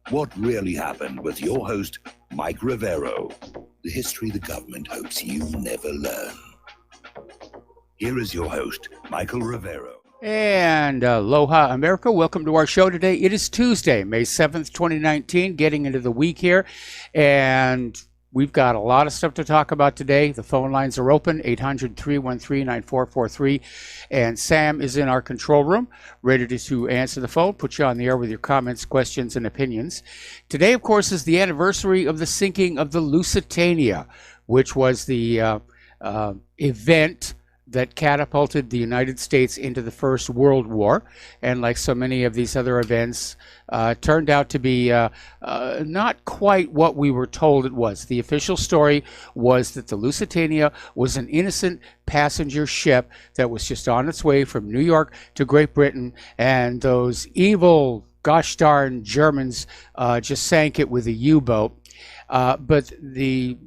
What really happened with your host, Mike Rivero, the history the government hopes you never learn. Here is your host, Michael Rivero. And aloha, America. Welcome to our show today. It is Tuesday, May 7th, 2019, getting into the week here. And we've got a lot of stuff to talk about today. The phone lines are open, 800-313-9443. And Sam is in our control room, ready to answer the phone, put you on the air with your comments, questions, and opinions. Today, of course, is the anniversary of the sinking of the Lusitania, which was the event that catapulted the United States into the First World War. And like so many of these other events, turned out to be not quite what we were told it was. The official story was that the Lusitania was an innocent passenger ship that was just on its way from New York to Great Britain, and those evil, gosh darn Germans just sank it with a U-boat. But the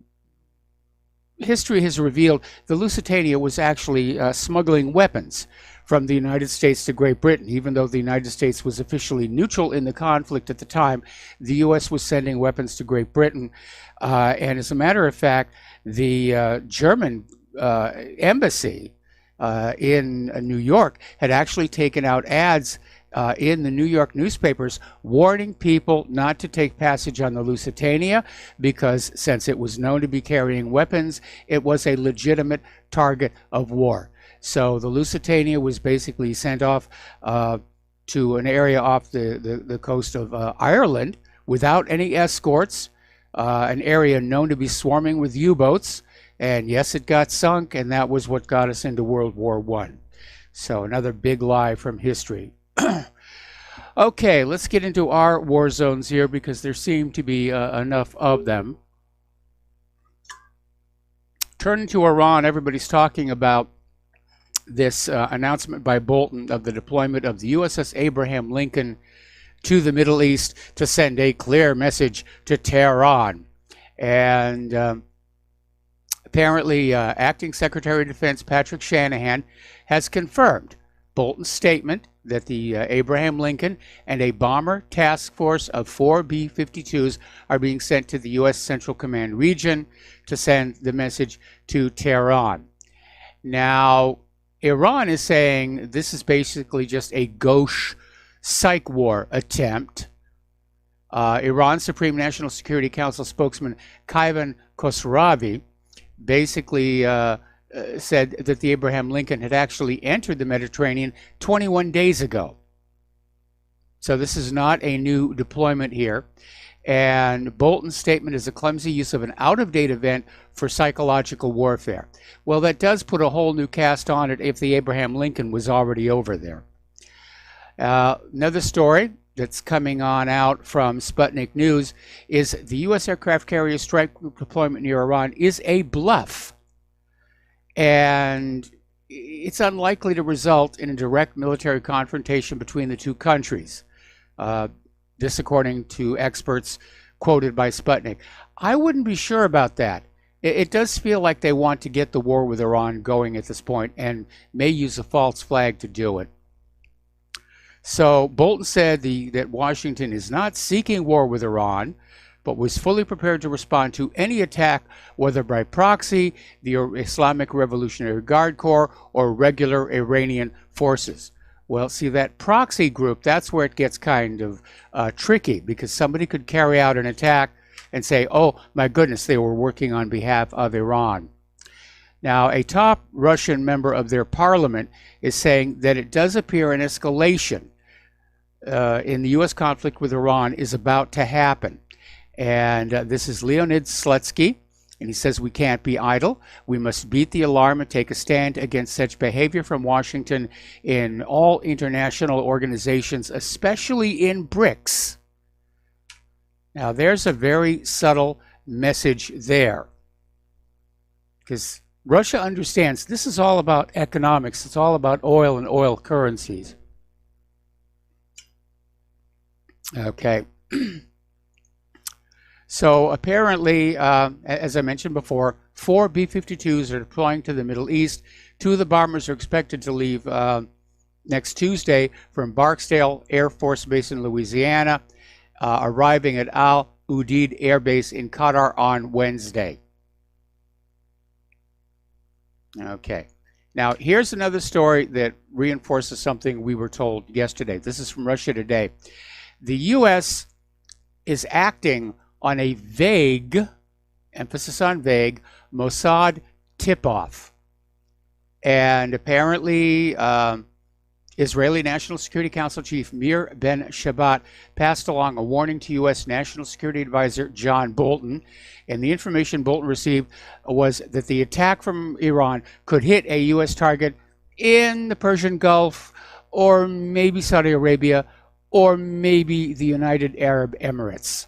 history has revealed the Lusitania was actually smuggling weapons from the United States to Great Britain. Even though the United States was officially neutral in the conflict at the time, the U.S. was sending weapons to Great Britain. And as a matter of fact, the German embassy in New York had actually taken out ads in the New York newspapers warning people not to take passage on the Lusitania because since it was known to be carrying weapons, it was a legitimate target of war. So the Lusitania was basically sent off to an area off the coast of Ireland without any escorts, an area known to be swarming with U-boats. And yes, it got sunk, and that was what got us into World War I. So another big lie from history. Okay, let's get into our war zones here because there seem to be enough of them. Turning to Iran, everybody's talking about this announcement by Bolton of the deployment of the USS Abraham Lincoln to the Middle East to send a clear message to Tehran. And apparently, Acting Secretary of Defense Patrick Shanahan has confirmed Bolton's statement that the Abraham Lincoln and a bomber task force of 4 B-52s are being sent to the U.S. Central Command region to send the message to Tehran. Now, Iran is saying this is basically just a gauche psych war attempt. Iran's Supreme National Security Council spokesman Kaivan Khosravi basically said that the Abraham Lincoln had actually entered the Mediterranean 21 days ago. So this is not a new deployment here. And Bolton's statement is a clumsy use of an out-of-date event for psychological warfare. Well, that does put a whole new cast on it if the Abraham Lincoln was already over there. Another story that's coming on out from Sputnik News is the U.S. aircraft carrier strike group deployment near Iran is a bluff. And it's unlikely to result in a direct military confrontation between the two countries. This according to experts quoted by Sputnik. I wouldn't be sure about that. It does feel like they want to get the war with Iran going at this point and may use a false flag to do it. So Bolton said that Washington is not seeking war with Iran, but was fully prepared to respond to any attack, whether by proxy, the Islamic Revolutionary Guard Corps, or regular Iranian forces. Well, see, that proxy group, that's where it gets kind of tricky, because somebody could carry out an attack and say, oh, my goodness, they were working on behalf of Iran. Now, a top Russian member of their parliament is saying that it does appear an escalation in the U.S. conflict with Iran is about to happen. And this is Leonid Slutsky, and he says we can't be idle. We must beat the alarm and take a stand against such behavior from Washington in all international organizations, especially in BRICS. Now, there's a very subtle message there, because Russia understands this is all about economics. It's all about oil and oil currencies. Okay. So apparently, as I mentioned before, 4 B-52s are deploying to the Middle East. 2 of the bombers are expected to leave next Tuesday from Barksdale Air Force Base in Louisiana. arriving at Al Udeid Air Base in Qatar on Wednesday. Okay. Now, here's another story that reinforces something we were told yesterday. This is from Russia Today. The U.S. is acting on a vague, emphasis on vague, Mossad tip-off. And apparently, Israeli National Security Council Chief Mir Ben Shabbat passed along a warning to U.S. National Security Advisor John Bolton. And the information Bolton received was that the attack from Iran could hit a U.S. target in the Persian Gulf, or maybe Saudi Arabia, or maybe the United Arab Emirates.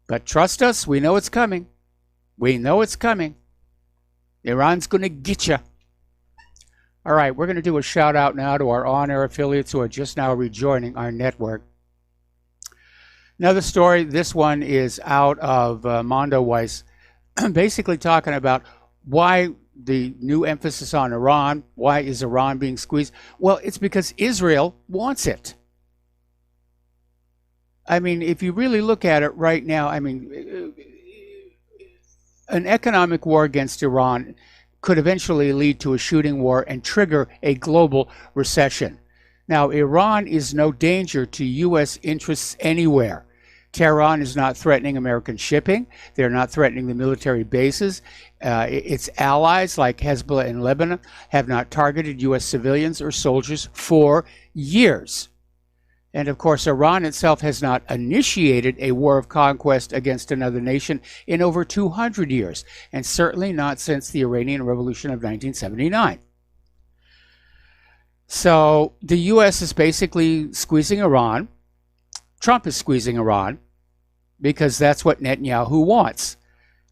But trust us, we know it's coming. We know it's coming. Iran's going to get you. All right, we're going to do a shout out now to our on-air affiliates who are just now rejoining our network. Another story, this one is out of Mondo Weiss, basically talking about why the new emphasis on Iran. Why is Iran being squeezed? Well, it's because Israel wants it. I mean, if you really look at it right now, I mean, an economic war against Iran could eventually lead to a shooting war and trigger a global recession. Now, Iran is no danger to U.S. interests anywhere. Tehran is not threatening American shipping. They're not threatening the military bases. Its allies, like Hezbollah in Lebanon, have not targeted U.S. civilians or soldiers for years. And of course, Iran itself has not initiated a war of conquest against another nation in over 200 years, and certainly not since the Iranian Revolution of 1979. So the U.S. is basically squeezing Iran. Trump is squeezing Iran because that's what Netanyahu wants.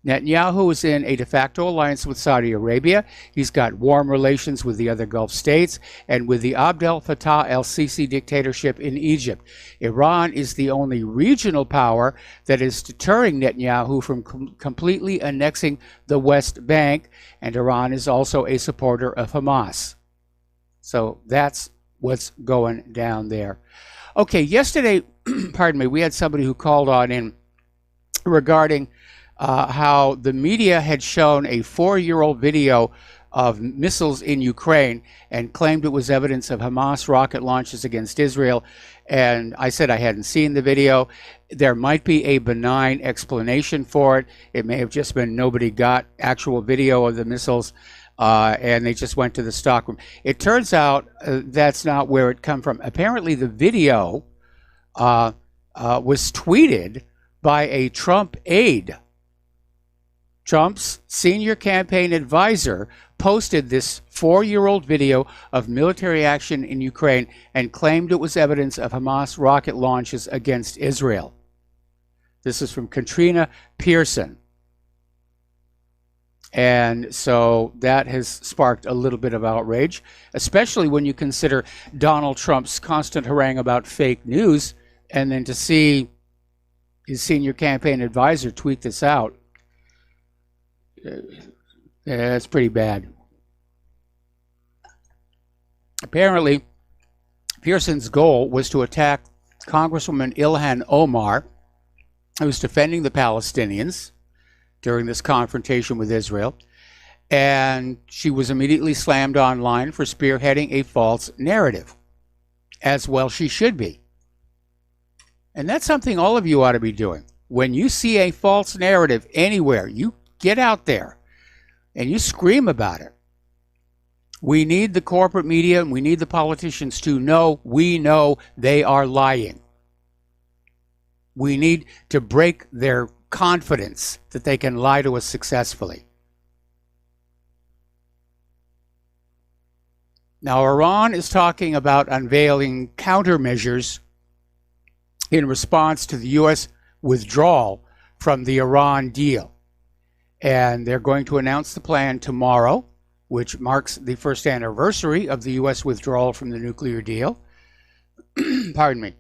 Netanyahu is in a de facto alliance with Saudi Arabia. He's got warm relations with the other Gulf states and with the Abdel Fattah el-Sisi dictatorship in Egypt. Iran is the only regional power that is deterring Netanyahu from completely annexing the West Bank, and Iran is also a supporter of Hamas. So that's what's going down there. Okay, yesterday, pardon me, we had somebody who called on in regarding how the media had shown a 4-year-old video of missiles in Ukraine and claimed it was evidence of Hamas rocket launches against Israel. And I said I hadn't seen the video. There might be a benign explanation for it. It may have just been nobody got actual video of the missiles and they just went to the stockroom. It turns out that's not where it come from. Apparently the video was tweeted by a Trump aide. Trump's senior campaign advisor posted this 4-year-old video of military action in Ukraine and claimed it was evidence of Hamas rocket launches against Israel. This is from Katrina Pearson. And so that has sparked a little bit of outrage, especially when you consider Donald Trump's constant harangue about fake news, and then to see his senior campaign advisor tweet this out. That's pretty bad. Apparently, Pearson's goal was to attack Congresswoman Ilhan Omar, who was defending the Palestinians during this confrontation with Israel, and she was immediately slammed online for spearheading a false narrative, as well she should be. And that's something all of you ought to be doing. When you see a false narrative anywhere, you get out there and you scream about it. We need the corporate media and we need the politicians to know we know they are lying. We need to break their confidence that they can lie to us successfully. Now, Iran is talking about unveiling countermeasures in response to the U.S. withdrawal from the Iran deal. And they're going to announce the plan tomorrow, which marks the first anniversary of the U.S. withdrawal from the nuclear deal. Pardon me.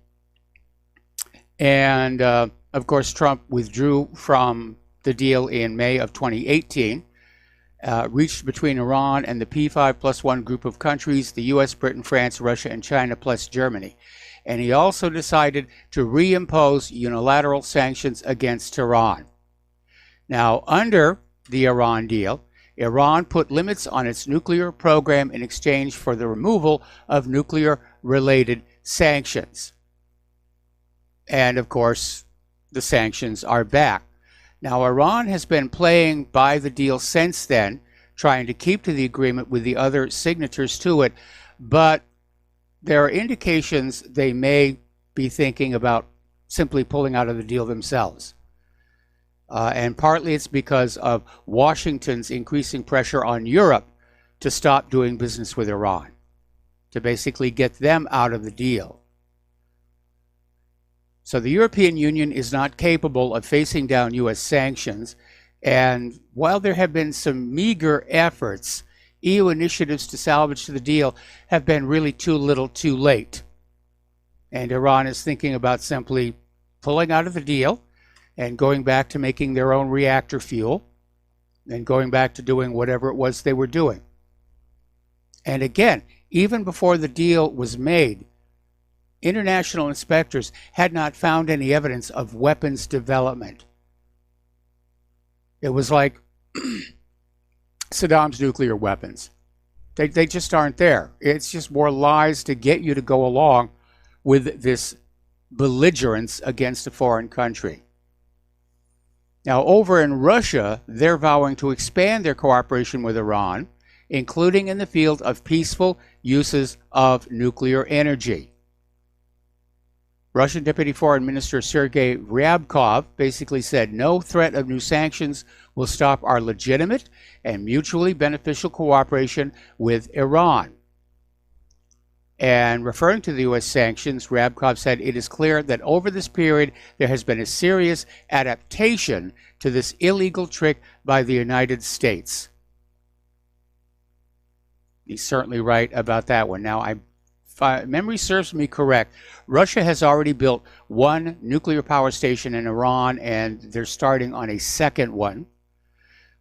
And, of course, Trump withdrew from the deal in May of 2018, reached between Iran and the P5+1 group of countries, the U.S., Britain, France, Russia, and China, plus Germany. and he also decided to reimpose unilateral sanctions against Iran. Now, under the Iran deal, Iran put limits on its nuclear program in exchange for the removal of nuclear-related sanctions. And, of course, the sanctions are back. Now, Iran has been playing by the deal since then, trying to keep to the agreement with the other signatories to it, but there are indications they may be thinking about simply pulling out of the deal themselves. And partly it's because of Washington's increasing pressure on Europe to stop doing business with Iran, to basically get them out of the deal. So the European Union is not capable of facing down U.S. sanctions, and while there have been some meager efforts, EU initiatives to salvage the deal have been really too little too late. And Iran is thinking about simply pulling out of the deal and going back to making their own reactor fuel and going back to doing whatever it was they were doing. And again, even before the deal was made, international inspectors had not found any evidence of weapons development. It was like Saddam's nuclear weapons. They just aren't there. It's just more lies to get you to go along with this belligerence against a foreign country. Now, over in Russia, they're vowing to expand their cooperation with Iran, including in the field of peaceful uses of nuclear energy. Russian Deputy Foreign Minister Sergei Ryabkov basically said no threat of new sanctions will stop our legitimate and mutually beneficial cooperation with Iran. And referring to the U.S. sanctions, Ryabkov said it is clear that over this period there has been a serious adaptation to this illegal trick by the United States. He's certainly right about that one. Now, if memory serves me correct, Russia has already built one nuclear power station in Iran, and they're starting on a second one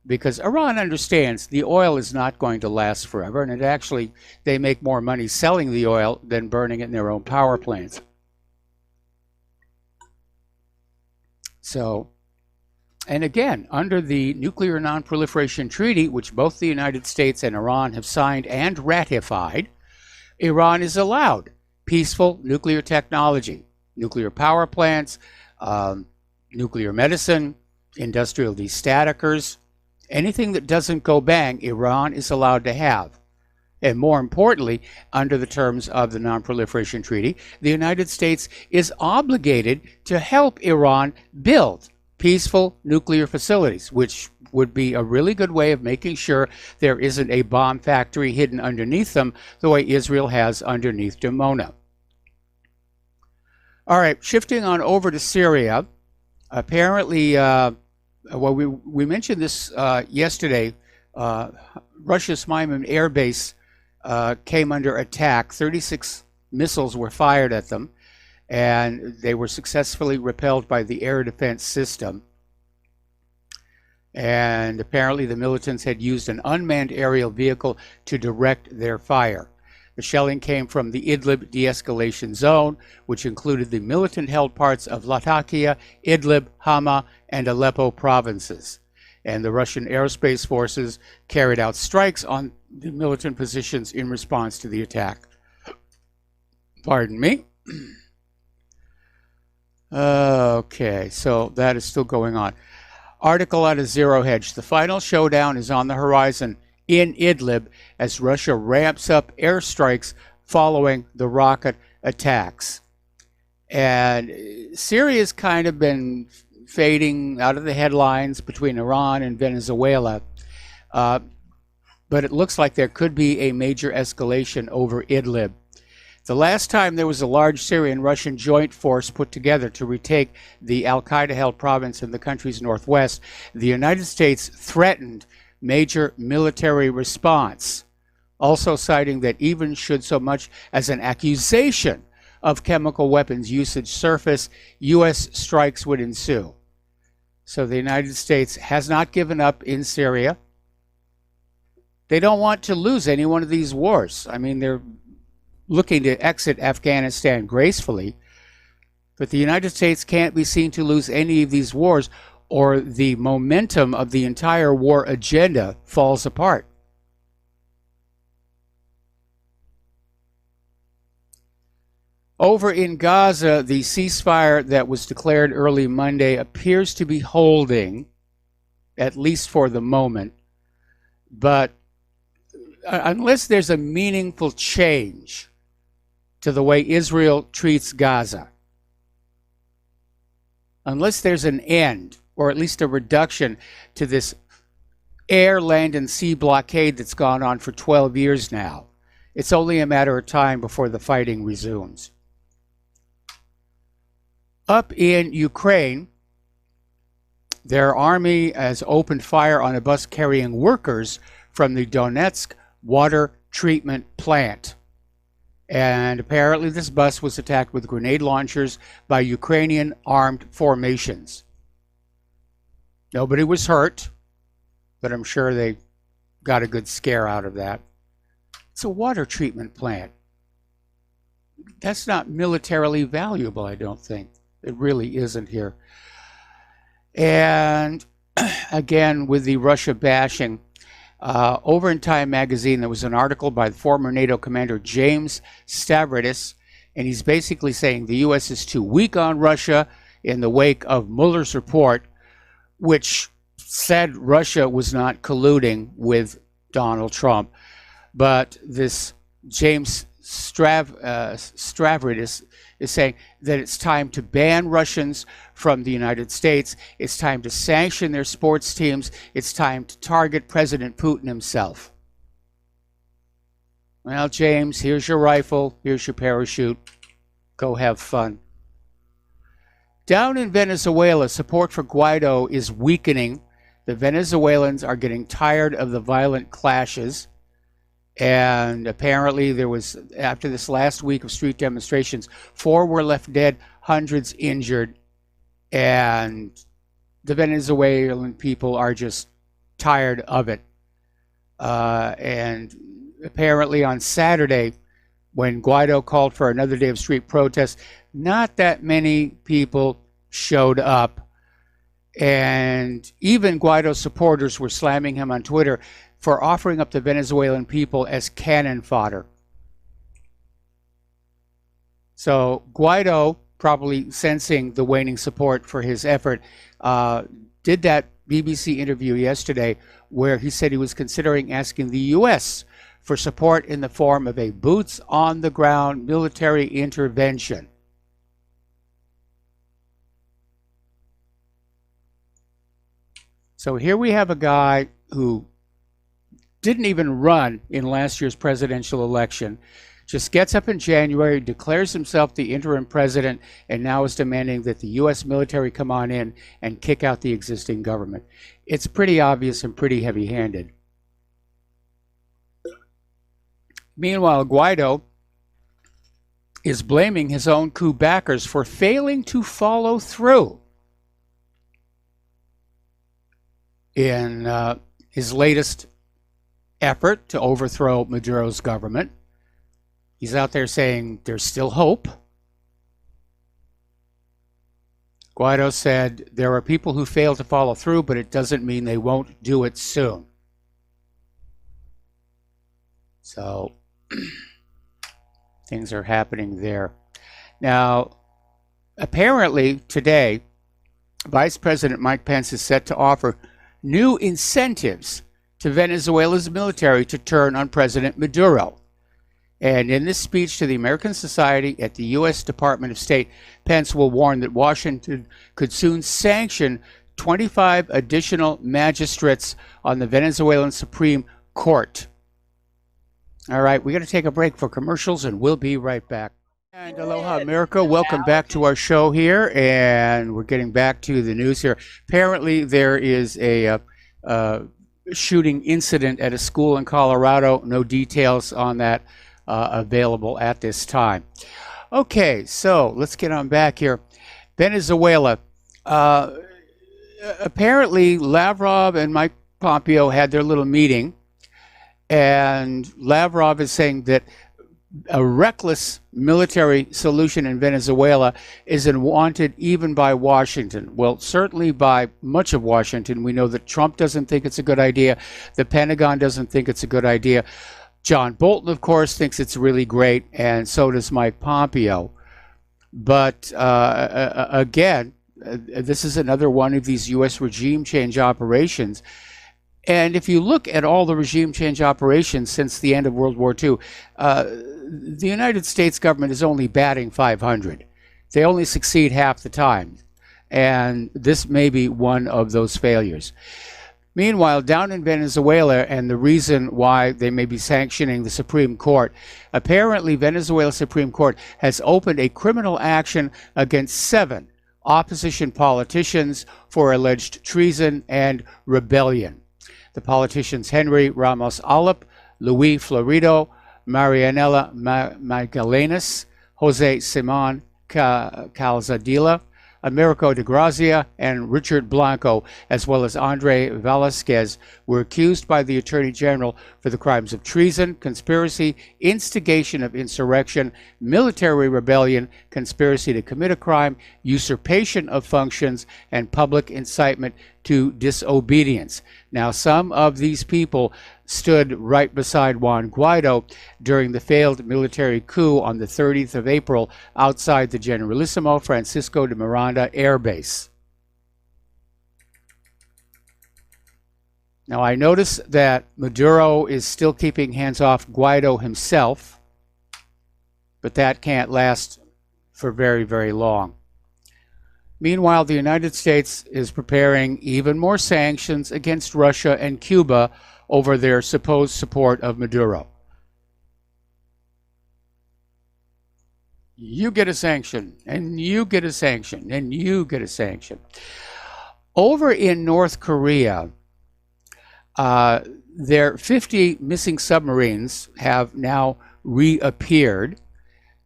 because Iran understands the oil is not going to last forever, and they make more money selling the oil than burning it in their own power plants. So, and again, under the Nuclear Non-Proliferation Treaty, which both the United States and Iran have signed and ratified, Iran is allowed peaceful nuclear technology, nuclear power plants, nuclear medicine, industrial destaticers, anything that doesn't go bang, Iran is allowed to have. And more importantly, under the terms of the Non-Proliferation Treaty, the United States is obligated to help Iran build peaceful nuclear facilities, which would be a really good way of making sure there isn't a bomb factory hidden underneath them the way Israel has underneath Dimona. All right, shifting on over to Syria. Apparently, we mentioned this yesterday. Russia's Maiman Air Base came under attack. 36 missiles were fired at them, and they were successfully repelled by the air defense system. And apparently the militants had used an unmanned aerial vehicle to direct their fire. The shelling came from the Idlib de-escalation zone, which included the militant-held parts of Latakia, Idlib, Hama, and Aleppo provinces. And the Russian aerospace forces carried out strikes on the militant positions in response to the attack. Pardon me. Okay, so that is still going on. Article out of Zero Hedge. The final showdown is on the horizon in Idlib as Russia ramps up airstrikes following the rocket attacks. And Syria's kind of been fading out of the headlines between Iran and Venezuela. But it looks like there could be a major escalation over Idlib. The last time there was a large Syrian-Russian joint force put together to retake the al-Qaeda-held province in the country's northwest, the United States threatened major military response, also citing that even should so much as an accusation of chemical weapons usage surface, U.S. strikes would ensue. So the United States has not given up in Syria. They don't want to lose any one of these wars. I mean, looking to exit Afghanistan gracefully. But the United States can't be seen to lose any of these wars, or the momentum of the entire war agenda falls apart. Over in Gaza, the ceasefire that was declared early Monday appears to be holding, at least for the moment. But unless there's a meaningful change to the way Israel treats Gaza, unless there's an end, or at least a reduction to this air, land, and sea blockade that's gone on for 12 years now, it's only a matter of time before the fighting resumes. Up in Ukraine, their army has opened fire on a bus carrying workers from the Donetsk water treatment plant. And apparently this bus was attacked with grenade launchers by Ukrainian armed formations. Nobody was hurt, but I'm sure they got a good scare out of that. It's a water treatment plant. That's not militarily valuable, I don't think. It really isn't here. And again, with the Russia bashing, over in Time magazine, there was an article by the former NATO commander James Stavridis, and he's basically saying the U.S. is too weak on Russia in the wake of Mueller's report, which said Russia was not colluding with Donald Trump. But this James Stavridis is saying that it's time to ban Russians from the United States. It's time to sanction their sports teams. It's time to target President Putin himself. Well, James, here's your rifle. Here's your parachute. Go have fun. Down in Venezuela, support for Guaido is weakening. The Venezuelans are getting tired of the violent clashes. And apparently there was, after this last week of street demonstrations, 4 were left dead, hundreds injured. And the Venezuelan people are just tired of it. And apparently on Saturday, when Guaido called for another day of street protests, not that many people showed up. And even Guaido supporters were slamming him on Twitter for offering up the Venezuelan people as cannon fodder. So Guaido, probably sensing the waning support for his effort, did that BBC interview yesterday where he said he was considering asking the U.S. for support in the form of a boots-on-the-ground military intervention. So here we have a guy who didn't even run in last year's presidential election, just gets up in January, declares himself the interim president, and now is demanding that the U.S. military come on in and kick out the existing government. It's pretty obvious and pretty heavy-handed. Meanwhile, Guaido is blaming his own coup backers for failing to follow through in his latest effort to overthrow Maduro's government. He's out there saying there's still hope. Guaido said there are people who fail to follow through, but it doesn't mean they won't do it soon. So things are happening there. Now, apparently today, Vice President Mike Pence is set to offer new incentives to Venezuela's military to turn on President Maduro. And in this speech to the American Society at the U.S. Department of State, Pence will warn that Washington could soon sanction 25 additional magistrates on the Venezuelan Supreme Court. All right, we're going to take a break for commercials, and we'll be right back. And aloha, America. Welcome back to our show here, and we're getting back to the news here. Apparently, there is a shooting incident at a school in Colorado. No details on that available at this time. Okay, so let's get on back here. Venezuela. Apparently, Lavrov and Mike Pompeo had their little meeting, and Lavrov is saying that A reckless military solution in Venezuela isn't wanted even by Washington. Well, certainly by much of Washington. We know that Trump doesn't think it's a good idea. The Pentagon doesn't think it's a good idea. John Bolton, of course, thinks it's really great, and so does Mike Pompeo. But again, this is another one of these U.S. regime change operations. And if you look at all the regime change operations since the end of World War II, the United States government is only batting 500. They only succeed half the time. And this may be one of those failures. Meanwhile, down in Venezuela, and the reason why they may be sanctioning the Supreme Court, apparently Venezuela Supreme Court has opened a criminal action against 7 opposition politicians for alleged treason and rebellion. The politicians Henry Ramos Alep, Luis Florido, Marianela Magallanes, Jose Simon Calzadilla, Americo de Grazia, and Richard Blanco, as well as Andre Velasquez, were accused by the Attorney General for the crimes of treason, conspiracy, instigation of insurrection, military rebellion, conspiracy to commit a crime, usurpation of functions, and public incitement to disobedience. Now, some of these people stood right beside Juan Guaido during the failed military coup on the 30th of April outside the Generalissimo Francisco de Miranda Air Base. Now, I notice that Maduro is still keeping hands off Guaido himself, but that can't last for very, very long. Meanwhile, the United States is preparing even more sanctions against Russia and Cuba over their supposed support of Maduro. You get a sanction, and you get a sanction, and you get a sanction. Over in North Korea, their 50 missing submarines have now reappeared.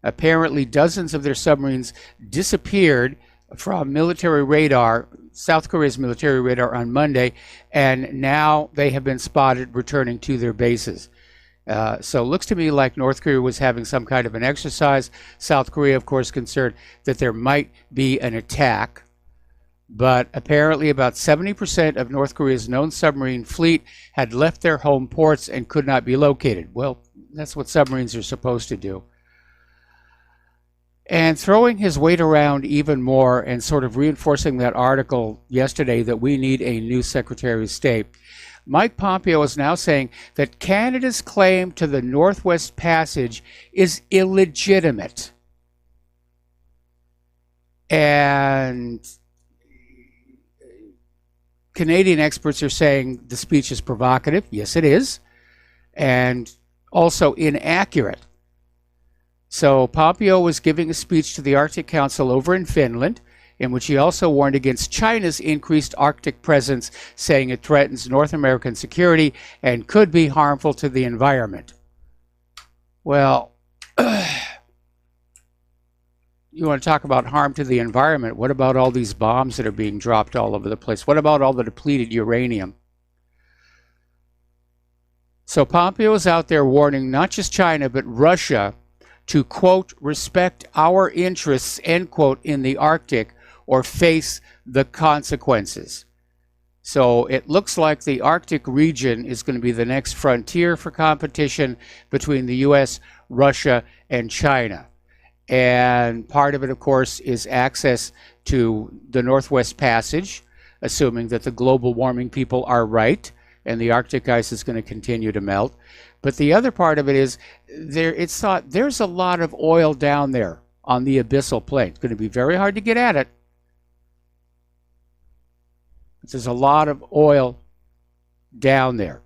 Apparently, dozens of their submarines disappeared from military radar, South Korea's military radar, on Monday, and now they have been spotted returning to their bases. So it looks to me like North Korea was having some kind of an exercise. South Korea, of course, concerned that there might be an attack. But apparently about 70% of North Korea's known submarine fleet had left their home ports and could not be located. Well, that's what submarines are supposed to do. And throwing his weight around even more and sort of reinforcing that article yesterday that we need a new Secretary of State, Mike Pompeo is now saying that Canada's claim to the Northwest Passage is illegitimate. And Canadian experts are saying the speech is provocative. Yes, it is. And also inaccurate. So Pompeo was giving a speech to the Arctic Council over in Finland, in which he also warned against China's increased Arctic presence, saying it threatens North American security and could be harmful to the environment. Well, you want to talk about harm to the environment? What about all these bombs that are being dropped all over the place? What about all the depleted uranium? So Pompeo is out there warning not just China, but Russia to, quote, respect our interests, end quote, in the Arctic or face the consequences. So it looks like the Arctic region is going to be the next frontier for competition between the U.S., Russia, and China. And part of it, of course, is access to the Northwest Passage, assuming that the global warming people are right and the Arctic ice is going to continue to melt. But the other part of it is it's thought there's a lot of oil down there on the abyssal plain. It's going to be very hard to get at it. There's a lot of oil down there.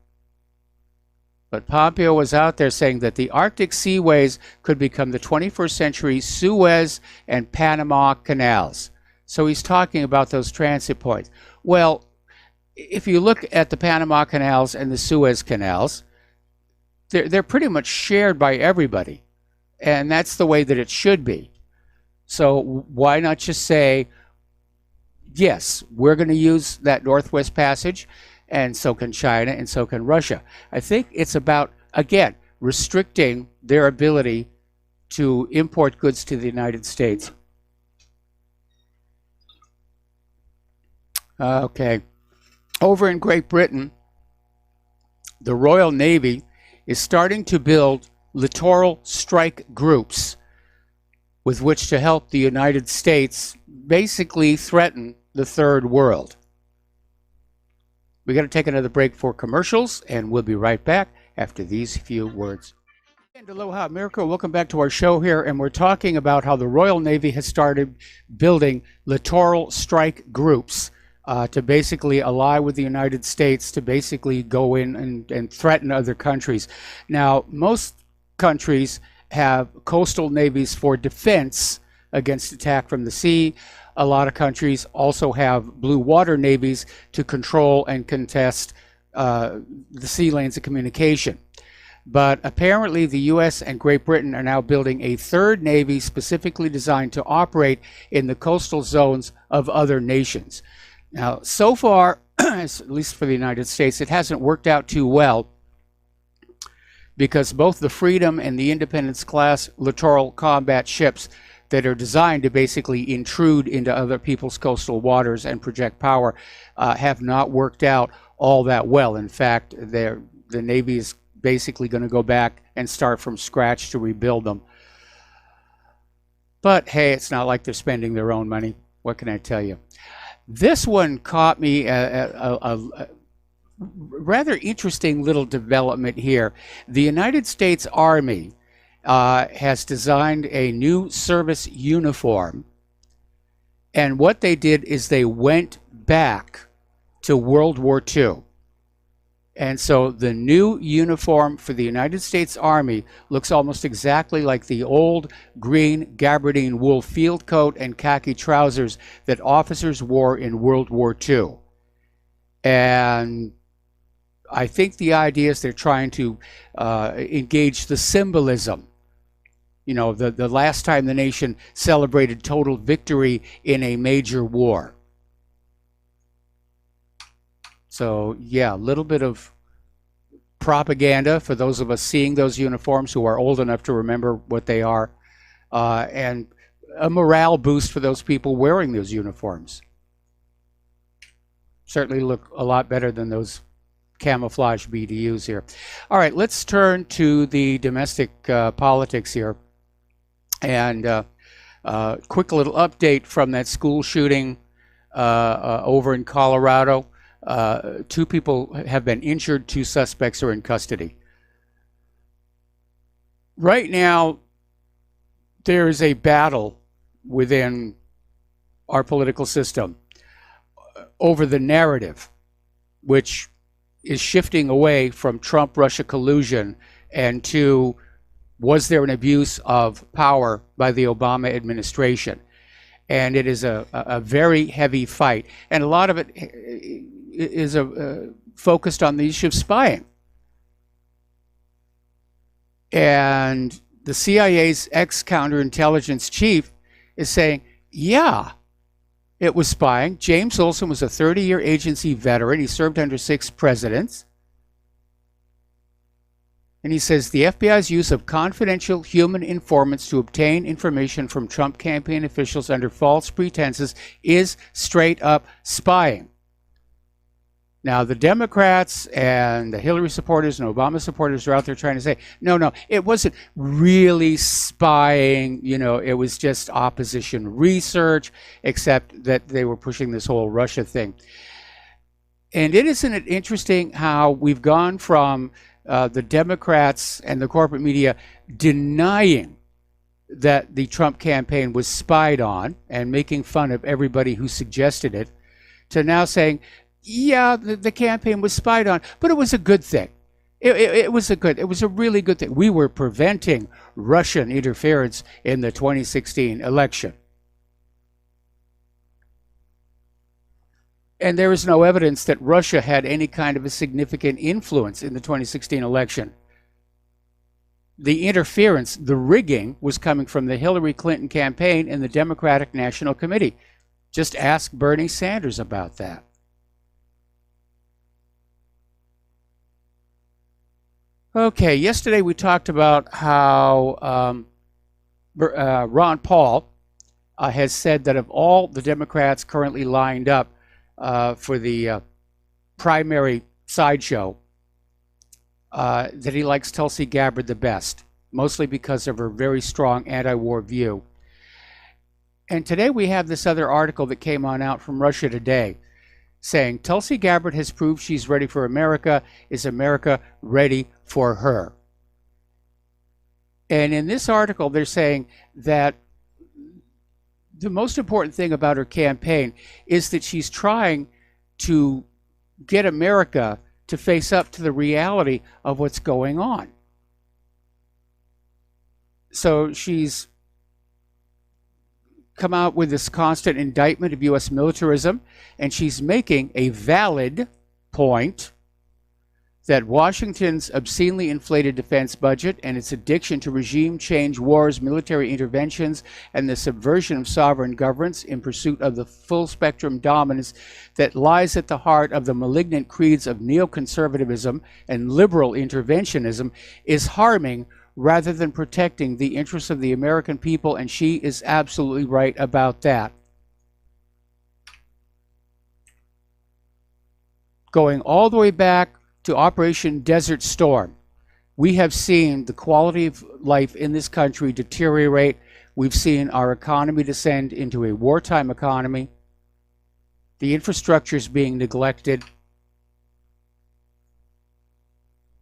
But Pompeo was out there saying that the Arctic seaways could become the 21st century Suez and Panama canals. So he's talking about those transit points. Well, if you look at the Panama canals and the Suez canals, they're pretty much shared by everybody. And that's the way that it should be. So why not just say, yes, we're going to use that Northwest Passage, and so can China, and so can Russia. I think it's about, again, restricting their ability to import goods to the United States. Okay. Over in Great Britain, the Royal Navy is starting to build littoral strike groups with which to help the United States basically threaten the third world. We got to take another break for commercials, and we'll be right back after these few words. And aloha, America. Welcome back to our show here, and we're talking about how the Royal Navy has started building littoral strike groups to basically ally with the United States to basically go in and threaten other countries. Now, most countries have coastal navies for defense against attack from the sea. A lot of countries also have blue water navies to control and contest the sea lanes of communication. But apparently the U.S. and Great Britain are now building a third navy specifically designed to operate in the coastal zones of other nations. Now, so far, at least for the United States, it hasn't worked out too well, because both the Freedom and the Independence class littoral combat ships that are designed to basically intrude into other people's coastal waters and project power have not worked out all that well. In fact, the Navy is basically going to go back and start from scratch to rebuild them. But hey, it's not like they're spending their own money. What can I tell you? This one caught me a rather interesting little development here. The United States Army has designed a new service uniform, and what they did is they went back to World War II. And so the new uniform for the United States Army looks almost exactly like the old green gabardine wool field coat and khaki trousers that officers wore in World War II. And I think the idea is they're trying to engage the symbolism. You know, the last time the nation celebrated total victory in a major war. So, yeah, a little bit of propaganda for those of us seeing those uniforms who are old enough to remember what they are, and a morale boost for those people wearing those uniforms. Certainly look a lot better than those camouflage BDUs here. All right, let's turn to the domestic politics here. And quick little update from that school shooting over in Colorado. 2 people have been injured, 2 suspects are in custody. Right now, there is a battle within our political system over the narrative, which is shifting away from Trump-Russia collusion and to, was there an abuse of power by the Obama administration? And it is a very heavy fight. And a lot of it is focused on the issue of spying. And the CIA's ex-counterintelligence chief is saying, yeah, it was spying. James Olson was a 30-year agency veteran. He served under 6 presidents. And he says the FBI's use of confidential human informants to obtain information from Trump campaign officials under false pretenses is straight up spying. Now, the Democrats and the Hillary supporters and Obama supporters are out there trying to say, no, it wasn't really spying. You know, it was just opposition research, except that they were pushing this whole Russia thing. And isn't it interesting how we've gone from the Democrats and the corporate media denying that the Trump campaign was spied on and making fun of everybody who suggested it, to now saying, yeah, the campaign was spied on, but it was a good thing. It was a really good thing. We were preventing Russian interference in the 2016 election. And there is no evidence that Russia had any kind of a significant influence in the 2016 election. The interference, the rigging, was coming from the Hillary Clinton campaign and the Democratic National Committee. Just ask Bernie Sanders about that. Okay, yesterday we talked about how Ron Paul has said that of all the Democrats currently lined up for the primary sideshow, that he likes Tulsi Gabbard the best, mostly because of her very strong anti-war view. And today we have this other article that came on out from Russia Today saying Tulsi Gabbard has proved she's ready for America. Is America ready for her? And in this article, they're saying that the most important thing about her campaign is that she's trying to get America to face up to the reality of what's going on. So she's come out with this constant indictment of U.S. militarism, and she's making a valid point that Washington's obscenely inflated defense budget and its addiction to regime change wars, military interventions, and the subversion of sovereign governments in pursuit of the full spectrum dominance that lies at the heart of the malignant creeds of neoconservatism and liberal interventionism is harming rather than protecting the interests of the American people, and she is absolutely right about that. Going all the way back to Operation Desert Storm, we have seen the quality of life in this country deteriorate. We've seen our economy descend into a wartime economy. The infrastructure is being neglected.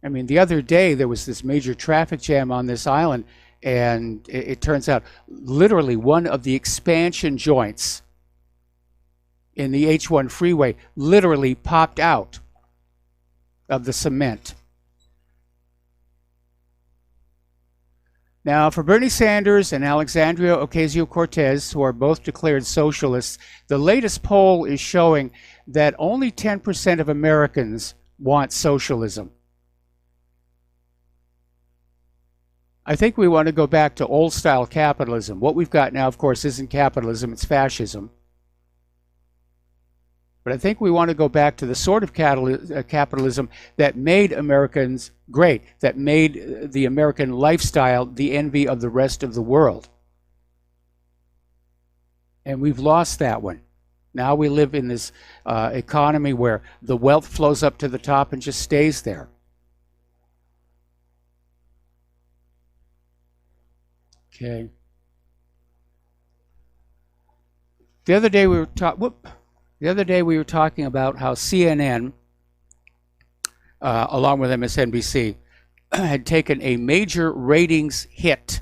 I mean, the other day there was this major traffic jam on this island, and it turns out literally one of the expansion joints in the H1 freeway literally popped out of the cement. Now, for Bernie Sanders and Alexandria Ocasio-Cortez, who are both declared socialists, the latest poll is showing that only 10% of Americans want socialism. I think we want to go back to old-style capitalism. What we've got now, of course, isn't capitalism, it's fascism. But I think we want to go back to the sort of capitalism that made Americans great, that made the American lifestyle the envy of the rest of the world. And we've lost that one. Now we live in this economy where the wealth flows up to the top and just stays there. Okay. The other day we were talking about how CNN, along with MSNBC, had taken a major ratings hit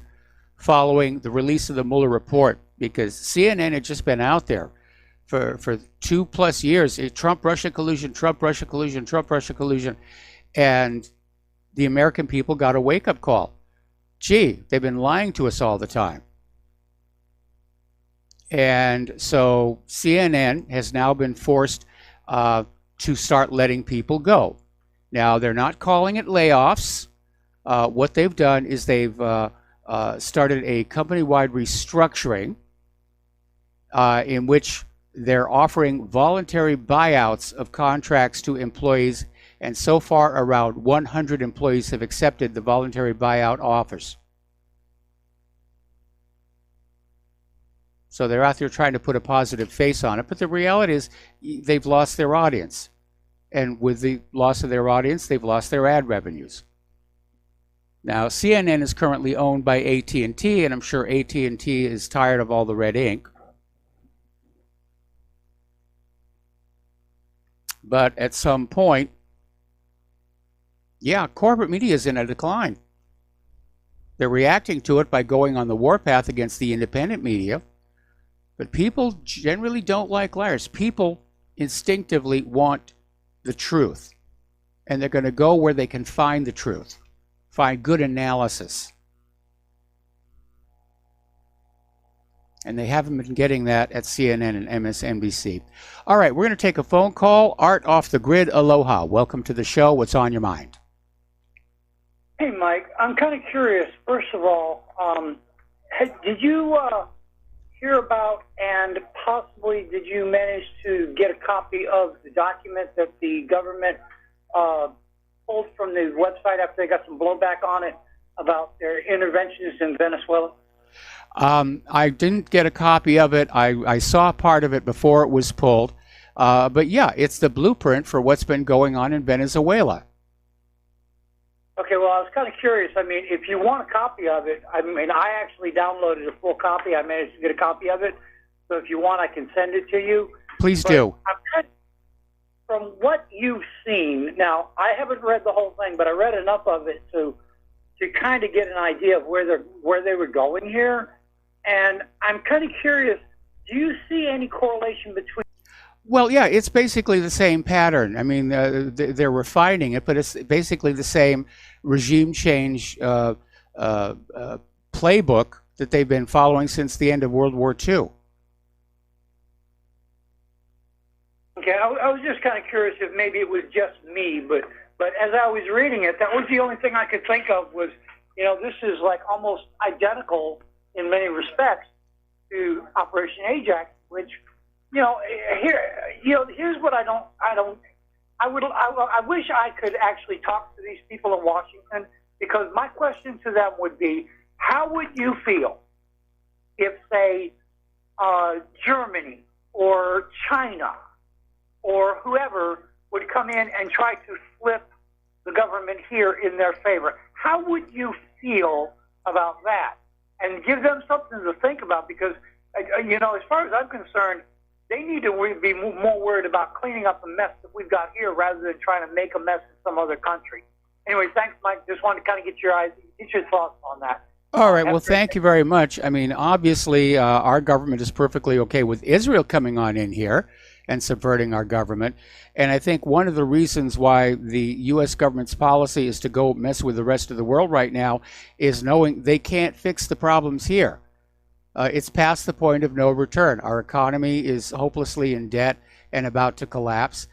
following the release of the Mueller report, because CNN had just been out there for 2+ years. Trump-Russia collusion, Trump-Russia collusion, Trump-Russia collusion. And the American people got a wake-up call. Gee, they've been lying to us all the time. And so CNN has now been forced to start letting people go. Now, they're not calling it layoffs. What they've done is they've started a company-wide restructuring in which they're offering voluntary buyouts of contracts to employees, and so far around 100 employees have accepted the voluntary buyout offers. So they're out there trying to put a positive face on it, but the reality is they've lost their audience. And with the loss of their audience, they've lost their ad revenues. Now, CNN is currently owned by AT&T, and I'm sure AT&T is tired of all the red ink. But at some point, yeah, corporate media is in a decline. They're reacting to it by going on the warpath against the independent media. But people generally don't like liars. People instinctively want the truth. And they're going to go where they can find the truth, find good analysis. And they haven't been getting that at CNN and MSNBC. All right, we're going to take a phone call. Art off the grid, aloha. Welcome to the show. What's on your mind? Hey, Mike. I'm kind of curious. First of all, did you hear about, and possibly did you manage to get a copy of the document that the government pulled from the website after they got some blowback on it about their interventions in Venezuela? I didn't get a copy of it. I saw part of it before it was pulled. But yeah, it's the blueprint for what's been going on in Venezuela. Okay, well, I was kind of curious. I mean, if you want a copy of it, I mean, I actually downloaded a full copy. I managed to get a copy of it. So if you want, I can send it to you. Please But do. I'm kind of, from what you've seen, now, I haven't read the whole thing, but I read enough of it to kind of get an idea of where they were going here. And I'm kind of curious, do you see any correlation between... Well, yeah, it's basically the same pattern. I mean, they're refining it, but it's basically the same regime change playbook that they've been following since the end of World War II. Okay, I was just kind of curious if maybe it was just me, but as I was reading it, that was the only thing I could think of was, you know, this is like almost identical in many respects to Operation Ajax, which, you know, here's what I wish I could actually talk to these people in Washington, because my question to them would be, how would you feel if, say, Germany or China or whoever would come in and try to flip the government here in their favor? How would you feel about that? And give them something to think about, because, you know, as far as I'm concerned, they need to be more worried about cleaning up the mess that we've got here rather than trying to make a mess in some other country. Anyway, thanks, Mike. Just wanted to kind of get your thoughts on that. All right. Well, thank you very much. I mean, obviously, our government is perfectly okay with Israel coming on in here and subverting our government. And I think one of the reasons why the U.S. government's policy is to go mess with the rest of the world right now is knowing they can't fix the problems here. It's past the point of no return. Our economy is hopelessly in debt and about to collapse.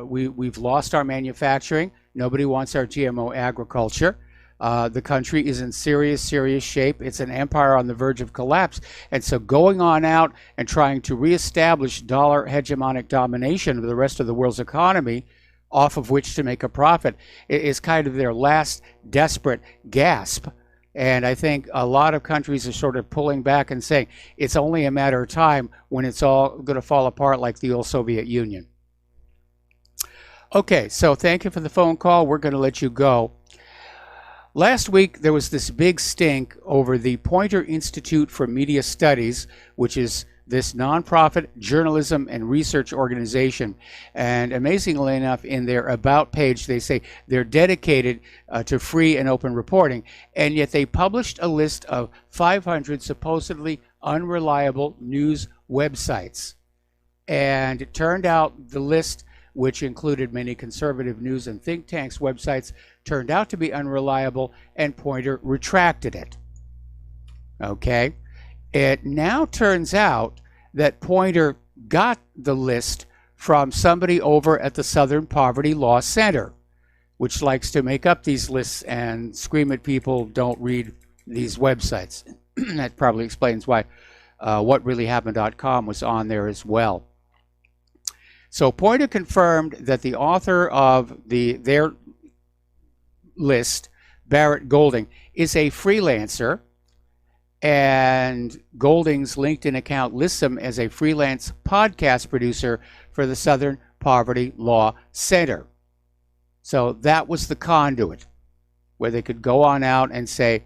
We've lost our manufacturing. Nobody wants our GMO agriculture. The country is in serious shape. It's an empire on the verge of collapse. And so going on out and trying to reestablish dollar hegemonic domination of the rest of the world's economy, off of which to make a profit, is kind of their last desperate gasp. And I think a lot of countries are sort of pulling back and saying it's only a matter of time when it's all going to fall apart like the old Soviet Union. Okay, so thank you for the phone call. We're going to let you go. Last week, there was this big stink over the Poynter Institute for Media Studies, which is this nonprofit journalism and research organization. And amazingly enough, in their About page, they say they're dedicated to free and open reporting. And yet they published a list of 500 supposedly unreliable news websites. And it turned out the list, which included many conservative news and think tanks websites, turned out to be unreliable, and Poynter retracted it. Okay? It now turns out that Poynter got the list from somebody over at the Southern Poverty Law Center, which likes to make up these lists and scream at people, don't read these websites. That probably explains why whatreallyhappened.com was on there as well. So Poynter confirmed that the author of their list, Barrett Golding, is a freelancer, and Golding's LinkedIn account lists him as a freelance podcast producer for the Southern Poverty Law Center. So that was the conduit where they could go on out and say,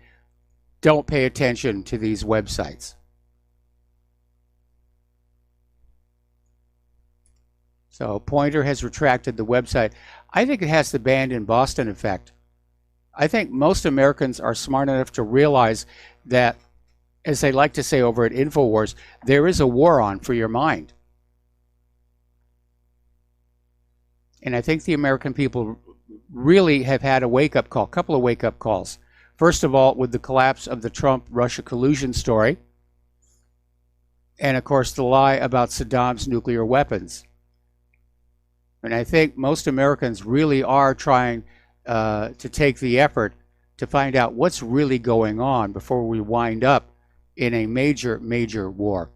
don't pay attention to these websites. So Poynter has retracted the website. I think it has the banned in Boston effect. I think most Americans are smart enough to realize that, as they like to say over at InfoWars, there is a war on for your mind. And I think the American people really have had a wake-up call, a couple of wake-up calls. First of all, with the collapse of the Trump-Russia collusion story, and of course the lie about Saddam's nuclear weapons. And I think most Americans really are trying to take the effort to find out what's really going on before we wind up in a major war.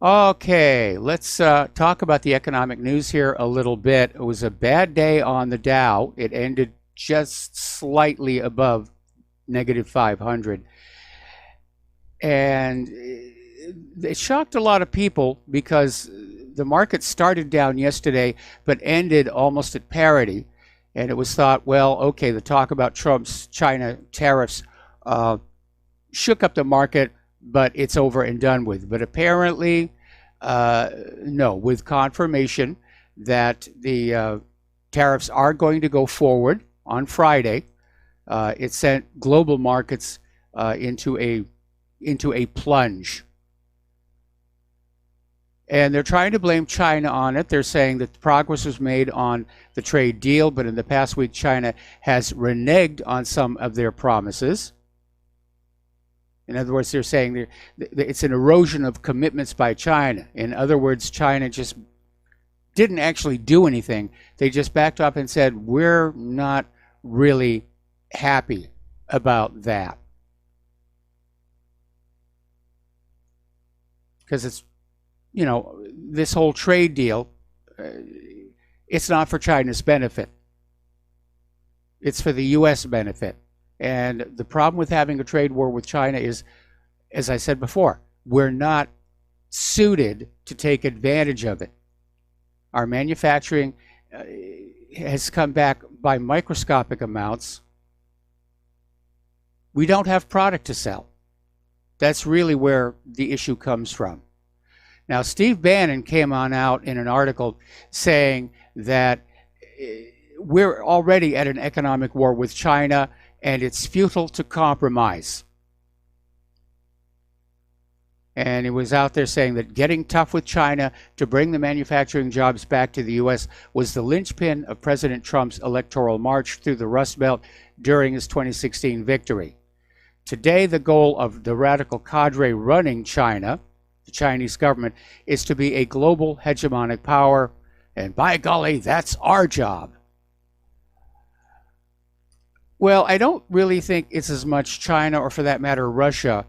Okay, let's talk about the economic news here a little bit. It was a bad day on the Dow. It ended just slightly above negative 500. And it shocked a lot of people because the market started down yesterday but ended almost at parity. And it was thought, well, okay, the talk about Trump's China tariffs shook up the market, but it's over and done with. But apparently, no, with confirmation that the tariffs are going to go forward on Friday, it sent global markets into a plunge. And they're trying to blame China on it. They're saying that progress was made on the trade deal, but in the past week, China has reneged on some of their promises. In other words, they're saying it's an erosion of commitments by China. In other words, China just didn't actually do anything. They just backed up and said, we're not really happy about that. Because it's, you know, this whole trade deal, it's not for China's benefit. It's for the U.S. benefit. And the problem with having a trade war with China is, as I said before, we're not suited to take advantage of it. Our manufacturing has come back by microscopic amounts. We don't have product to sell. That's really where the issue comes from. Now, Steve Bannon came on out in an article saying that we're already at an economic war with China and it's futile to compromise. And he was out there saying that getting tough with China to bring the manufacturing jobs back to the U.S. was the linchpin of President Trump's electoral march through the Rust Belt during his 2016 victory. Today, the goal of the radical cadre running China, the Chinese government, is to be a global hegemonic power, and by golly, that's our job. Well, I don't really think it's as much China, or for that matter, Russia,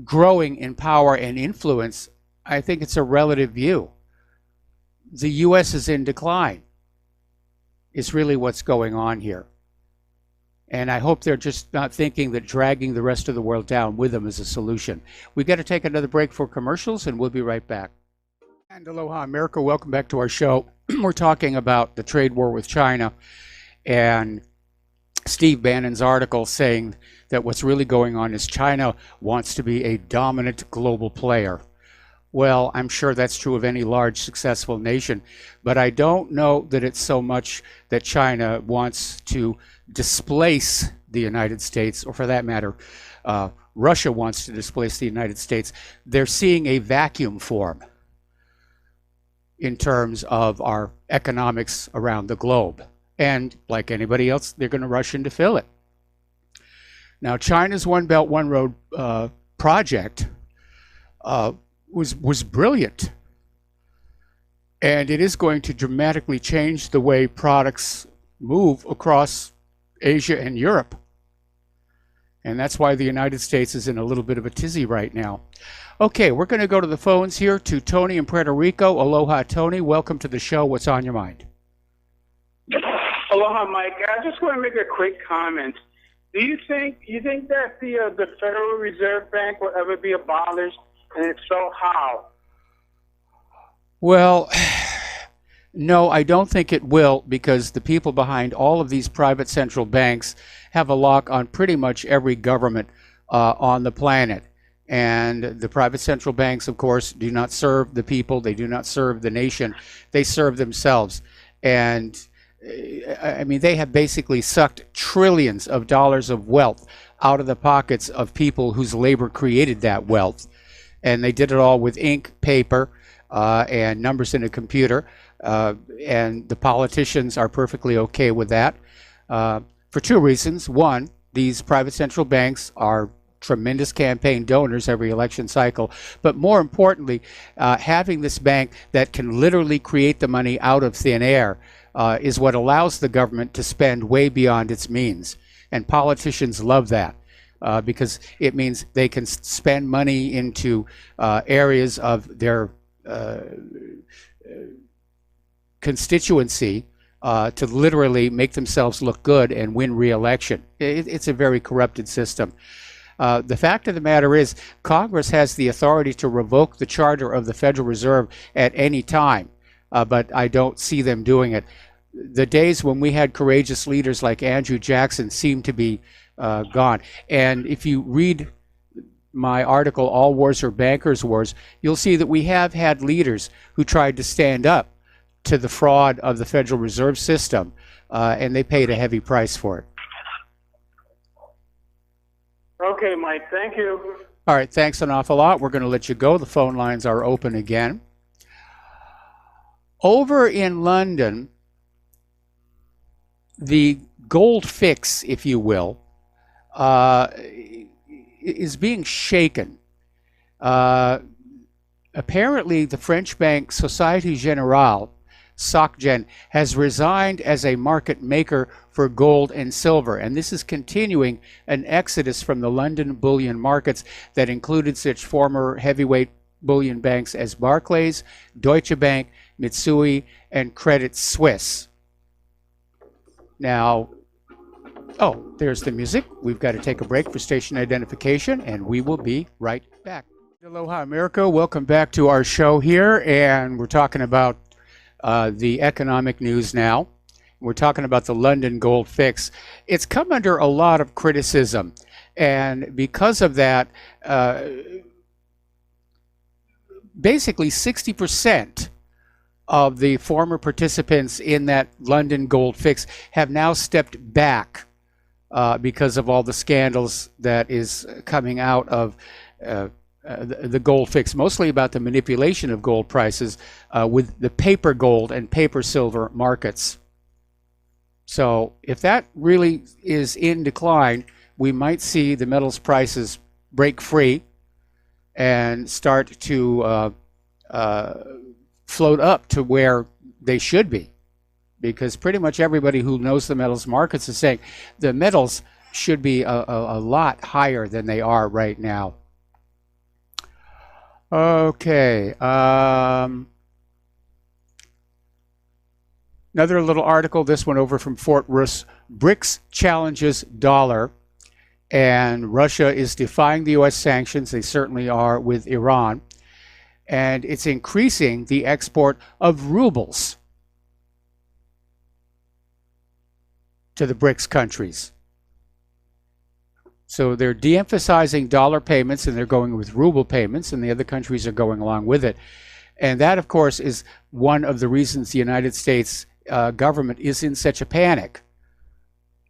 growing in power and influence. I think it's a relative view. The U.S. is in decline. It's really what's going on here. And I hope they're just not thinking that dragging the rest of the world down with them is a solution. We've got to take another break for commercials, and we'll be right back. And aloha, America. Welcome back to our show. We're talking about the trade war with China and Steve Bannon's article saying that what's really going on is China wants to be a dominant global player. Well, I'm sure that's true of any large, successful nation, but I don't know that it's so much that China wants to displace the United States, or for that matter, Russia wants to displace the United States. They're seeing a vacuum form in terms of our economics around the globe. And like anybody else, they're going to rush in to fill it. Now, China's One Belt, One Road project was brilliant. And it is going to dramatically change the way products move across Asia and Europe. And that's why the United States is in a little bit of a tizzy right now. Okay, we're going to go to the phones here to Tony in Puerto Rico. Aloha, Tony. Welcome to the show. What's on your mind? Aloha, Mike. I just want to make a quick comment. Do you think that the Federal Reserve Bank will ever be abolished? And if so, how? Well, no, I don't think it will, because the people behind all of these private central banks have a lock on pretty much every government on the planet. And the private central banks, of course, do not serve the people. They do not serve the nation. They serve themselves. And I mean, they have basically sucked trillions of dollars of wealth out of the pockets of people whose labor created that wealth. And they did it all with ink, paper, and numbers in a computer. And the politicians are perfectly okay with that for two reasons. One, these private central banks are tremendous campaign donors every election cycle. But more importantly, having this bank that can literally create the money out of thin air is what allows the government to spend way beyond its means. And politicians love that. because it means they can spend money into areas of their constituency to literally make themselves look good and win re-election. It's a very corrupted system. The fact of the matter is, Congress has the authority to revoke the charter of the Federal Reserve at any time, but I don't see them doing it. The days when we had courageous leaders like Andrew Jackson seem to be gone. And if you read my article, All Wars Are Bankers' Wars, you'll see that we have had leaders who tried to stand up to the fraud of the Federal Reserve System, and they paid a heavy price for it. Okay, Mike, thank you. All right, thanks an awful lot. We're going to let you go. The phone lines are open again. Over in London, the gold fix, if you will, is being shaken. Apparently, the French bank Société Générale, SocGen, has resigned as a market maker for gold and silver, and this is continuing an exodus from the London bullion markets that included such former heavyweight bullion banks as Barclays, Deutsche Bank, Mitsui, and Credit Suisse. Now, oh, there's the music. We've got to take a break for station identification, and we will be right back. Aloha, America. Welcome back to our show here, and we're talking about the economic news now. We're talking about the London gold fix. It's come under a lot of criticism, and because of that, basically 60% of the former participants in that London gold fix have now stepped back because of all the scandals that is coming out of the gold fix, mostly about the manipulation of gold prices with the paper gold and paper silver markets. So if that really is in decline, we might see the metals prices break free and start to float up to where they should be, because pretty much everybody who knows the metals markets is saying the metals should be a lot higher than they are right now. Okay. Another little article, this one over from Fort Worth. BRICS challenges dollar, and Russia is defying the U.S. sanctions. They certainly are with Iran. And it's increasing the export of rubles to the BRICS countries. So they're de-emphasizing dollar payments and they're going with ruble payments, and the other countries are going along with it. And that, of course, is one of the reasons the United States government is in such a panic.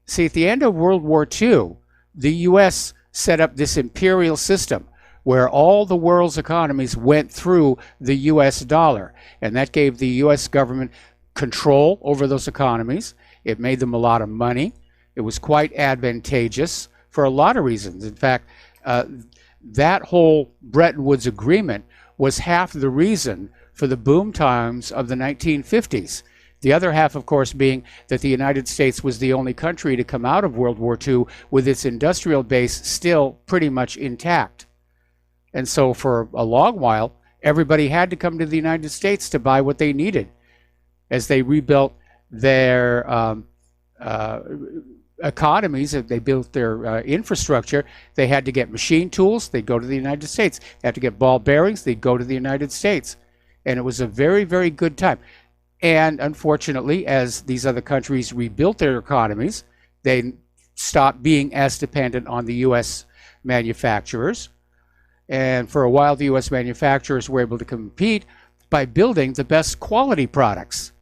See, at the end of World War II, the U.S. set up this imperial system where all the world's economies went through the U.S. dollar. And that gave the U.S. government control over those economies. It made them a lot of money. It was quite advantageous for a lot of reasons. In fact, that whole Bretton Woods agreement was half the reason for the boom times of the 1950s. The other half, of course, being that the United States was the only country to come out of World War II with its industrial base still pretty much intact. And so for a long while, everybody had to come to the United States to buy what they needed. As they rebuilt their economies, if they built their infrastructure, they had to get machine tools, they'd go to the United States. They had to get ball bearings, they'd go to the United States. And it was a very, very good time. And unfortunately, as these other countries rebuilt their economies, they stopped being as dependent on the U.S. manufacturers. And for a while, the U.S. manufacturers were able to compete by building the best quality products.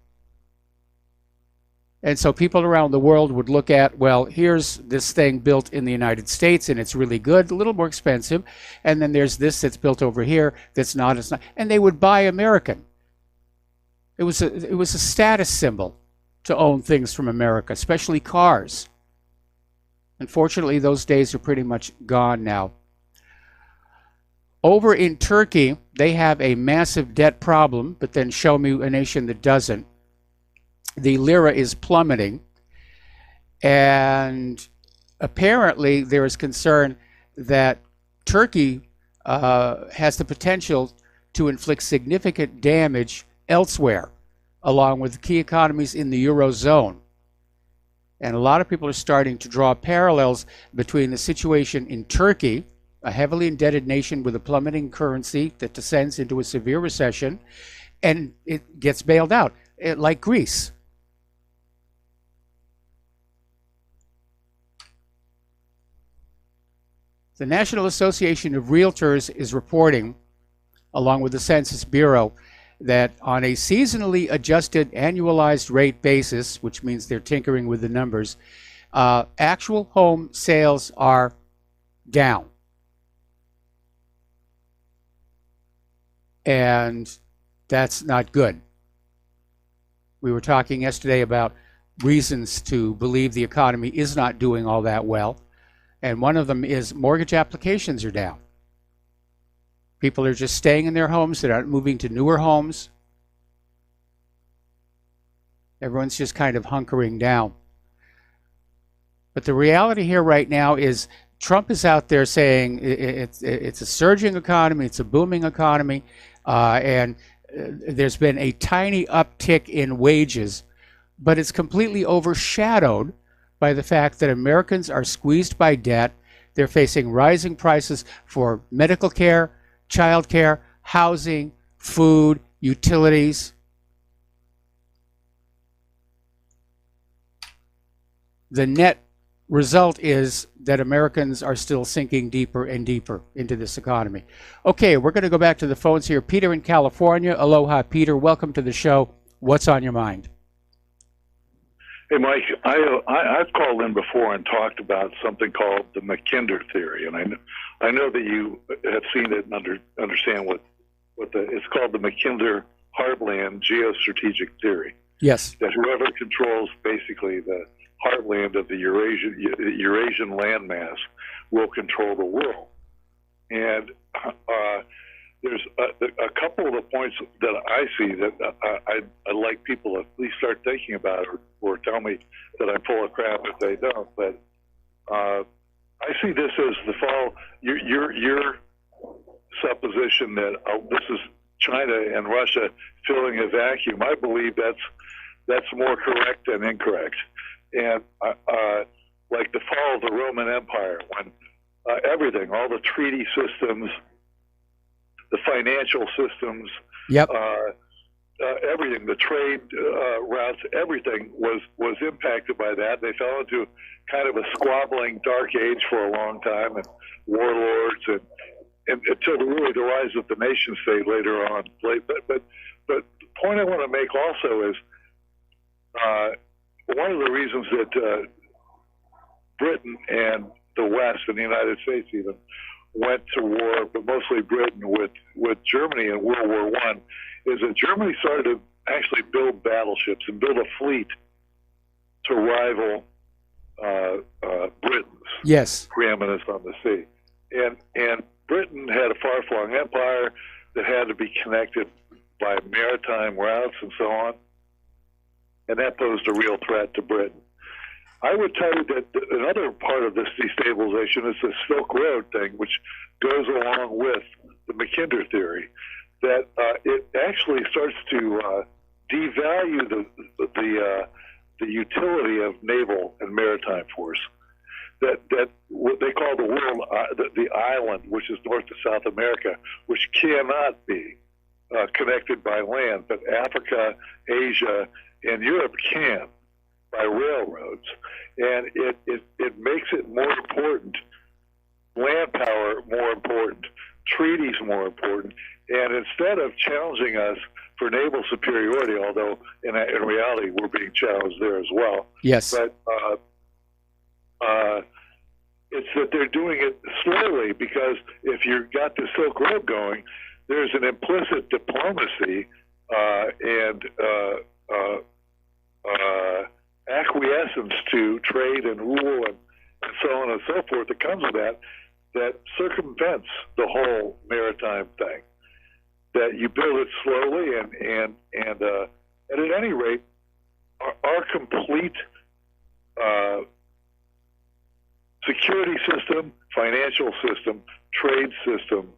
And so people around the world would look at, well, here's this thing built in the United States and it's really good, a little more expensive. And then there's this that's built over here that's not as nice. And they would buy American. It was a status symbol to own things from America, especially cars. Unfortunately, those days are pretty much gone now. Over in Turkey, they have a massive debt problem, but then show me a nation that doesn't. The lira is plummeting, and apparently there is concern that Turkey has the potential to inflict significant damage elsewhere, along with key economies in the Eurozone. And a lot of people are starting to draw parallels between the situation in Turkey, a heavily indebted nation with a plummeting currency that descends into a severe recession, and it gets bailed out, like Greece. The National Association of Realtors is reporting, along with the Census Bureau, that on a seasonally adjusted annualized rate basis, which means they're tinkering with the numbers, actual home sales are down. And that's not good. We were talking yesterday about reasons to believe the economy is not doing all that well. And one of them is mortgage applications are down. People are just staying in their homes. They're not moving to newer homes. Everyone's just kind of hunkering down. But the reality here right now is Trump is out there saying it's a surging economy, it's a booming economy, and there's been a tiny uptick in wages, but it's completely overshadowed by the fact that Americans are squeezed by debt. They're facing rising prices for medical care, child care, housing, food, utilities. The net result is that Americans are still sinking deeper and deeper into this economy. Okay, we're going to go back to the phones here. Peter in California. Aloha, Peter. Welcome to the show. What's on your mind? Hey, Mike, I've called in before and talked about something called the Mackinder theory, and I know that you have seen it and understand what it's called, the Mackinder heartland geostrategic theory. Yes. That whoever controls basically the heartland of the Eurasian landmass will control the world. And there's a couple of the points that I see that I'd like people to at least start thinking about, or tell me that I'm full of crap if they don't. But I see this as the fall. Your supposition that this is China and Russia filling a vacuum. I believe that's more correct than incorrect. And like the fall of the Roman Empire, when everything, all the treaty systems, the financial systems, yep. Everything, the trade routes, everything was impacted by that. They fell into kind of a squabbling dark age for a long time, and warlords, and until really the rise of the nation state later on. But the point I want to make also is one of the reasons that Britain and the West and the United States even went to war, but mostly Britain with Germany in World War I, is that Germany started to actually build battleships and build a fleet to rival Britain's preeminence on the sea. And Britain had a far-flung empire that had to be connected by maritime routes and so on, and that posed a real threat to Britain. I would tell you that another part of this destabilization is the Silk Road thing, which goes along with the Mackinder theory, that it actually starts to devalue the utility of naval and maritime force. That what they call the world, the island, which is North to South America, which cannot be connected by land, but Africa, Asia, and Europe can by railroads, and it makes it more important, land power more important, treaties more important, and instead of challenging us for naval superiority, although in reality we're being challenged there as well. Yes. But it's that they're doing it slowly, because if you've got the Silk Road going, there's an implicit diplomacy and acquiescence to trade and rule and so on and so forth that comes with that circumvents the whole maritime thing. That you build it slowly and at any rate, our complete security system, financial system, trade system,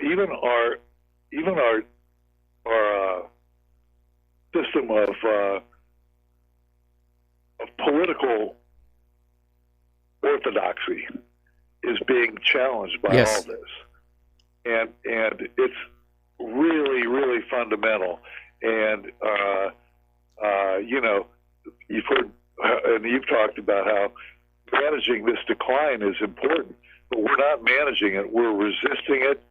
even our system of political orthodoxy is being challenged by Yes. all this, and it's really, really fundamental. And you've heard and you've talked about how managing this decline is important, but we're not managing it. We're resisting it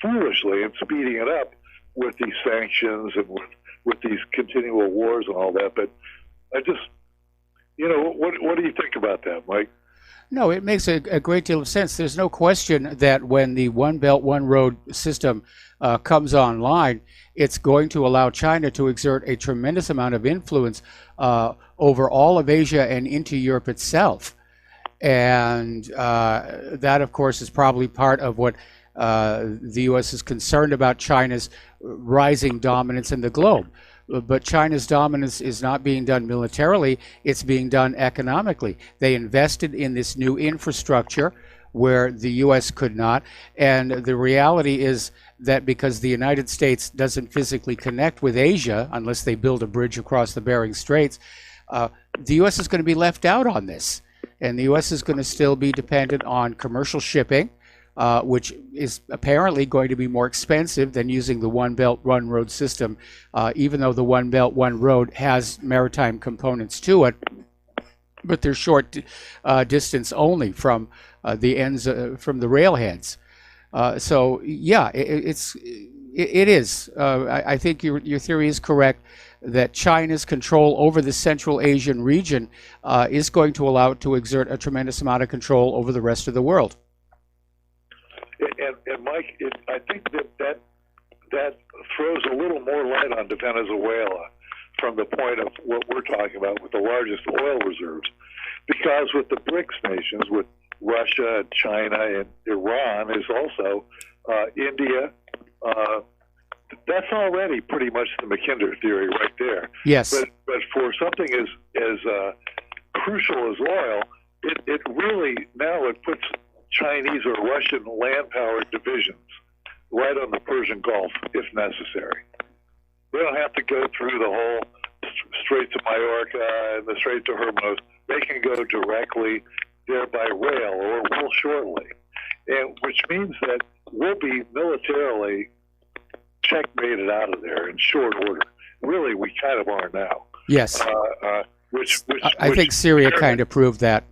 foolishly and speeding it up with these sanctions and with these continual wars and all that. But I just, what do you think about that, Mike? No, it makes a great deal of sense. There's no question that when the One Belt, One Road system comes online, it's going to allow China to exert a tremendous amount of influence over all of Asia and into Europe itself. And that, of course, is probably part of what the U.S. is concerned about China's rising dominance in the globe. But China's dominance is not being done militarily, it's being done economically. They invested in this new infrastructure where the U.S. could not. And the reality is that because the United States doesn't physically connect with Asia, unless they build a bridge across the Bering Straits, the U.S. is going to be left out on this. And the U.S. is going to still be dependent on commercial shipping, which is apparently going to be more expensive than using the One Belt, One Road system, even though the One Belt, One Road has maritime components to it, but they're short distance only from the ends, from the railheads. So yeah, it is. I think your theory is correct that China's control over the Central Asian region is going to allow it to exert a tremendous amount of control over the rest of the world. And Mike, I think that throws a little more light onto Venezuela from the point of what we're talking about with the largest oil reserves. Because with the BRICS nations, with Russia, China, and Iran, is also India. That's already pretty much the Mackinder theory right there. Yes. But for something as crucial as oil, it really now it puts Chinese or Russian land-powered divisions right on the Persian Gulf, if necessary. They don't have to go through the whole Straits of Majorca and the Straits of Hormuz. They can go directly there by rail, or will shortly, and which means that we'll be militarily checkmated out of there in short order. Really, we kind of are now. Yes. I think Syria kind of proved that.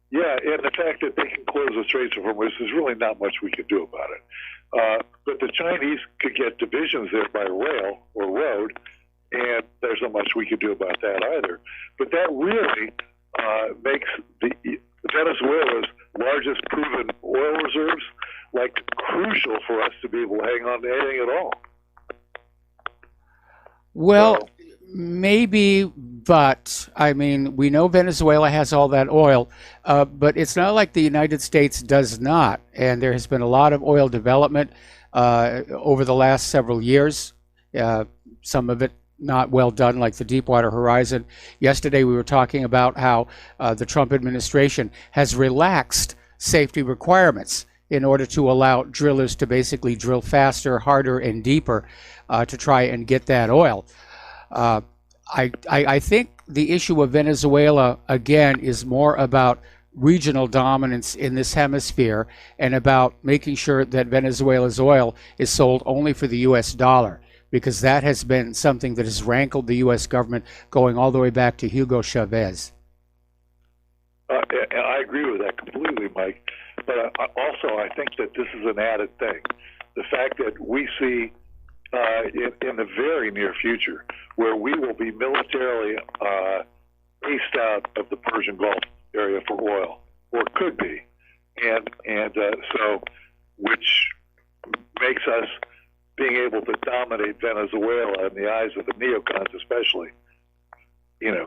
Yeah, and the fact that they can close the Straits of Hormuz is really not much we can do about it. But the Chinese could get divisions there by rail or road, and there's not much we could do about that either. But that really makes Venezuela's largest proven oil reserves crucial for us to be able to hang on to anything at all. Well, maybe, but I mean, we know Venezuela has all that oil, but it's not like the United States does not. And there has been a lot of oil development over the last several years, some of it not well done, like the Deepwater Horizon. Yesterday, we were talking about how the Trump administration has relaxed safety requirements in order to allow drillers to basically drill faster, harder, and deeper to try and get that oil. I think the issue of Venezuela, again, is more about regional dominance in this hemisphere and about making sure that Venezuela's oil is sold only for the U.S. dollar, because that has been something that has rankled the U.S. government going all the way back to Hugo Chavez. And I agree with that completely, Mike. But also, I think that this is an added thing. The fact that we see in the very near future where we will be militarily paced out of the Persian Gulf area for oil, or could be. And so, which makes us being able to dominate Venezuela in the eyes of the neocons especially,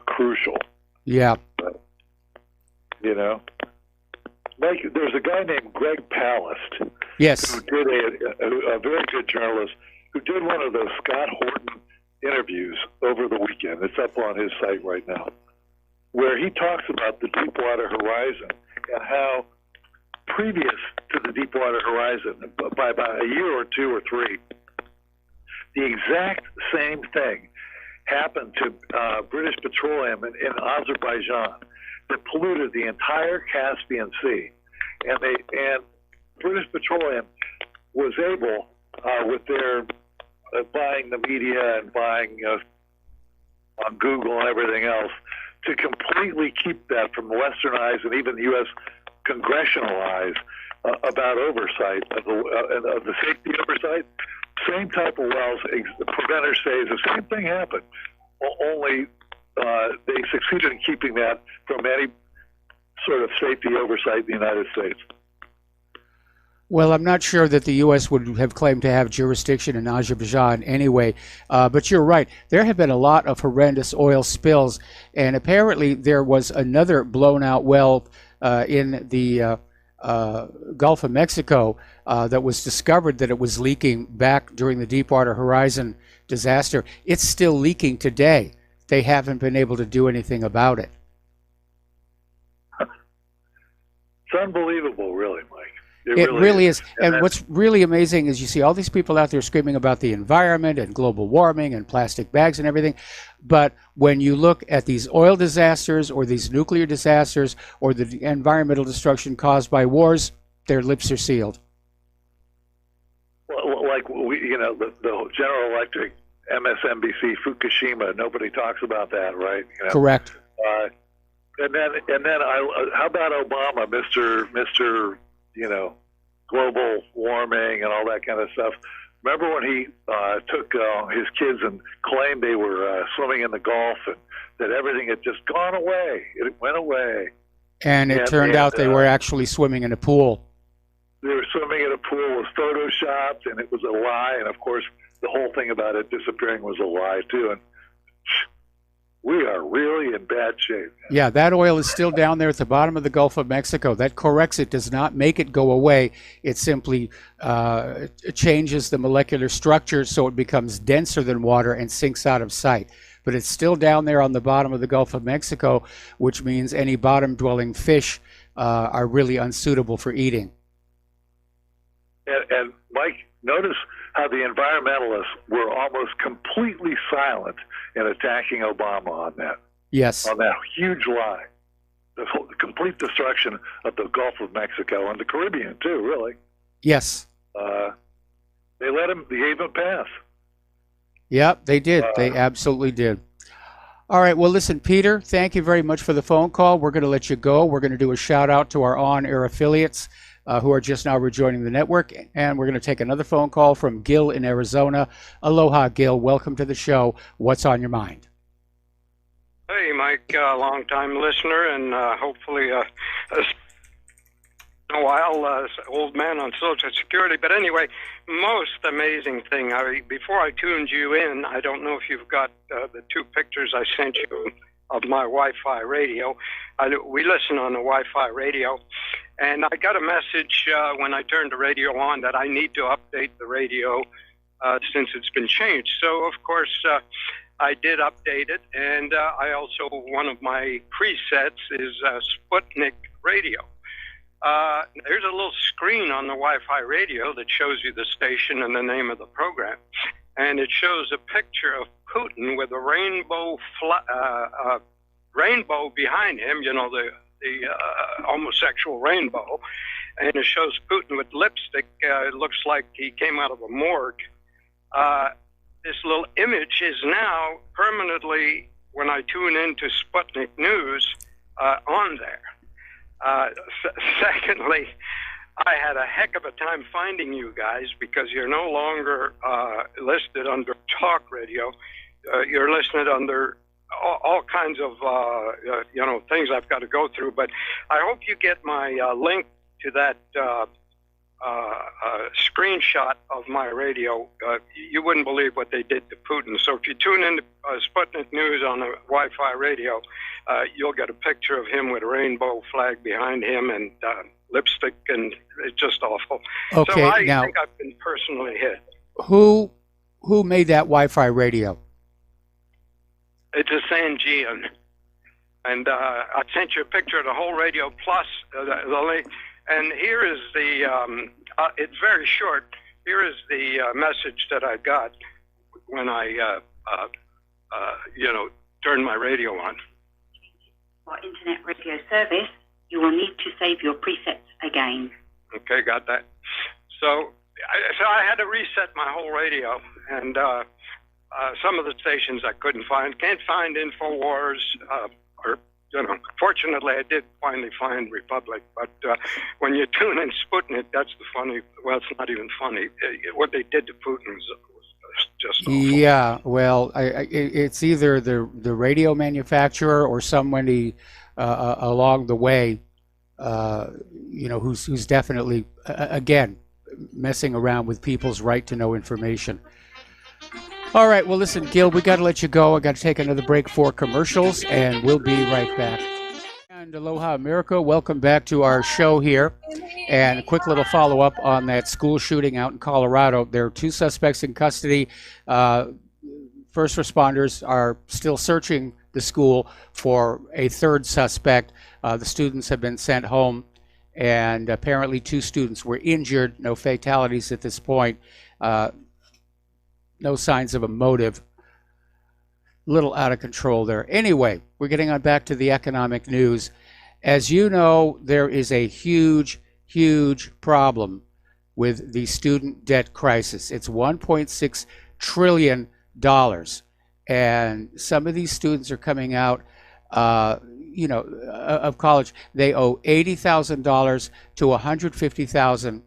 crucial. Yeah. Like, there's a guy named Greg Palast. Yes. Who did a very good journalist who did one of those Scott Horton interviews over the weekend. It's up on his site right now. where he talks about the Deepwater Horizon and how previous to the Deepwater Horizon, by about a year or two or three, the exact same thing happened to British Petroleum in Azerbaijan that polluted the entire Caspian Sea. And British Petroleum was able, with their buying the media and buying on Google and everything else, to completely keep that from Western eyes and even U.S. congressional eyes about oversight of the safety oversight. Same type of wells. The preventer says the same thing happened, only they succeeded in keeping that from any sort of safety oversight in the United States. Well, I'm not sure that the U.S. would have claimed to have jurisdiction in Azerbaijan anyway, but you're right. There have been a lot of horrendous oil spills, and apparently there was another blown-out well in the Gulf of Mexico that was discovered that it was leaking back during the Deepwater Horizon disaster. It's still leaking today. They haven't been able to do anything about it. It's unbelievable, really, Mike. It really is. And what's really amazing is you see all these people out there screaming about the environment and global warming and plastic bags and everything. But when you look at these oil disasters or these nuclear disasters or the environmental destruction caused by wars, their lips are sealed. Well, like the General Electric, MSNBC, Fukushima. Nobody talks about that, right? Correct. And then how about Obama, Mr. Global warming and all that kind of stuff. Remember when he took his kids and claimed they were swimming in the Gulf and that everything had just gone away? It went away. And it turned out they were actually swimming in a pool. They were swimming in a pool, was photoshopped, and it was a lie. And, of course, the whole thing about it disappearing was a lie, too. And we are really in bad shape. Yeah, that oil is still down there at the bottom of the Gulf of Mexico. That corrects it, does not make it go away. It simply changes the molecular structure so it becomes denser than water and sinks out of sight. But it's still down there on the bottom of the Gulf of Mexico, which means any bottom-dwelling fish are really unsuitable for eating. And Mike, notice how the environmentalists were almost completely silent in attacking Obama on that. Yes. On that huge lie. The complete destruction of the Gulf of Mexico and the Caribbean, too, really. Yes. They gave him a pass. Yep, they did. They absolutely did. All right. Well, listen, Peter, thank you very much for the phone call. We're going to let you go. We're going to do a shout out to our on-air affiliates who are just now rejoining the network. And we're going to take another phone call from Gil in Arizona. Aloha, Gil. Welcome to the show. What's on your mind? Hey, Mike, long-time listener, and hopefully a while old man on Social Security. But anyway, most amazing thing. Before I tuned you in, I don't know if you've got the two pictures I sent you of my Wi-Fi radio. We listen on the Wi-Fi radio. And I got a message when I turned the radio on that I need to update the radio since it's been changed. So, of course, I did update it. And I also, one of my presets is Sputnik radio. There's a little screen on the Wi-Fi radio that shows you the station and the name of the program. And it shows a picture of Putin with a rainbow behind him, the homosexual rainbow, and it shows Putin with lipstick. It looks like he came out of a morgue. This little image is now permanently, when I tune into Sputnik News, on there. Secondly, I had a heck of a time finding you guys because you're no longer listed under talk radio. You're listed under all kinds of things I've got to go through. But I hope you get my link to that screenshot of my radio. You wouldn't believe what they did to Putin. So if you tune in to Sputnik News on the Wi-Fi radio, you'll get a picture of him with a rainbow flag behind him and lipstick, and it's just awful. Okay, so I now, think I've been personally hit. Who made that Wi-Fi radio? It's a Sangean. And I sent you a picture of the whole radio plus the link. And here is the, it's very short. Here is the message that I got when I, turned my radio on. For internet radio service, you will need to save your presets again. Okay, got that. So I had to reset my whole radio, and some of the stations I couldn't find. Can't find InfoWars, Fortunately, I did finally find Republic, but when you tune in Sputnik, that's the funny. Well, it's not even funny. What they did to Putin was just awful. Yeah, well, it's either the radio manufacturer or somebody along the way, who's definitely again messing around with people's right to know information. All right, well, listen, Gil, we got to let you go. I got to take another break for commercials, and we'll be right back. And aloha, America. Welcome back to our show here. And a quick little follow-up on that school shooting out in Colorado. There are 2 suspects in custody. First responders are still searching the school for a 3rd suspect. The students have been sent home, and apparently 2 students were injured. No fatalities at this point. No signs of a motive. Little out of control there. Anyway, we're getting on back to the economic news. As you know, there is a huge, huge problem with the student debt crisis. It's $1.6 trillion. And some of these students are coming out, of college. They owe $80,000 to $150,000.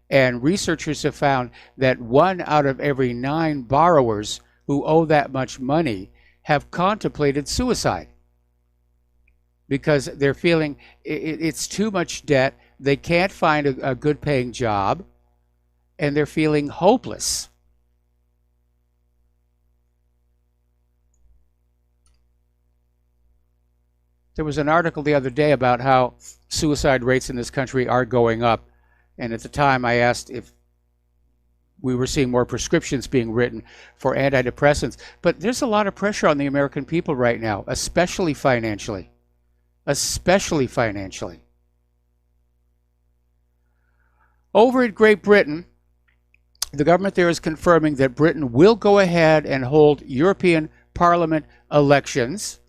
And researchers have found that 1 out of every 9 borrowers who owe that much money have contemplated suicide because they're feeling it's too much debt. They can't find a good paying job, and they're feeling hopeless. There was an article the other day about how suicide rates in this country are going up. And at the time, I asked if we were seeing more prescriptions being written for antidepressants. But there's a lot of pressure on the American people right now, especially financially. Especially financially. Over at Great Britain, the government there is confirming that Britain will go ahead and hold European Parliament elections,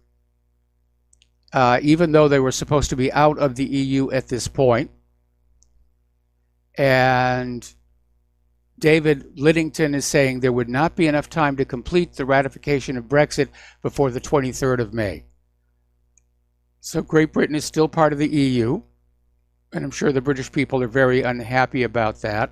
even though they were supposed to be out of the EU at this point. And David Lidington is saying there would not be enough time to complete the ratification of Brexit before the 23rd of May. So Great Britain is still part of the EU, and I'm sure the British people are very unhappy about that.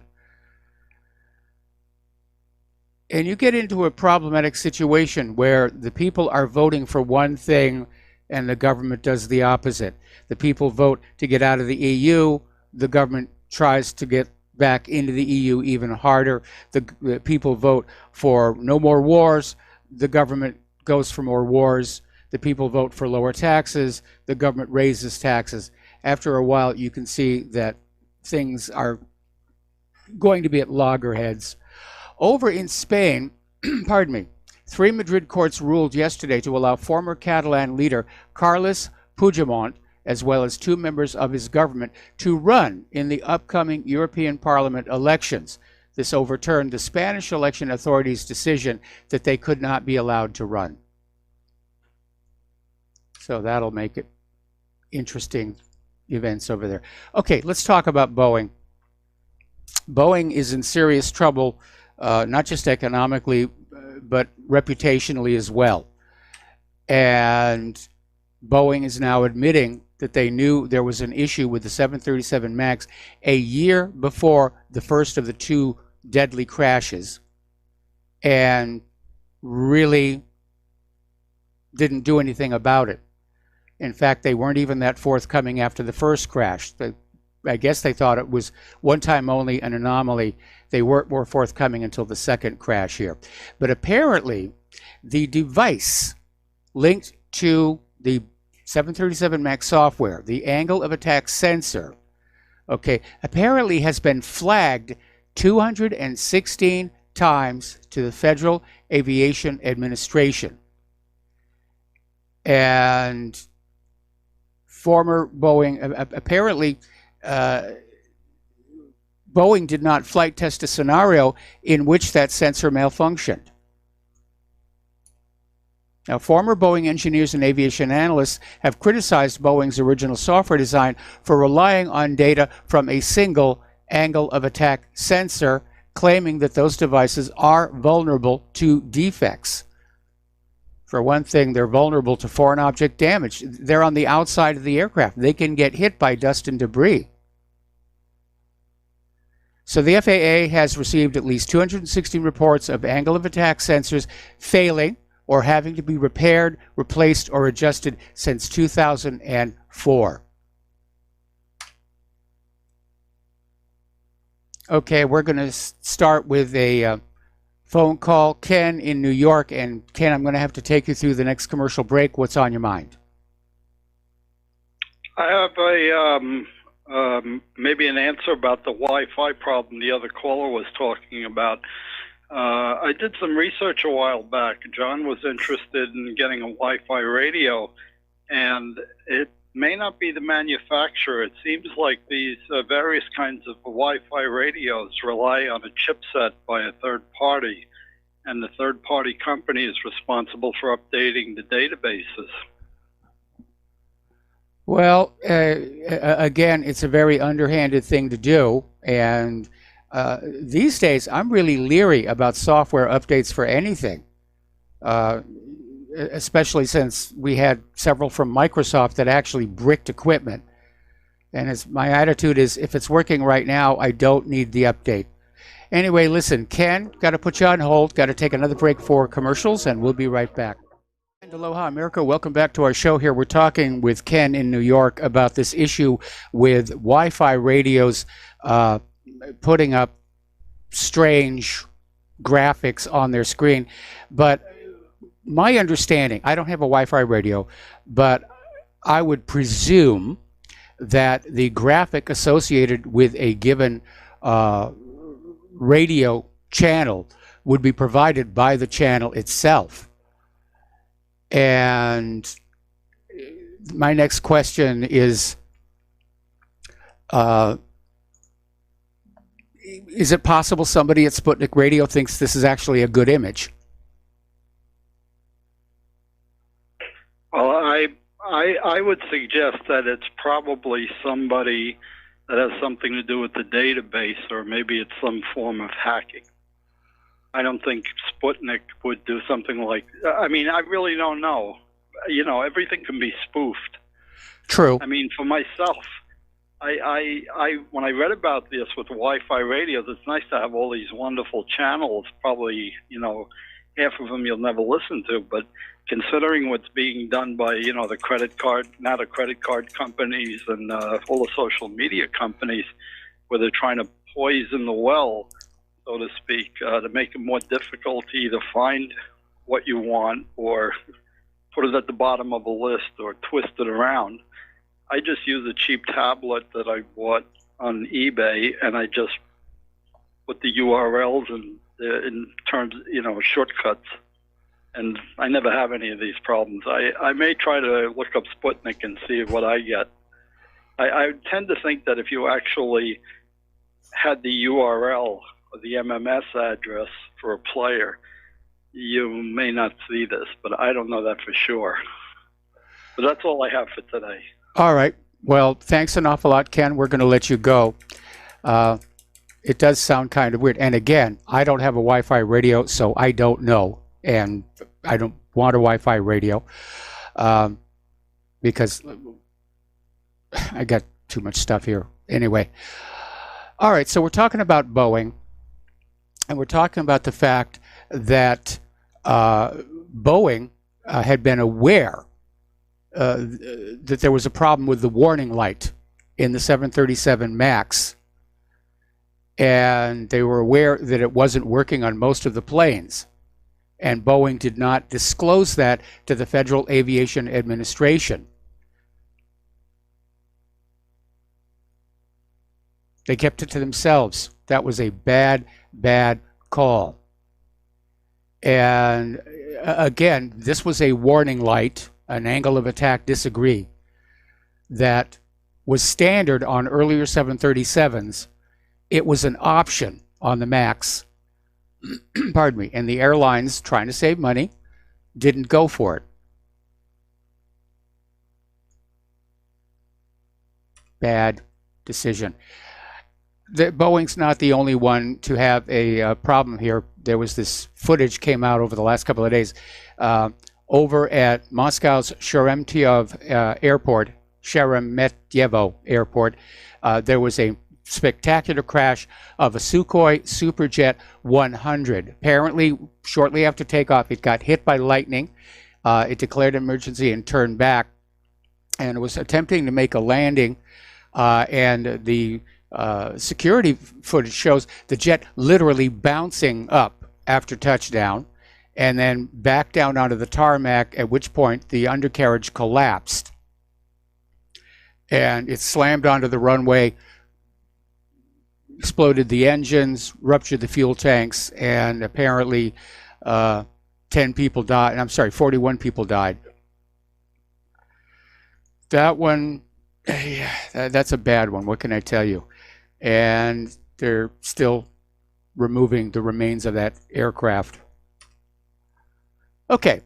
And you get into a problematic situation where the people are voting for one thing and the government does the opposite. The people vote to get out of the EU, the government tries to get back into the EU even harder. The people vote for no more wars. The government goes for more wars. The people vote for lower taxes. The government raises taxes. After a while, you can see that things are going to be at loggerheads. Over in Spain, pardon me, 3 Madrid courts ruled yesterday to allow former Catalan leader Carles Puigdemont, as well as 2 members of his government, to run in the upcoming European Parliament elections. This overturned the Spanish election authorities' decision that they could not be allowed to run. So that'll make it interesting events over there. Okay, let's talk about Boeing. Boeing is in serious trouble, not just economically, but reputationally as well. And Boeing is now admitting that they knew there was an issue with the 737 MAX a year before the first of the 2 deadly crashes, and really didn't do anything about it. In fact, they weren't even that forthcoming after the first crash. I guess they thought it was one time only, an anomaly. They weren't more forthcoming until the second crash here. But apparently, the device linked to the 737 MAX software, the angle of attack sensor, apparently has been flagged 216 times to the Federal Aviation Administration. And former Boeing, apparently Boeing did not flight test a scenario in which that sensor malfunctioned. Now, former Boeing engineers and aviation analysts have criticized Boeing's original software design for relying on data from a single angle of attack sensor, claiming that those devices are vulnerable to defects. For one thing, they're vulnerable to foreign object damage. They're on the outside of the aircraft. They can get hit by dust and debris. So the FAA has received at least 216 reports of angle of attack sensors failing or having to be repaired, replaced, or adjusted since 2004. Okay, we're going to start with a phone call. Ken in New York. And Ken, I'm going to have to take you through the next commercial break. What's on your mind? I have a maybe an answer about the Wi-Fi problem the other caller was talking about. I did some research a while back. John was interested in getting a Wi-Fi radio, and it may not be the manufacturer. It seems like these various kinds of Wi-Fi radios rely on a chipset by a third party, and the third party company is responsible for updating the databases. Well, again, it's a very underhanded thing to do, and these days I'm really leery about software updates for anything, especially since we had several from Microsoft that actually bricked equipment. And my attitude is, if it's working right now, I don't need the update. Anyway, listen, Ken, got to put you on hold, got to take another break for commercials, and we'll be right back. And aloha, America. Welcome back to our show here. We're talking with Ken in New York about this issue with Wi-Fi radios putting up strange graphics on their screen. But my understanding, I don't have a Wi-Fi radio, but I would presume that the graphic associated with a given radio channel would be provided by the channel itself. And my next question is it possible somebody at Sputnik Radio thinks this is actually a good image? Well, I would suggest that it's probably somebody that has something to do with the database, or maybe it's some form of hacking. I don't think Sputnik would do something like, I mean, I really don't know. You know, everything can be spoofed. True. I mean, for myself, I when I read about this with Wi-Fi radios, it's nice to have all these wonderful channels. Probably, you know, half of them you'll never listen to, but considering what's being done by, you know, the credit card companies and all the social media companies, where they're trying to poison the well, so to speak, to make it more difficult to either find what you want or put it at the bottom of a list or twist it around. I just use a cheap tablet that I bought on eBay, and I just put the URLs in terms, you know, shortcuts, and I never have any of these problems. I may try to look up Sputnik and see what I get. I tend to think that if you actually had the URL or the MMS address for a player, you may not see this, but I don't know that for sure. But that's all I have for today. All right. Well, thanks an awful lot, Ken. We're going to let you go. It does sound kind of weird. And again, I don't have a Wi-Fi radio, so I don't know. And I don't want a Wi-Fi radio because I got too much stuff here. Anyway. All right. So we're talking about Boeing. And we're talking about the fact that Boeing had been aware that there was a problem with the warning light in the 737 MAX. And they were aware that it wasn't working on most of the planes. And Boeing did not disclose that to the Federal Aviation Administration. They kept it to themselves. That was a bad call. And again, this was a warning light, an angle of attack disagree. that was standard on earlier 737s. It was an option on the MAX. Pardon me. And the airlines, trying to save money, didn't go for it. Bad decision. Boeing's not the only one to have a problem here. There was this footage came out over the last couple of days over at Moscow's Sheremetyevo Airport. There was a spectacular crash of a Sukhoi Superjet 100. Apparently, shortly after takeoff, it got hit by lightning. It declared an emergency and turned back, and it was attempting to make a landing. And the security footage shows the jet literally bouncing up after touchdown and then back down onto the tarmac, at which point the undercarriage collapsed. And it slammed onto the runway, exploded the engines, ruptured the fuel tanks, and apparently 10 people died. I'm sorry, 41 people died. That one, that's a bad one. What can I tell you? And they're still removing the remains of that aircraft. Okay.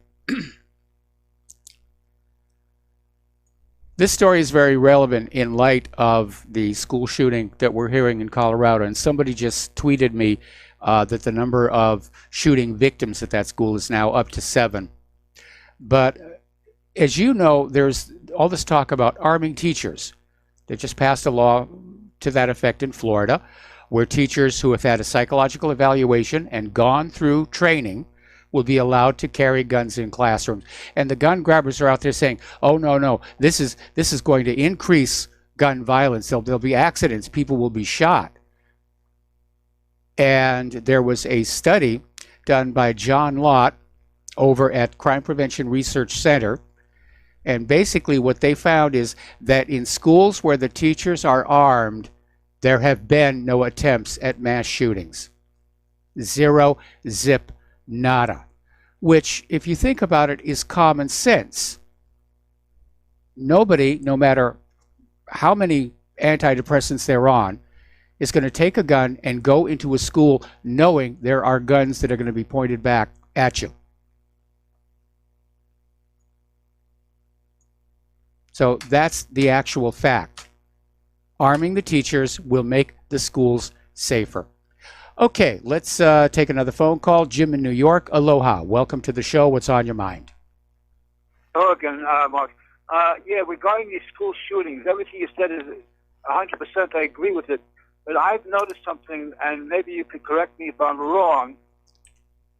This story is very relevant in light of the school shooting that we're hearing in Colorado. And somebody just tweeted me that the number of shooting victims at that school is now up to 7. But as you know, there's all this talk about arming teachers. They just passed a law to that effect in Florida, where teachers who have had a psychological evaluation and gone through training will be allowed to carry guns in classrooms. And the gun grabbers are out there saying, oh, no, this is going to increase gun violence. There'll be accidents. People will be shot. And there was a study done by John Lott over at Crime Prevention Research Center. And basically what they found is that in schools where the teachers are armed, there have been no attempts at mass shootings. 0, zip, nada. Which, if you think about it, is common sense. Nobody, no matter how many antidepressants they're on, is going to take a gun and go into a school knowing there are guns that are going to be pointed back at you. So that's the actual fact. Arming the teachers will make the schools safer. Okay, let's take another phone call. Jim in New York. Aloha. Welcome to the show. What's on your mind? Hello again, Mark. Yeah, regarding these school shootings, everything you said is 100%. I agree with it. But I've noticed something, and maybe you could correct me if I'm wrong.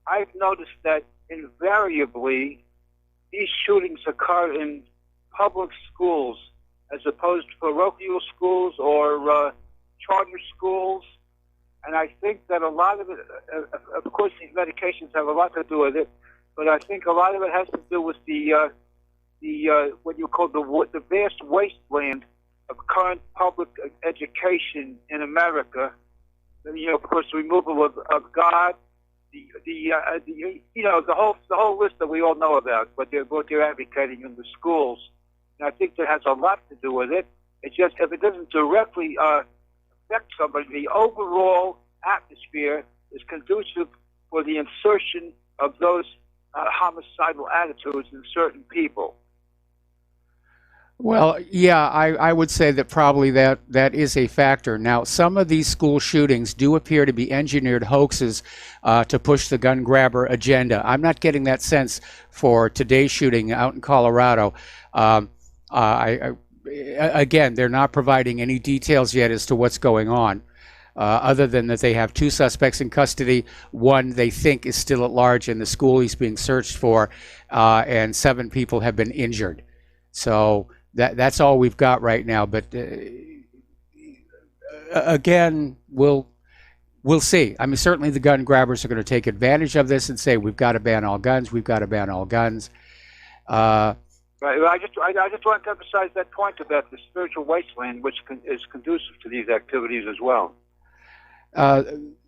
I've noticed that invariably these shootings occur in public schools as opposed to parochial schools or charter schools. And I think that a lot of it, of course, these medications have a lot to do with it, but I think a lot of it has to do with the what you call the vast wasteland of current public education in America. You know, of course, the removal of God, the whole list that we all know about, what they're advocating in the schools. And I think that has a lot to do with it. It's just if it doesn't directly affect somebody, the overall atmosphere is conducive for the insertion of those homicidal attitudes in certain people. Well, yeah, I would say that probably that is a factor. Now, some of these school shootings do appear to be engineered hoaxes to push the gun grabber agenda. I'm not getting that sense for today's shooting out in Colorado. Again, they're not providing any details yet as to what's going on, other than that they have 2 suspects in custody. One they think is still at large in the school he's being searched for, and 7 people have been injured. So that's all we've got right now. But again, we'll see. I mean, certainly the gun grabbers are going to take advantage of this and say, we've got to ban all guns. We've got to ban all guns. Right. I just want to emphasize that point about the spiritual wasteland, which is conducive to these activities as well.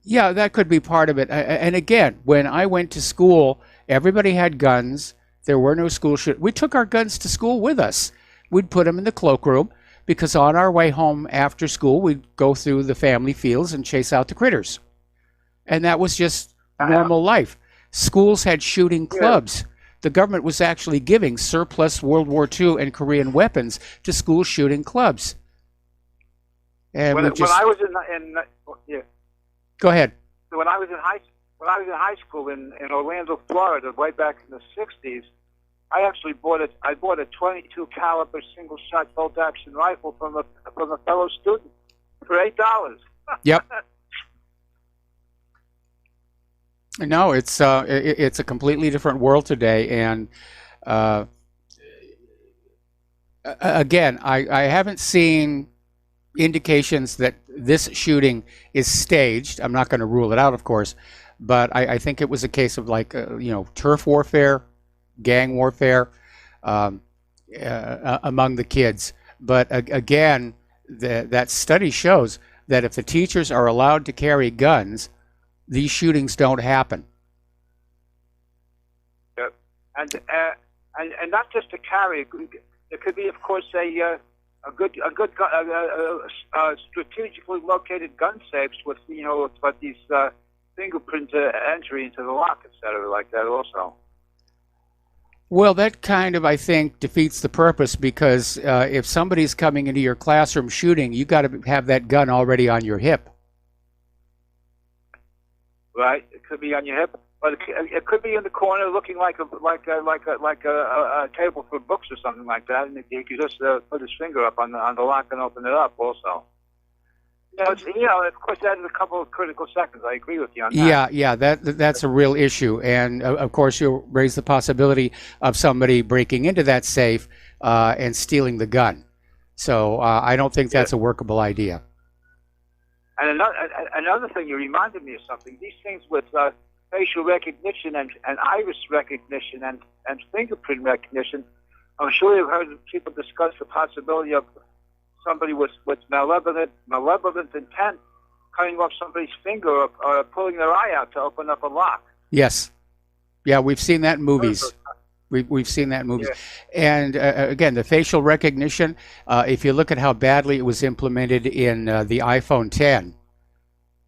Yeah, that could be part of it. And again, when I went to school, everybody had guns. There were no school shootings. We took our guns to school with us. we'd put them in the cloakroom, because on our way home after school, we'd go through the family fields and chase out the critters. And that was just normal life. Schools had shooting clubs. The government was actually giving surplus World War II and Korean weapons to school shooting clubs. And when I was in Go ahead. When I was in high school in Orlando, Florida, way back in the '60s, I actually bought a 22 caliber single shot bolt action rifle from a fellow student for $8. Yep. No, it's a completely different world today, and again, I haven't seen indications that this shooting is staged. I'm not going to rule it out, of course, but I think it was a case of like turf warfare, gang warfare among the kids. But again, that study shows that if the teachers are allowed to carry guns, these shootings don't happen. Yep. And not just to carry. It could be, of course, a good strategically located gun safes with these fingerprint entry into the lock, etc., like that also. Well, that kind of, I think, defeats the purpose, because if somebody's coming into your classroom shooting, you got to have that gun already on your hip. Right, it could be on your hip, but it could be in the corner, looking like a table for books or something like that, and he could just put his finger up on the lock and open it up. Also, of course, that is a couple of critical seconds. I agree with you on that. Yeah, that's a real issue, and of course, you raise the possibility of somebody breaking into that safe and stealing the gun. So I don't think that's a workable idea. And another thing, you reminded me of something. These things with facial recognition and iris recognition and fingerprint recognition, I'm sure you've heard people discuss the possibility of somebody with malevolent intent cutting off somebody's finger or pulling their eye out to open up a lock. Yes. Yeah, we've seen that in movies. We've seen that in movies. Yeah. And again, the facial recognition, if you look at how badly it was implemented in the iPhone 10,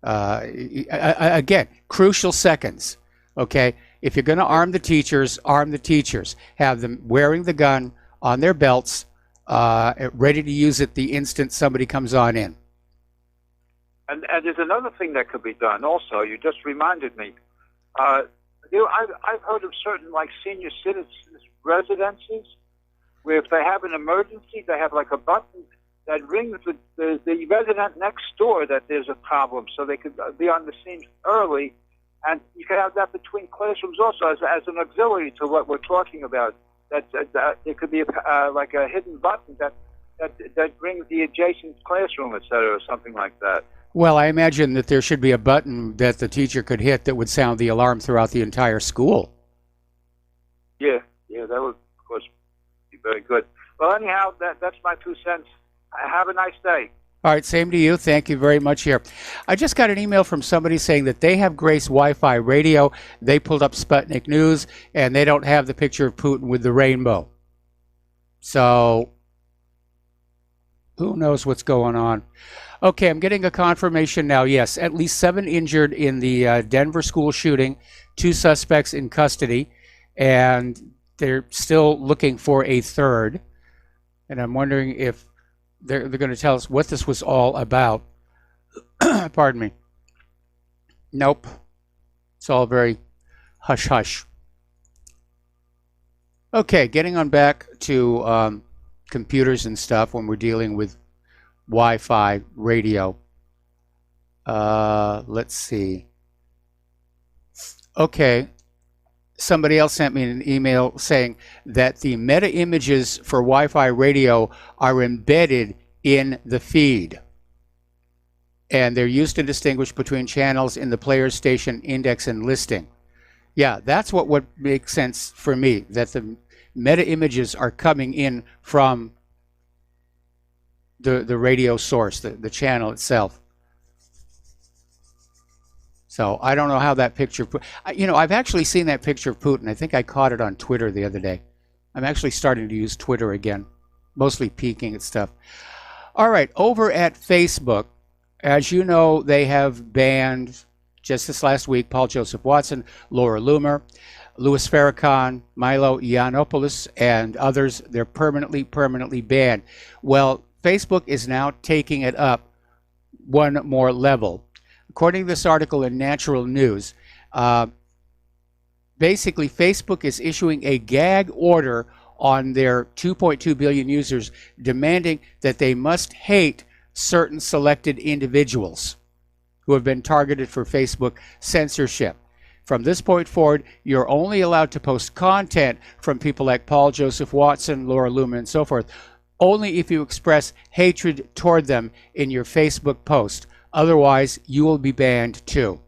again, crucial seconds, okay? If you're going to arm the teachers, have them wearing the gun on their belts, ready to use it the instant somebody comes on in. And there's another thing that could be done also. You just reminded me. I've heard of certain like senior citizens residences where if they have an emergency, they have like a button that rings the resident next door that there's a problem, so they could be on the scene early. And you can have that between classrooms also as an auxiliary to what we're talking about. That it could be like a hidden button that brings the adjacent classroom, etc., or something like that. Well, I imagine that there should be a button that the teacher could hit that would sound the alarm throughout the entire school. Yeah, that would, of course, be very good. Well, anyhow, that's my 2 cents. Have a nice day. All right, same to you. Thank you very much here. I just got an email from somebody saying that they have Grace Wi-Fi radio. They pulled up Sputnik News, and they don't have the picture of Putin with the rainbow. So, who knows what's going on? Okay, I'm getting a confirmation now. Yes, at least 7 injured in the Denver school shooting, 2 suspects in custody, and they're still looking for a third. And I'm wondering if they're going to tell us what this was all about. Pardon me. Nope. It's all very hush-hush. Okay, getting on back to computers and stuff when we're dealing with Wi-Fi radio. Let's see. Okay. Somebody else sent me an email saying that the meta images for Wi-Fi radio are embedded in the feed. And they're used to distinguish between channels in the player station index and listing. Yeah, that's what would make sense for me, that the meta images are coming in from the radio source, the channel itself. So I don't know how that picture, I've actually seen that picture of Putin. I think I caught it on Twitter the other day. I'm actually starting to use Twitter again. mostly peeking at stuff. All right, over at Facebook, as you know, they have banned, just this last week, Paul Joseph Watson, Laura Loomer, Louis Farrakhan, Milo Yiannopoulos, and others. They're permanently banned. Well, Facebook is now taking it up one more level. According to this article in Natural News, basically Facebook is issuing a gag order on their 2.2 billion users, demanding that they must hate certain selected individuals who have been targeted for Facebook censorship. From this point forward, you're only allowed to post content from people like Paul Joseph Watson, Laura Loomer, and so forth, only if you express hatred toward them in your Facebook post. Otherwise, you will be banned too.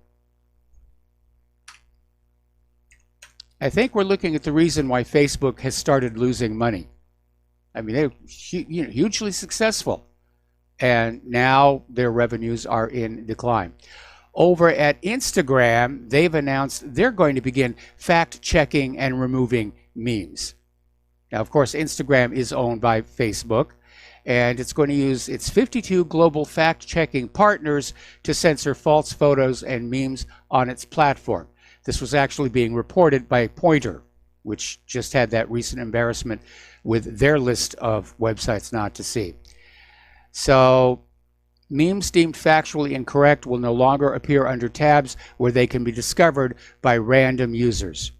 I think we're looking at the reason why Facebook has started losing money. I mean, they're hugely successful, and now their revenues are in decline. Over at Instagram, they've announced they're going to begin fact-checking and removing memes. Now, of course, Instagram is owned by Facebook, and it's going to use its 52 global fact-checking partners to censor false photos and memes on its platform. This was actually being reported by Pointer, which just had that recent embarrassment with their list of websites not to see. So, memes deemed factually incorrect will no longer appear under tabs where they can be discovered by random users.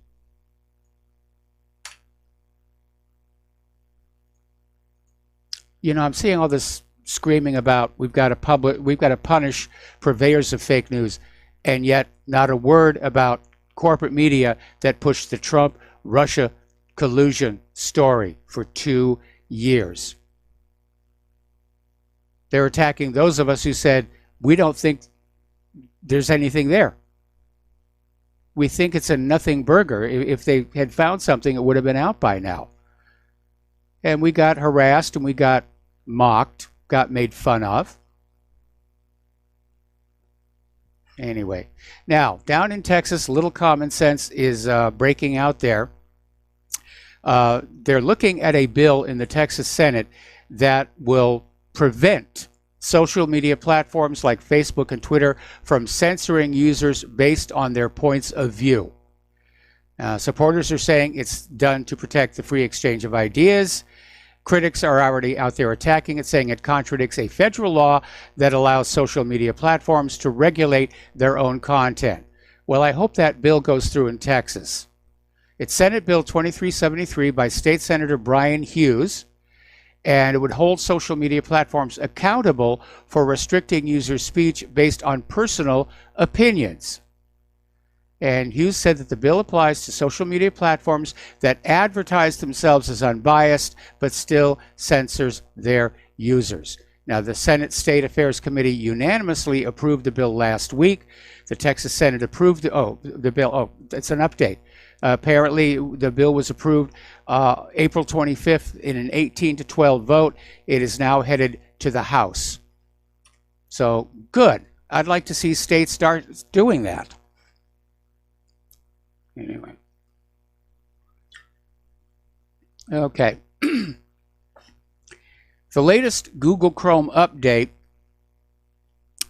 You know, I'm seeing all this screaming about we've got to punish purveyors of fake news, and yet not a word about corporate media that pushed the Trump-Russia collusion story for 2 years. They're attacking those of us who said, we don't think there's anything there. We think it's a nothing burger. If they had found something, it would have been out by now. And we got harassed and we got mocked, got made fun of. Anyway, now, down in Texas, little common sense is breaking out there. They're looking at a bill in the Texas Senate that will prevent social media platforms like Facebook and Twitter from censoring users based on their points of view. Supporters are saying it's done to protect the free exchange of ideas. Critics are already out there attacking it, saying it contradicts a federal law that allows social media platforms to regulate their own content. Well, I hope that bill goes through in Texas. It's Senate Bill 2373 by State Senator Brian Hughes, and it would hold social media platforms accountable for restricting user speech based on personal opinions. And Hughes said that the bill applies to social media platforms that advertise themselves as unbiased, but still censors their users. Now, the Senate State Affairs Committee unanimously approved the bill last week. The Texas Senate approved the bill. Oh, it's an update. Apparently, the bill was approved April 25th in an 18-12 vote. It is now headed to the House. So, good. I'd like to see states start doing that. Anyway. Okay. The latest Google Chrome update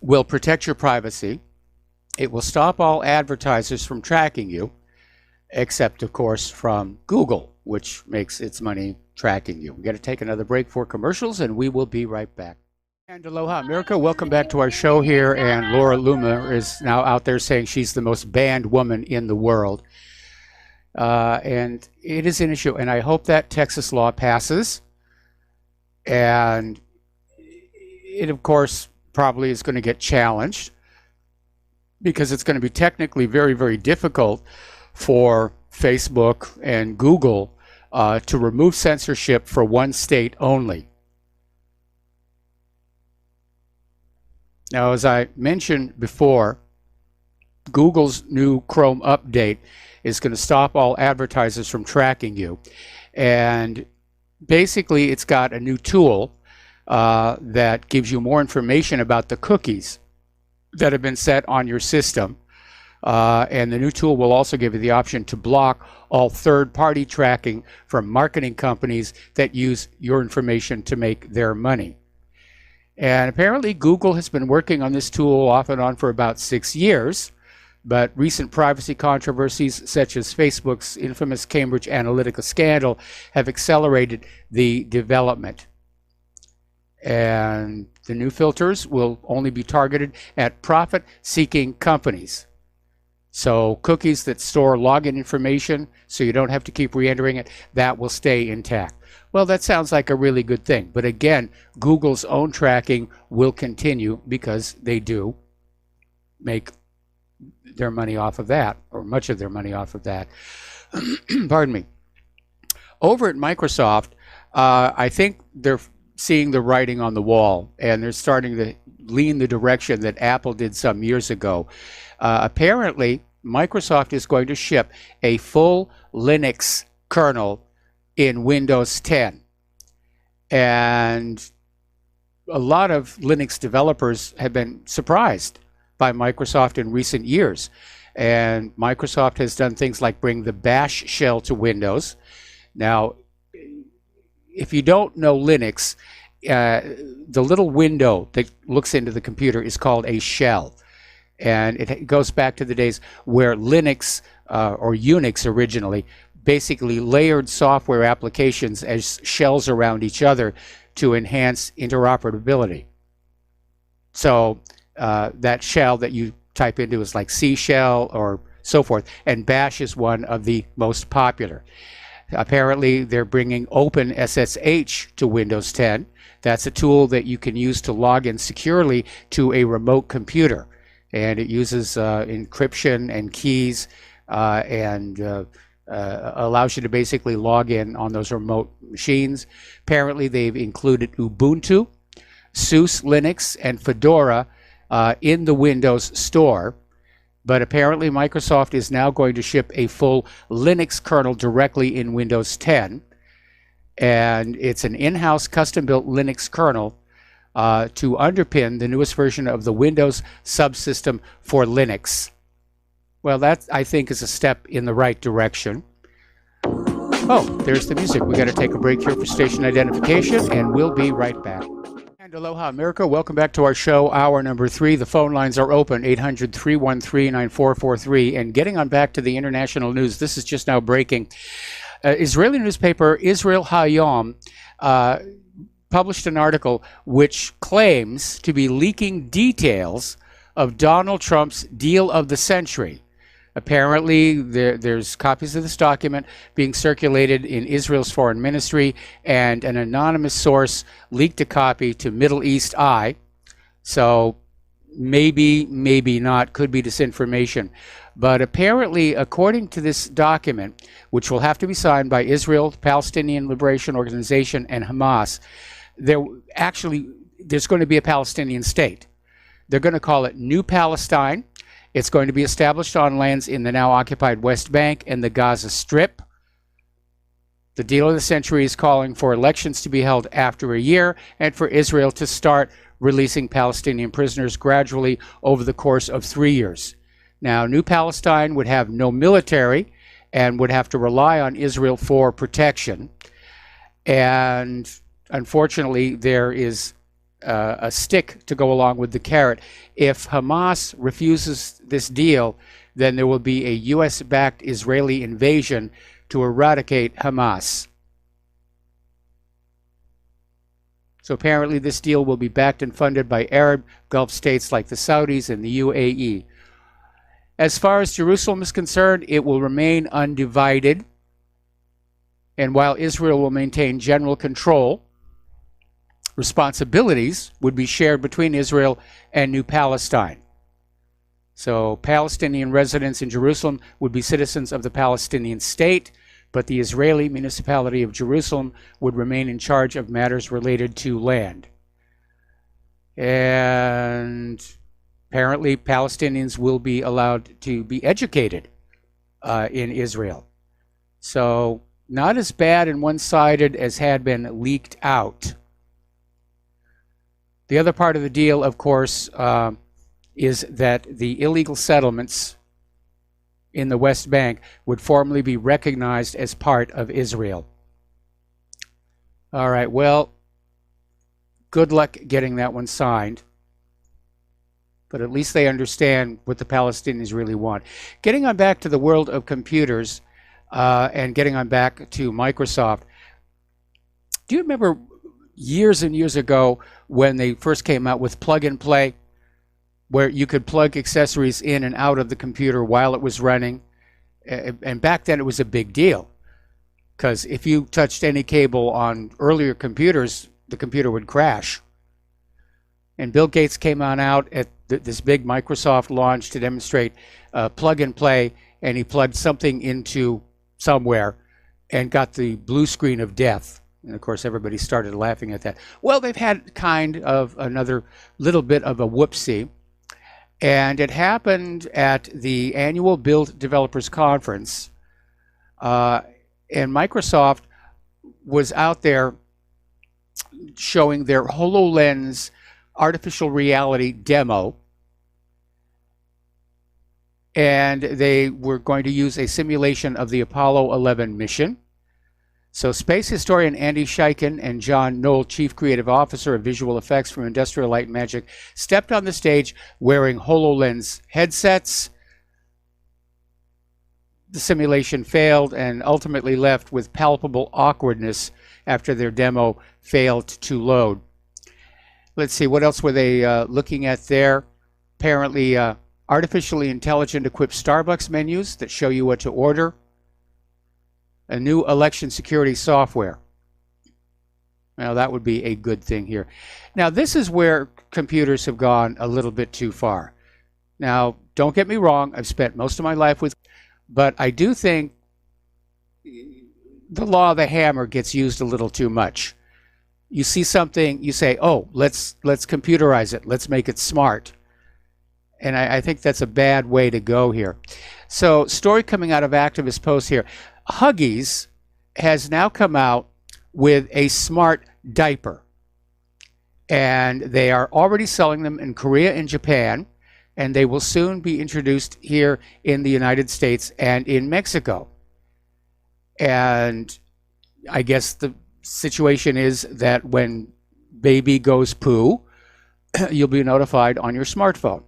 will protect your privacy. It will stop all advertisers from tracking you, except, of course, from Google, which makes its money tracking you. We're going to take another break for commercials, and we will be right back. And aloha, America. Welcome back to our show here. And Laura Loomer is now out there saying she's the most banned woman in the world. And it is an issue. And I hope that Texas law passes. And it, of course, probably is going to get challenged because it's going to be technically very, very difficult for Facebook and Google to remove censorship for one state only. Now, as I mentioned before, Google's new Chrome update is going to stop all advertisers from tracking you. And basically, it's got a new tool that gives you more information about the cookies that have been set on your system. And the new tool will also give you the option to block all third-party tracking from marketing companies that use your information to make their money. And apparently Google has been working on this tool off and on for about 6 years, but recent privacy controversies such as Facebook's infamous Cambridge Analytica scandal have accelerated the development. And the new filters will only be targeted at profit-seeking companies. So cookies that store login information so you don't have to keep re-entering it, that will stay intact. Well, that sounds like a really good thing. But again, Google's own tracking will continue because they do make their money off of that, or much of their money off of that. Pardon me. Over at Microsoft, I think they're seeing the writing on the wall, and they're starting to lean the direction that Apple did some years ago. Apparently, Microsoft is going to ship a full Linux kernel in Windows 10. And a lot of Linux developers have been surprised by Microsoft in recent years. And Microsoft has done things like bring the Bash shell to Windows. Now, if you don't know Linux, the little window that looks into the computer is called a shell. And it goes back to the days where Linux, or Unix originally, basically layered software applications as shells around each other to enhance interoperability. So that shell that you type into is like C shell or so forth, and Bash is one of the most popular. Apparently, they're bringing OpenSSH to Windows 10. That's a tool that you can use to log in securely to a remote computer. And it uses encryption and keys and allows you to basically log in on those remote machines. Apparently, they've included Ubuntu, SUSE Linux, and Fedora in the Windows Store. But apparently, Microsoft is now going to ship a full Linux kernel directly in Windows 10. And it's an in-house custom-built Linux kernel to underpin the newest version of the Windows subsystem for Linux. Well, that, I think, is a step in the right direction. Oh, there's the music. We got to take a break here for station identification, and we'll be right back. And aloha, America. Welcome back to our show, hour number 3. The phone lines are open, 800-313-9443. And getting on back to the international news, this is just now breaking. Israeli newspaper Israel Hayom published an article which claims to be leaking details of Donald Trump's deal of the century. Apparently, there's copies of this document being circulated in Israel's foreign ministry, and an anonymous source leaked a copy to Middle East Eye. So maybe, maybe not, could be disinformation. But apparently, according to this document, which will have to be signed by Israel, the Palestinian Liberation Organization, and Hamas, there's going to be a Palestinian state. They're going to call it New Palestine. It's going to be established on lands in the now occupied West Bank and the Gaza Strip. The deal of the century is calling for elections to be held after a year and for Israel to start releasing Palestinian prisoners gradually over the course of 3 years. Now, New Palestine would have no military and would have to rely on Israel for protection. And unfortunately, there is a stick to go along with the carrot. If Hamas refuses this deal, then there will be a U.S.-backed Israeli invasion to eradicate Hamas. So apparently this deal will be backed and funded by Arab Gulf states like the Saudis and the UAE. As far as Jerusalem is concerned, it will remain undivided. And while Israel will maintain general control, responsibilities would be shared between Israel and New Palestine. So Palestinian residents in Jerusalem would be citizens of the Palestinian state, but the Israeli municipality of Jerusalem would remain in charge of matters related to land. And apparently Palestinians will be allowed to be educated in Israel. So not as bad and one-sided as had been leaked out. The other part of the deal, of course, is that the illegal settlements in the West Bank would formally be recognized as part of Israel. All right, well, good luck getting that one signed. But at least they understand what the Palestinians really want. Getting on back to the world of computers and getting on back to Microsoft. Do you remember years and years ago when they first came out with plug and play, where you could plug accessories in and out of the computer while it was running? And back then it was a big deal, because if you touched any cable on earlier computers, the computer would crash. And Bill Gates came on out at this big Microsoft launch to demonstrate plug and play, and he plugged something into somewhere and got the blue screen of death. And of course, everybody started laughing at that. Well, they've had kind of another little bit of a whoopsie. And it happened at the annual Build Developers Conference. And Microsoft was out there showing their HoloLens artificial reality demo. And they were going to use a simulation of the Apollo 11 mission. So space historian Andy Scheichen and John Knoll, Chief Creative Officer of Visual Effects from Industrial Light and Magic, stepped on the stage wearing HoloLens headsets. The simulation failed and ultimately left with palpable awkwardness after their demo failed to load. Let's see, what else were they looking at there? Apparently, artificially intelligent equipped Starbucks menus that show you what to order. A new election security software. Now that would be a good thing here. Now this is where computers have gone a little bit too far. Now don't get me wrong, I've spent most of my life with, but I do think the law of the hammer gets used a little too much. You see something, you say, oh, let's computerize it, let's make it smart. And I think that's a bad way to go here. So story coming out of activist posts here. Huggies has now come out with a smart diaper, and they are already selling them in Korea and Japan, and they will soon be introduced here in the United States and in Mexico. And I guess the situation is that when baby goes poo, you'll be notified on your smartphone,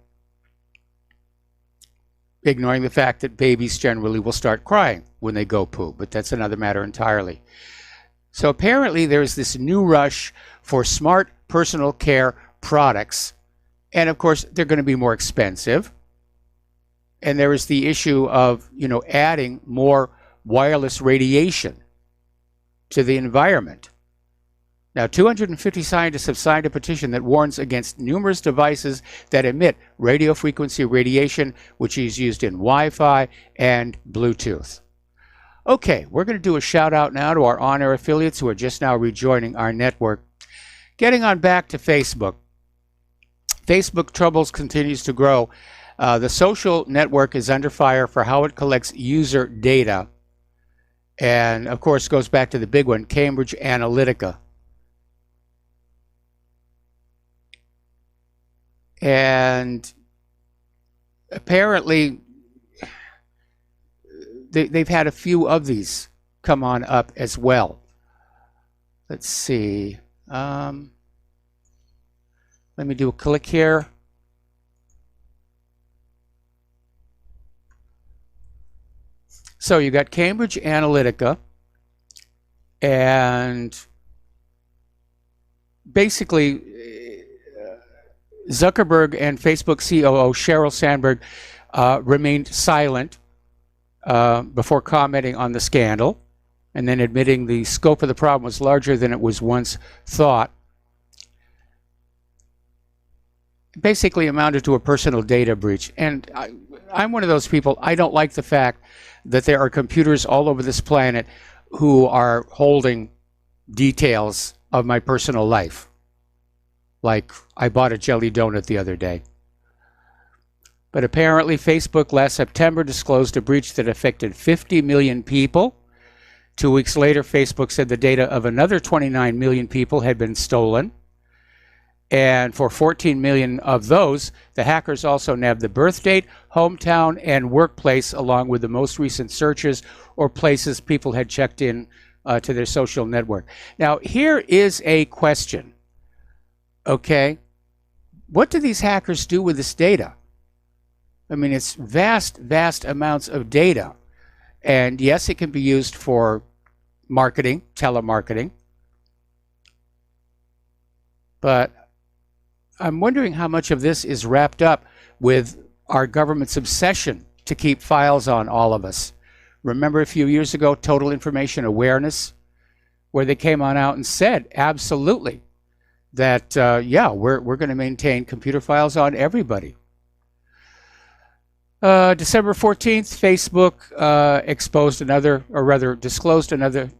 ignoring the fact that babies generally will start crying when they go poo, but that's another matter entirely. So apparently there's this new rush for smart personal care products, and of course they're going to be more expensive. And there is the issue of, adding more wireless radiation to the environment. Now, 250 scientists have signed a petition that warns against numerous devices that emit radio frequency radiation, which is used in Wi-Fi and Bluetooth. Okay, we're going to do a shout out now to our on-air affiliates who are just now rejoining our network. Getting on back to Facebook. Facebook troubles continues to grow. The social network is under fire for how it collects user data. And of course goes back to the big one, Cambridge Analytica. And apparently they've had a few of these come on up as well. Let's see. Let me do a click here. So you got Cambridge Analytica, and basically Zuckerberg and Facebook COO Sheryl Sandberg remained silent before commenting on the scandal, and then admitting the scope of the problem was larger than it was once thought. Basically amounted to a personal data breach. And I'm one of those people, I don't like the fact that there are computers all over this planet who are holding details of my personal life. Like, I bought a jelly donut the other day. But apparently Facebook last September disclosed a breach that affected 50 million people. 2 weeks later, Facebook said the data of another 29 million people had been stolen. And for 14 million of those, the hackers also nabbed the birth date, hometown, and workplace, along with the most recent searches or places people had checked in to their social network. Now, here is a question. Okay, what do these hackers do with this data? I mean, it's vast, vast amounts of data. And yes, it can be used for marketing, telemarketing. But I'm wondering how much of this is wrapped up with our government's obsession to keep files on all of us. Remember a few years ago, Total Information Awareness, where they came on out and said, absolutely, that, yeah, we're going to maintain computer files on everybody. December 14th, Facebook exposed another, or rather disclosed another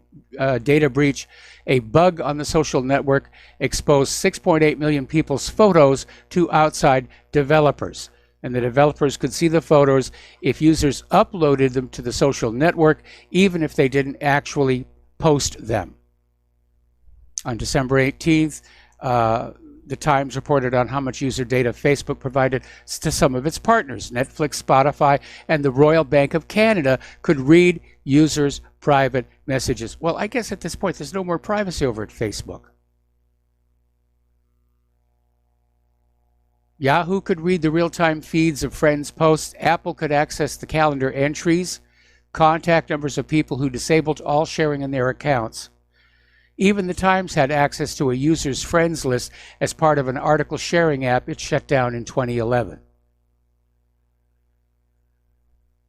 data breach. A bug on the social network exposed 6.8 million people's photos to outside developers. And the developers could see the photos if users uploaded them to the social network, even if they didn't actually post them. On December 18th, the Times reported on how much user data Facebook provided to some of its partners. Netflix, Spotify, and the Royal Bank of Canada could read users' private messages. Well, I guess at this point, there's no more privacy over at Facebook. Yahoo could read the real-time feeds of friends' posts. Apple could access the calendar entries, contact numbers of people who disabled all sharing in their accounts. Even the Times had access to a user's friends list as part of an article sharing app it shut down in 2011.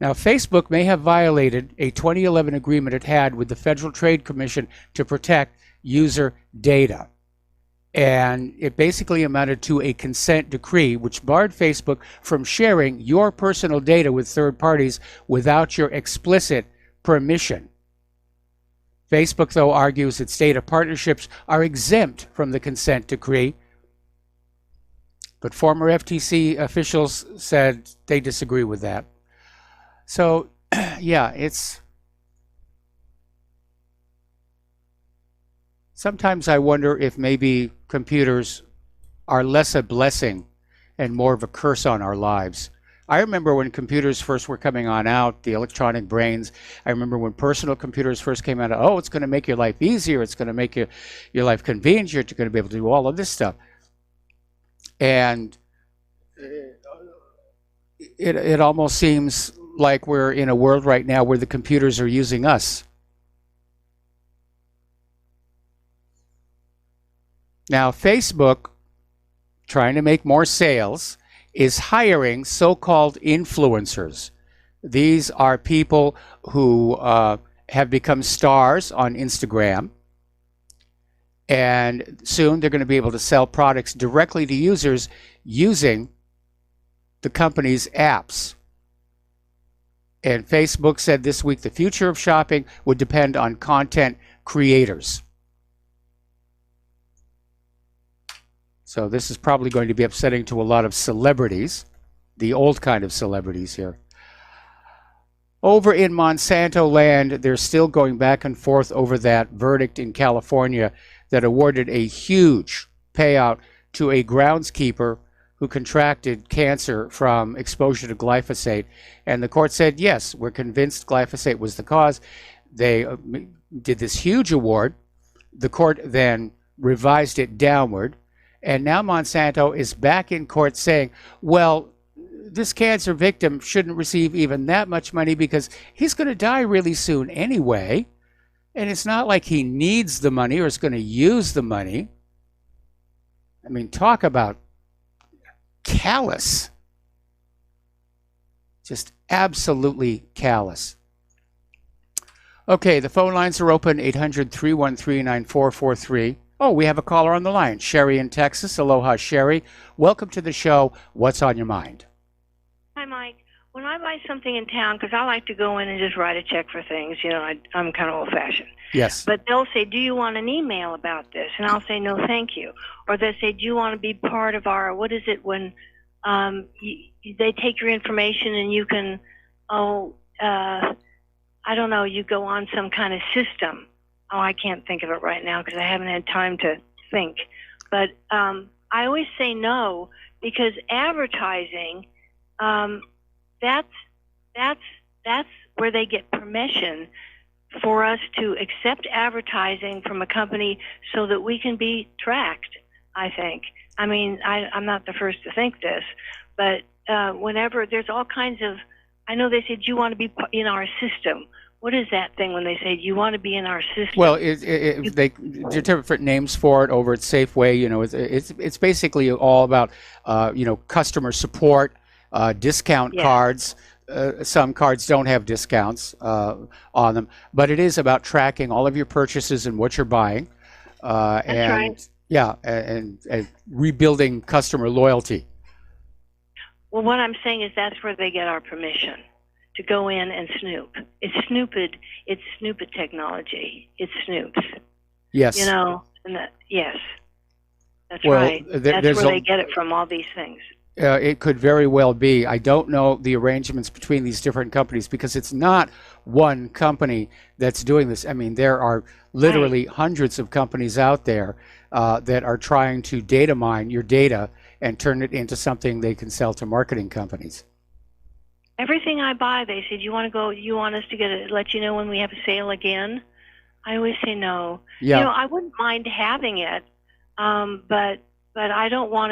Now, Facebook may have violated a 2011 agreement it had with the Federal Trade Commission to protect user data. And it basically amounted to a consent decree which barred Facebook from sharing your personal data with third parties without your explicit permission. Facebook, though, argues its data partnerships are exempt from the consent decree. But former FTC officials said they disagree with that. So, yeah, it's... Sometimes I wonder if maybe computers are less a blessing and more of a curse on our lives. I remember when computers first were coming on out, the electronic brains. I remember when personal computers first came out, oh, it's going to make your life easier. It's going to make your life convenient. You're going to be able to do all of this stuff. And it almost seems like we're in a world right now where the computers are using us. Now, Facebook, trying to make more sales, is hiring so-called influencers. These are people who have become stars on Instagram, and soon they're going to be able to sell products directly to users using the company's apps. And Facebook said this week the future of shopping would depend on content creators. So this is probably going to be upsetting to a lot of celebrities, the old kind of celebrities here. Over in Monsanto land, they're still going back and forth over that verdict in California that awarded a huge payout to a groundskeeper who contracted cancer from exposure to glyphosate. And the court said, yes, we're convinced glyphosate was the cause. They did this huge award. The court then revised it downward. And now Monsanto is back in court saying, well, this cancer victim shouldn't receive even that much money because he's going to die really soon anyway. And it's not like he needs the money or is going to use the money. I mean, talk about callous. Just absolutely callous. Okay, the phone lines are open, 800-313-9443. Oh, we have a caller on the line. Sherry in Texas. Aloha, Sherry. Welcome to the show. What's on your mind? Hi, Mike. When I buy something in town, because I like to go in and just write a check for things, you know, I'm kind of old-fashioned. Yes. But they'll say, do you want an email about this? And I'll say, no, thank you. Or they'll say, do you want to be part of our, what is it when they take your information and you can, I don't know, you go on some kind of system. Oh, I can't think of it right now because I haven't had time to think. But I always say no, because advertising, that's where they get permission for us to accept advertising from a company so that we can be tracked, I think. I mean, I'm not the first to think this, but whenever there's all kinds of, I know they said, you want to be in our system. What is that thing when they say you want to be in our system? Well, there are different names for it over at Safeway. You know, it's basically all about customer support, discount cards. Some cards don't have discounts on them, but it is about tracking all of your purchases and what you're buying, That's right. Yeah, and rebuilding customer loyalty. Well, what I'm saying is that's where they get our permission to go in and snoop. It's snooped. It's snooped technology. It snoops. Yes. You know, yes. That's right. That's where they get it from, all these things. It could very well be. I don't know the arrangements between these different companies because it's not one company that's doing this. I mean, there are literally hundreds of companies out there that are trying to data mine your data and turn it into something they can sell to marketing companies. Everything I buy, they said, you want us to let you know when we have a sale again? I always say no. Yeah. You know, I wouldn't mind having it, but I don't want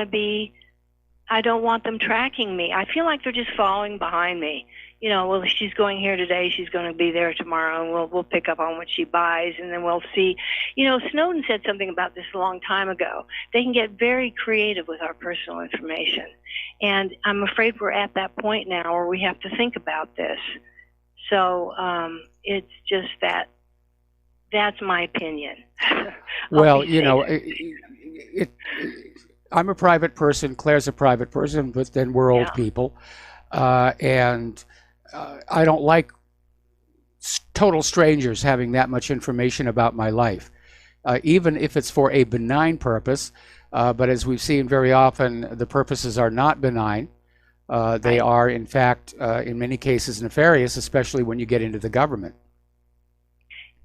them tracking me. I feel like they're just following behind me. You know, well, she's going here today, she's going to be there tomorrow, and we'll pick up on what she buys, and then we'll see. You know, Snowden said something about this a long time ago. They can get very creative with our personal information. And I'm afraid we're at that point now where we have to think about this. So it's just that's my opinion. Well, you know, I'm a private person, Claire's a private person, but then we're old people. And I don't like total strangers having that much information about my life, even if it's for a benign purpose. But as we've seen very often, the purposes are not benign. They are, in fact, in many cases nefarious, especially when you get into the government.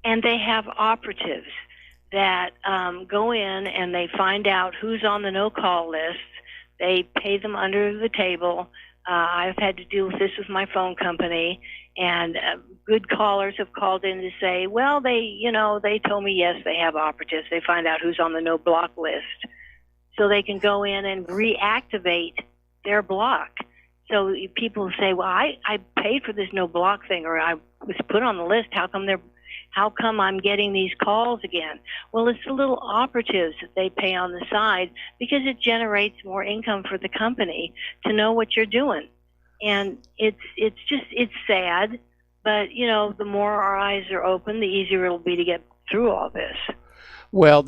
And they have operatives that go in and they find out who's on the no-call list. They pay them under the table. I've had to deal with this with my phone company, and good callers have called in to say, well, they told me, yes, they have operatives. They find out who's on the no-block list, so they can go in and reactivate their block. So people say, well, I paid for this no-block thing, or I was put on the list. How come I'm getting these calls again? Well, it's the little operatives that they pay on the side because it generates more income for the company to know what you're doing. And it's sad, but, you know, the more our eyes are open, the easier it'll be to get through all this. Well,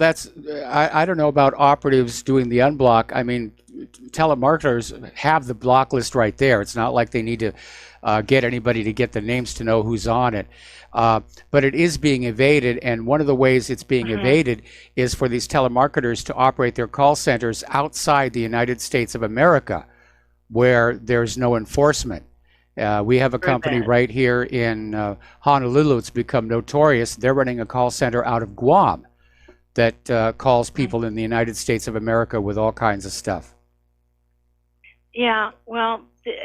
I don't know about operatives doing the unblock. I mean, telemarketers have the block list right there. It's not like they need to get anybody to get the names to know who's on it. But it is being evaded, and one of the ways it's being evaded is for these telemarketers to operate their call centers outside the United States of America, where there's no enforcement. We have a company right here in Honolulu. It's become notorious. They're running a call center out of Guam that calls people in the United States of America with all kinds of stuff. Yeah, well,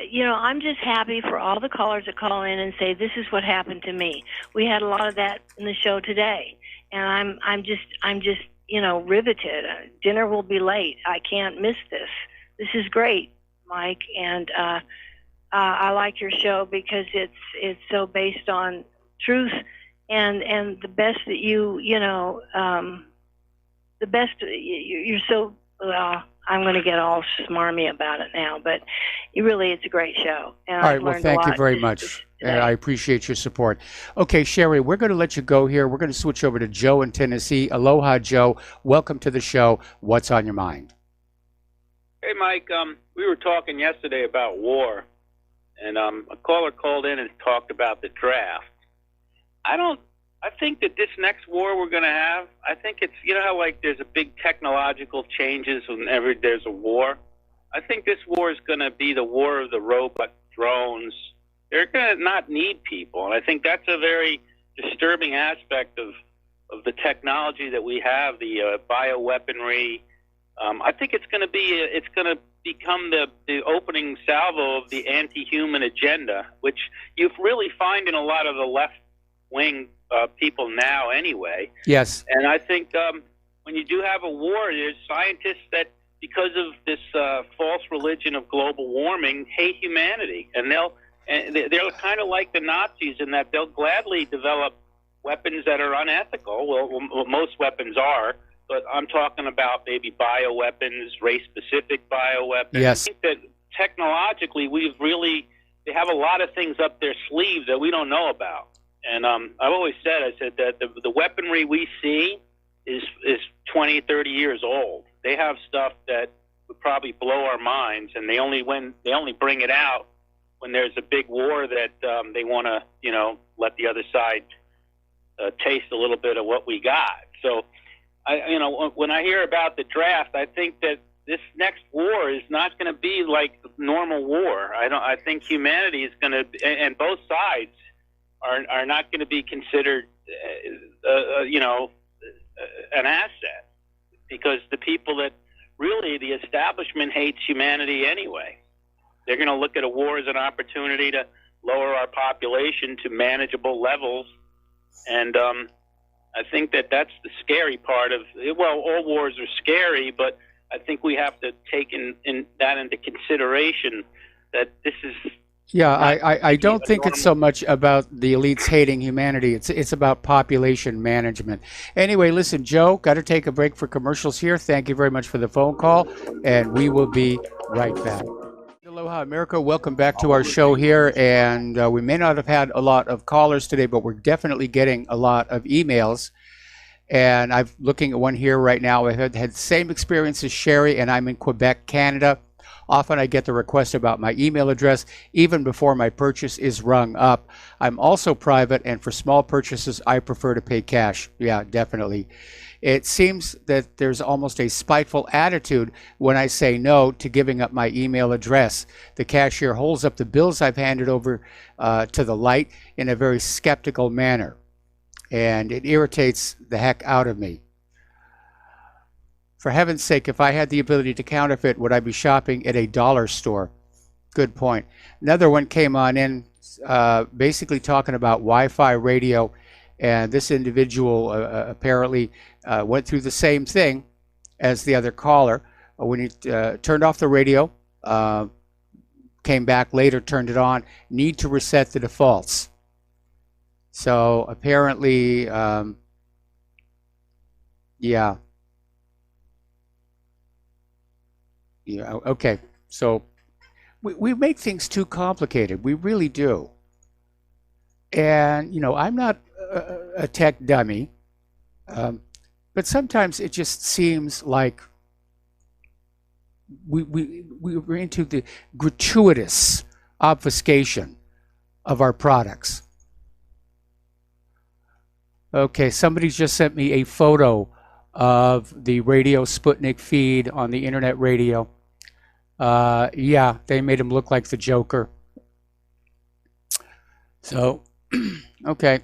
you know, I'm just happy for all the callers that call in and say, this is what happened to me. We had a lot of that in the show today, and I'm just, you know, riveted. Dinner will be late. I can't miss this. This is great, Mike, and I like your show because it's so based on truth and the best that you know, the best, you're so, I'm going to get all smarmy about it now, but it's a great show. And all right, well, thank you very much. I appreciate your support. Okay, Sherry, we're going to let you go here. We're going to switch over to Joe in Tennessee. Aloha, Joe. Welcome to the show. What's on your mind? Hey, Mike. We were talking yesterday about war, and a caller called in and talked about the draft. I think that this next war we're going to have, I think it's, you know how like there's a big technological changes whenever there's a war? I think this war is going to be the war of the robot drones. They're going to not need people. And I think that's a very disturbing aspect of the technology that we have, the bioweaponry I think it's going to become the opening salvo of the anti-human agenda, which you really find in a lot of the left-wing people now anyway. Yes. And I think when you do have a war, there's scientists that, because of this false religion of global warming, hate humanity. And they're kind of like the Nazis in that they'll gladly develop weapons that are unethical. Well, most weapons are. But I'm talking about maybe bioweapons, race-specific bioweapons. Yes. I think that technologically they have a lot of things up their sleeve that we don't know about. And I've always said, that the weaponry we see is 20, 30 years old. They have stuff that would probably blow our minds, and they only bring it out when there's a big war that they want to, let the other side taste a little bit of what we got. So, when I hear about the draft, I think that this next war is not going to be like normal war. I think humanity is going to, and both sides are not going to be considered, an asset, because the people that really, the establishment hates humanity anyway. They're going to look at a war as an opportunity to lower our population to manageable levels, and I think that that's the scary part of, all wars are scary, but I think we have to take that into consideration, that this is... Yeah, I don't think it's so much about the elites hating humanity. It's about population management. Anyway, listen, Joe, got to take a break for commercials here. Thank you very much for the phone call, and we will be right back. Aloha, America. Welcome back to our show here. And we may not have had a lot of callers today, but we're definitely getting a lot of emails. And I'm looking at one here right now. I've had the same experience as Sherry, and I'm in Quebec, Canada. Often I get the request about my email address even before my purchase is rung up. I'm also private, and for small purchases, I prefer to pay cash. Yeah, definitely. It seems that there's almost a spiteful attitude when I say no to giving up my email address. The cashier holds up the bills I've handed over to the light in a very skeptical manner, and it irritates the heck out of me. For heaven's sake, if I had the ability to counterfeit, would I be shopping at a dollar store? Good point. Another one came on in basically talking about Wi-Fi radio, and this individual apparently went through the same thing as the other caller. When he turned off the radio, came back later, turned it on, need to reset the defaults. So apparently, yeah. Yeah, okay. So we make things too complicated. We really do. And, I'm not a tech dummy, but sometimes it just seems like we're into the gratuitous obfuscation of our products. Okay, somebody's just sent me a photo of the Radio Sputnik feed on the internet radio. Yeah, they made him look like the Joker. So, okay.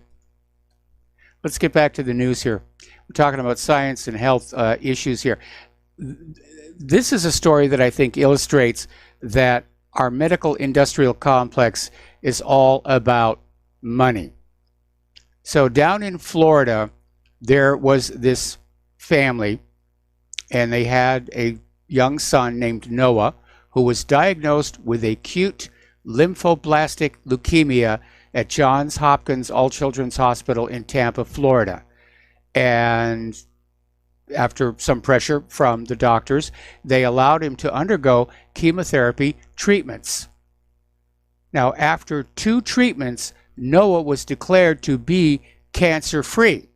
Let's get back to the news here. We're talking about science and health issues here. This is a story that I think illustrates that our medical industrial complex is all about money. So down in Florida, there was this family, and they had a young son named Noah, who was diagnosed with acute lymphoblastic leukemia at Johns Hopkins All Children's Hospital in Tampa, Florida. And after some pressure from the doctors, they allowed him to undergo chemotherapy treatments. Now, after 2 treatments, Noah was declared to be cancer-free.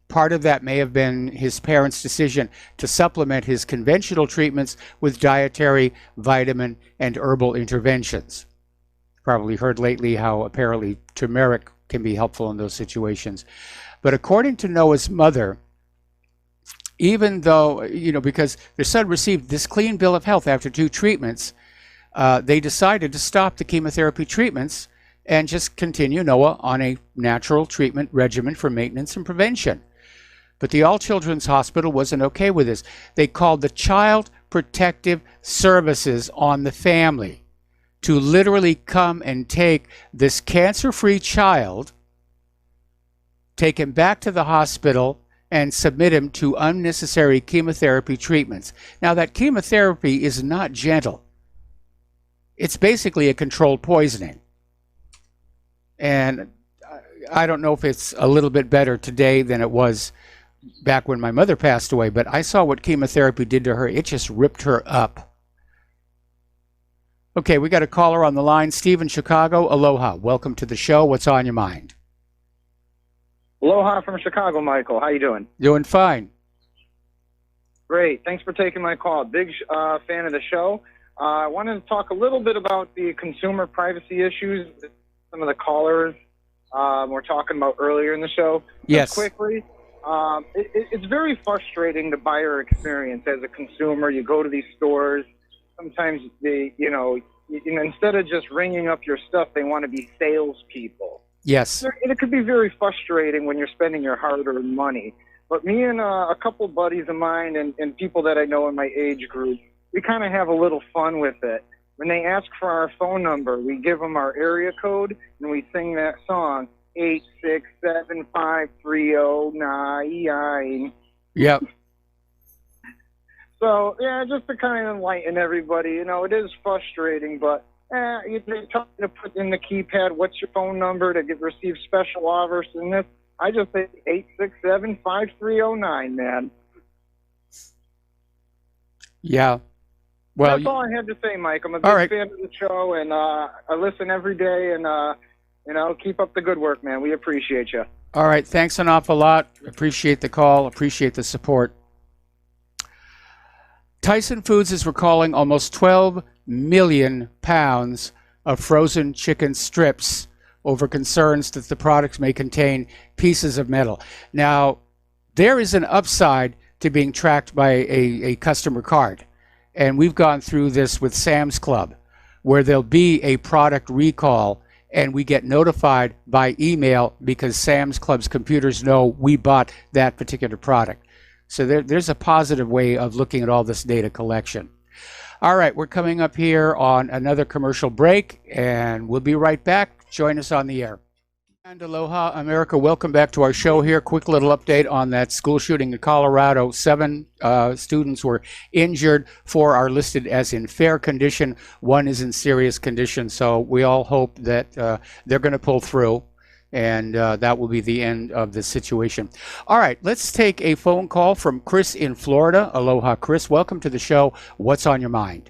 Part of that may have been his parents' decision to supplement his conventional treatments with dietary, vitamin, and herbal interventions. Probably heard lately how apparently turmeric can be helpful in those situations. But according to Noah's mother, even though, because their son received this clean bill of health after 2 treatments, they decided to stop the chemotherapy treatments and just continue Noah on a natural treatment regimen for maintenance and prevention. But the All Children's Hospital wasn't okay with this. They called the Child Protective Services on the family to literally come and take this cancer-free child, take him back to the hospital, and submit him to unnecessary chemotherapy treatments. Now, that chemotherapy is not gentle. It's basically a controlled poisoning. And I don't know if it's a little bit better today than it was back when my mother passed away, but I saw what chemotherapy did to her. It just ripped her up. Okay, we got a caller on the line. Steve in Chicago. Aloha. Welcome to the show. What's on your mind? Aloha from Chicago, Michael. How you doing? Doing fine. Great. Thanks for taking my call. Big fan of the show. I wanted to talk a little bit about the consumer privacy issues that some of the callers were talking about earlier in the show. Yes. Just quickly, it's very frustrating, the buyer experience as a consumer. You go to these stores. Sometimes they, instead of just ringing up your stuff, they want to be salespeople. Yes. And it could be very frustrating when you're spending your hard-earned money. But me and a couple buddies of mine and people that I know in my age group, we kind of have a little fun with it. When they ask for our phone number, we give them our area code, and we sing that song, 8675309. Yep. So, yeah, just to kind of enlighten everybody, it is frustrating, but you're trying to put in the keypad, what's your phone number to receive special offers and this. I just say 8675309, man. Yeah. Well, that's all I had to say, Mike. I'm a big fan of the show, and I listen every day, and, keep up the good work, man. We appreciate you. All right. Thanks an awful lot. Appreciate the call. Appreciate the support. Tyson Foods is recalling almost 12 million pounds of frozen chicken strips over concerns that the products may contain pieces of metal. Now, there is an upside to being tracked by a customer card. And we've gone through this with Sam's Club, where there'll be a product recall and we get notified by email because Sam's Club's computers know we bought that particular product. So there's a positive way of looking at all this data collection. All right, we're coming up here on another commercial break, and we'll be right back. Join us on the air. And aloha, America. Welcome back to our show here. Quick little update on that school shooting in Colorado. 7 students were injured. 4 are listed as in fair condition. 1 is in serious condition. So we all hope that they're going to pull through, and that will be the end of the situation. All right, let's take a phone call from Chris in Florida. Aloha, Chris. Welcome to the show. What's on your mind?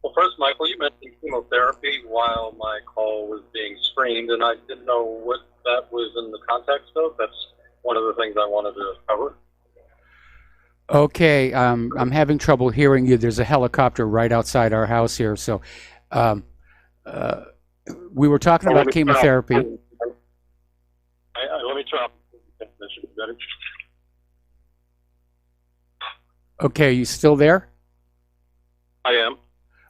Well, first, Michael, you mentioned chemotherapy while my call was being screened, and I didn't know what that was in the context of. That's one of the things I wanted to cover. Okay, I'm having trouble hearing you. There's a helicopter right outside our house here. So we were talking about chemotherapy. Let me try. That should be better. Okay, you still there? I am.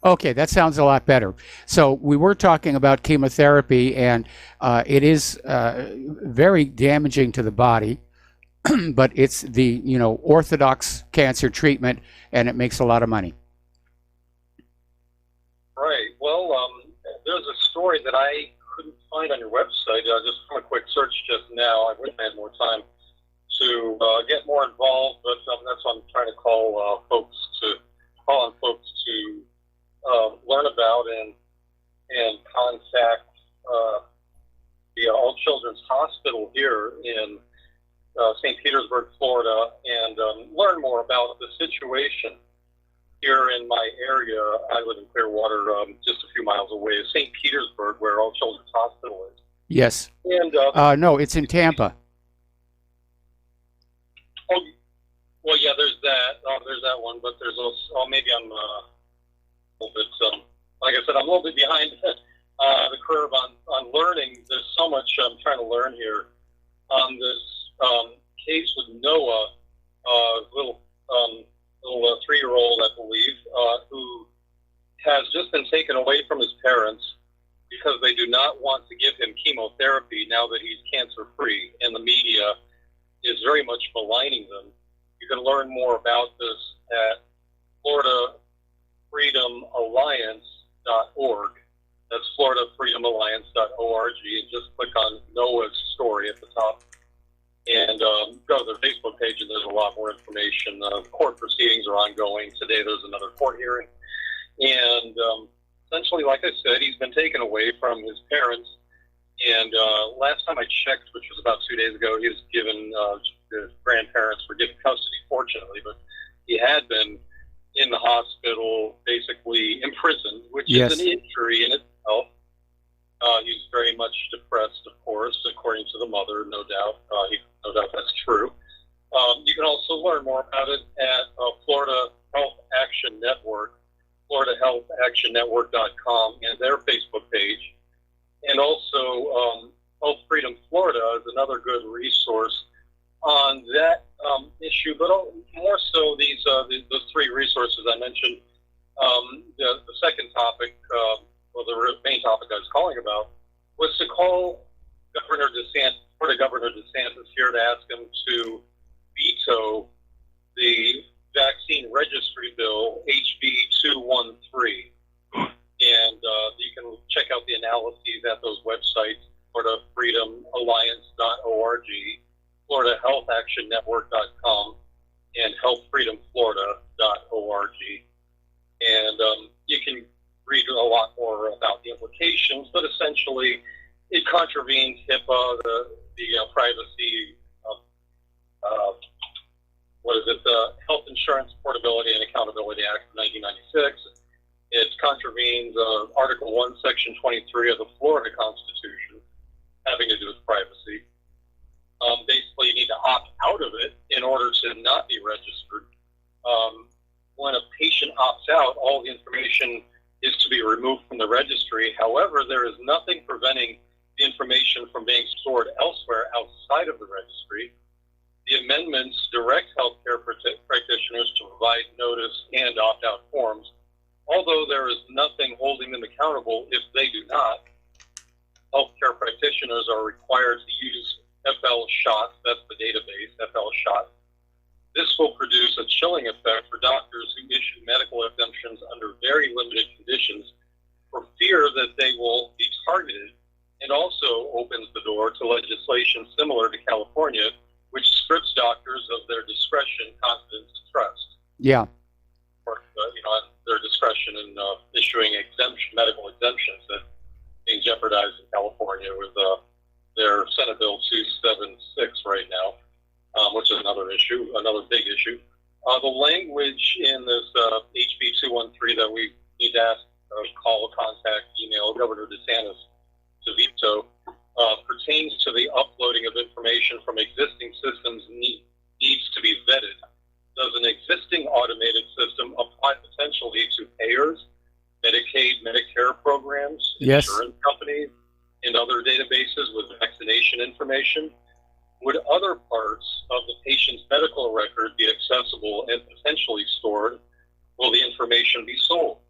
Okay, that sounds a lot better. So we were talking about chemotherapy, and it is very damaging to the body, but it's the orthodox cancer treatment, and it makes a lot of money. Right. Well, there's a story that I couldn't find on your website. Just from a quick search just now. I wish I had more time to get more involved, but that's what I'm trying to call on folks to learn about and contact the All Children's Hospital here in St. Petersburg, Florida, and learn more about the situation here in my area. I live in Clearwater, just a few miles away, St. Petersburg, where All Children's Hospital is. Yes. And no, it's in Tampa. Oh, well, yeah, there's that. There's that one, but there's also maybe I'm a little bit. Like I said, I'm a little bit behind the curve on learning. There's so much I'm trying to learn here on this case with Noah, little 3-year-old, I believe, who has just been taken away from his parents because they do not want to give him chemotherapy now that he's cancer-free. And the media is very much maligning them. You can learn more about this at FloridaFreedomAlliance.org. That's FloridaFreedomAlliance.org, and just click on Noah's story at the top. And go to their Facebook page, and there's a lot more information. Court proceedings are ongoing. Today there's another court hearing. And essentially, like I said, he's been taken away from his parents. And last time I checked, which was about 2 days ago, he was given, his grandparents were given custody, fortunately. But he had been in the hospital, basically imprisoned, which Yes. is an injury in itself. He's very much depressed, of course, according to the mother, no doubt. No doubt that's true. You can also learn more about it at Florida Health Action Network, FloridaHealthActionNetwork.com, and their Facebook page. And also, Health Freedom Florida is another good resource on that issue, but more so the three resources I mentioned. The second topic, the main topic I was calling about, was to call Florida Governor DeSantis here to ask him to veto the vaccine registry bill, HB 213. And you can check out the analyses at those websites, FloridaFreedomAlliance.org, FloridaHealthActionNetwork.com, and HealthFreedomFlorida.org. And you can read a lot more about the implications, but essentially it contravenes HIPAA, the privacy, the Health Insurance Portability and Accountability Act of 1996. It contravenes Article 1, Section 23 of the Florida Constitution, having to do with privacy. Basically, you need to opt out of it in order to not be registered. When a patient opts out, all the information is to be removed from the registry. However, there is nothing preventing the information from being stored elsewhere outside of the registry. The amendments direct healthcare practitioners to provide notice and opt-out forms, although there is nothing holding them accountable if they do not. Healthcare practitioners are required to use FL shots, that's the database, FL shots. This will produce a chilling effect for doctors who issue medical exemptions under very limited conditions for fear that they will be targeted, and also opens the door to legislation similar to California, which strips doctors of their discretion, confidence, and trust. Yeah. Or, their discretion in issuing medical exemptions that are being jeopardized in California with their Senate Bill 276 right now, which is another big issue. The language in this HB 213 that we need to ask, call, contact, email Governor DeSantis to veto pertains to the uploading of information from existing systems needs to be vetted. Does an existing automated system apply potentially to payers, Medicaid, Medicare programs, Yes. insurance companies, and other databases with vaccination information? Would other parts of the patient's medical record be accessible and potentially stored? Will the information be sold?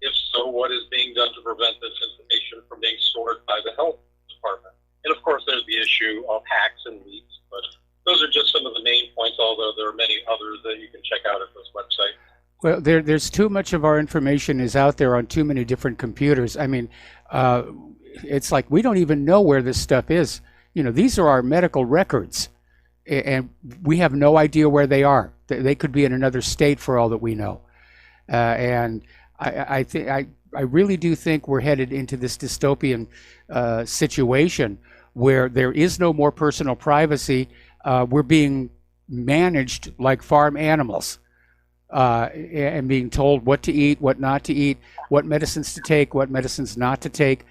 If so, what is being done to prevent this information from being stored by the health department? And of course, there's the issue of hacks and leaks, but those are just some of the main points, although there are many others that you can check out at this website. Well, there's too much of our information is out there on too many different computers. I mean, it's like we don't even know where this stuff is. These are our medical records, and we have no idea where they are. They could be in another state for all that we know. And I really do think we're headed into this dystopian situation where there is no more personal privacy. We're being managed like farm animals, and being told what to eat, what not to eat, what medicines to take, what medicines not to take.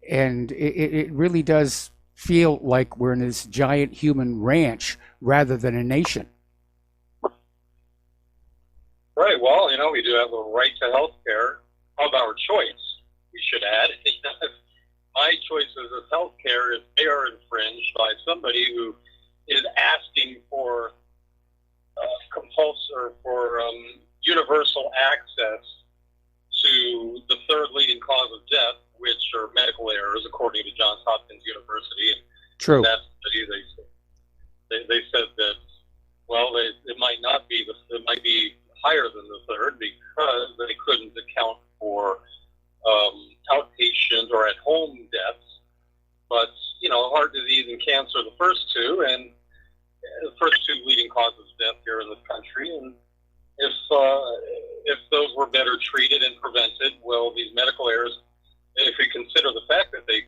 And it really does feel like we're in this giant human ranch rather than a nation. Right. Well, we do have a right to health care of our choice, we should add. My choices of health care, if they are infringed by somebody who is asking for universal access to the third leading cause of death, which are medical errors, according to Johns Hopkins University. And True. in that study, they said that cancer, the first two, and the first two leading causes of death here in this country. And if those were better treated and prevented, well, these medical errors, if we consider the fact that they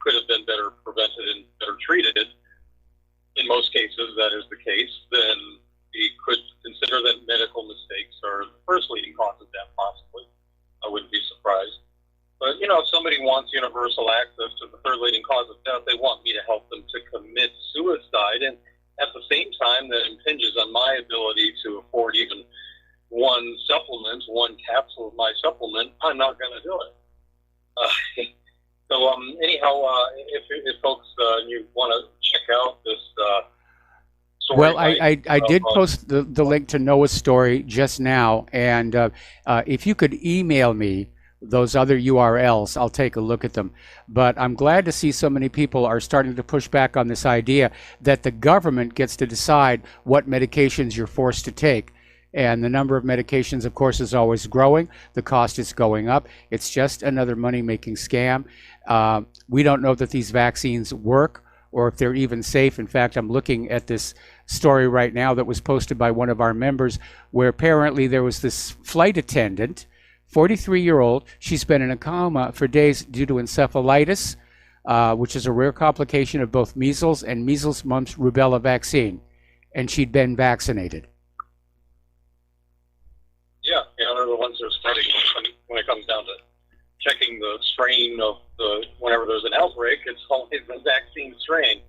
could have been better prevented and better treated, in most cases that is the case, then we could consider that medical mistakes are the first leading cause of death, possibly. I wouldn't be surprised. But, you know, if somebody wants universal access to the third leading cause of death, they want me to help them to commit suicide. And at the same time, that impinges on my ability to afford even one supplement, one capsule of my supplement, I'm not going to do it. Anyhow, if folks, you want to check out this story. Well, I did post the link to Noah's story just now, and if you could email me those other URLs, I'll take a look at them. But I'm glad to see so many people are starting to push back on this idea that the government gets to decide what medications you're forced to take. And the number of medications, of course, is always growing. The cost is going up. It's just another money-making scam. We don't know that these vaccines work or if they're even safe. In fact, I'm looking at this story right now that was posted by one of our members, where apparently there was this flight attendant, 43-year-old. She's been in a coma for days due to encephalitis, which is a rare complication of both measles and measles, mumps, rubella vaccine. And she'd been vaccinated. Yeah, they're the ones that are studying when it comes down to checking the strain of whenever there's an outbreak, it's always the vaccine strain.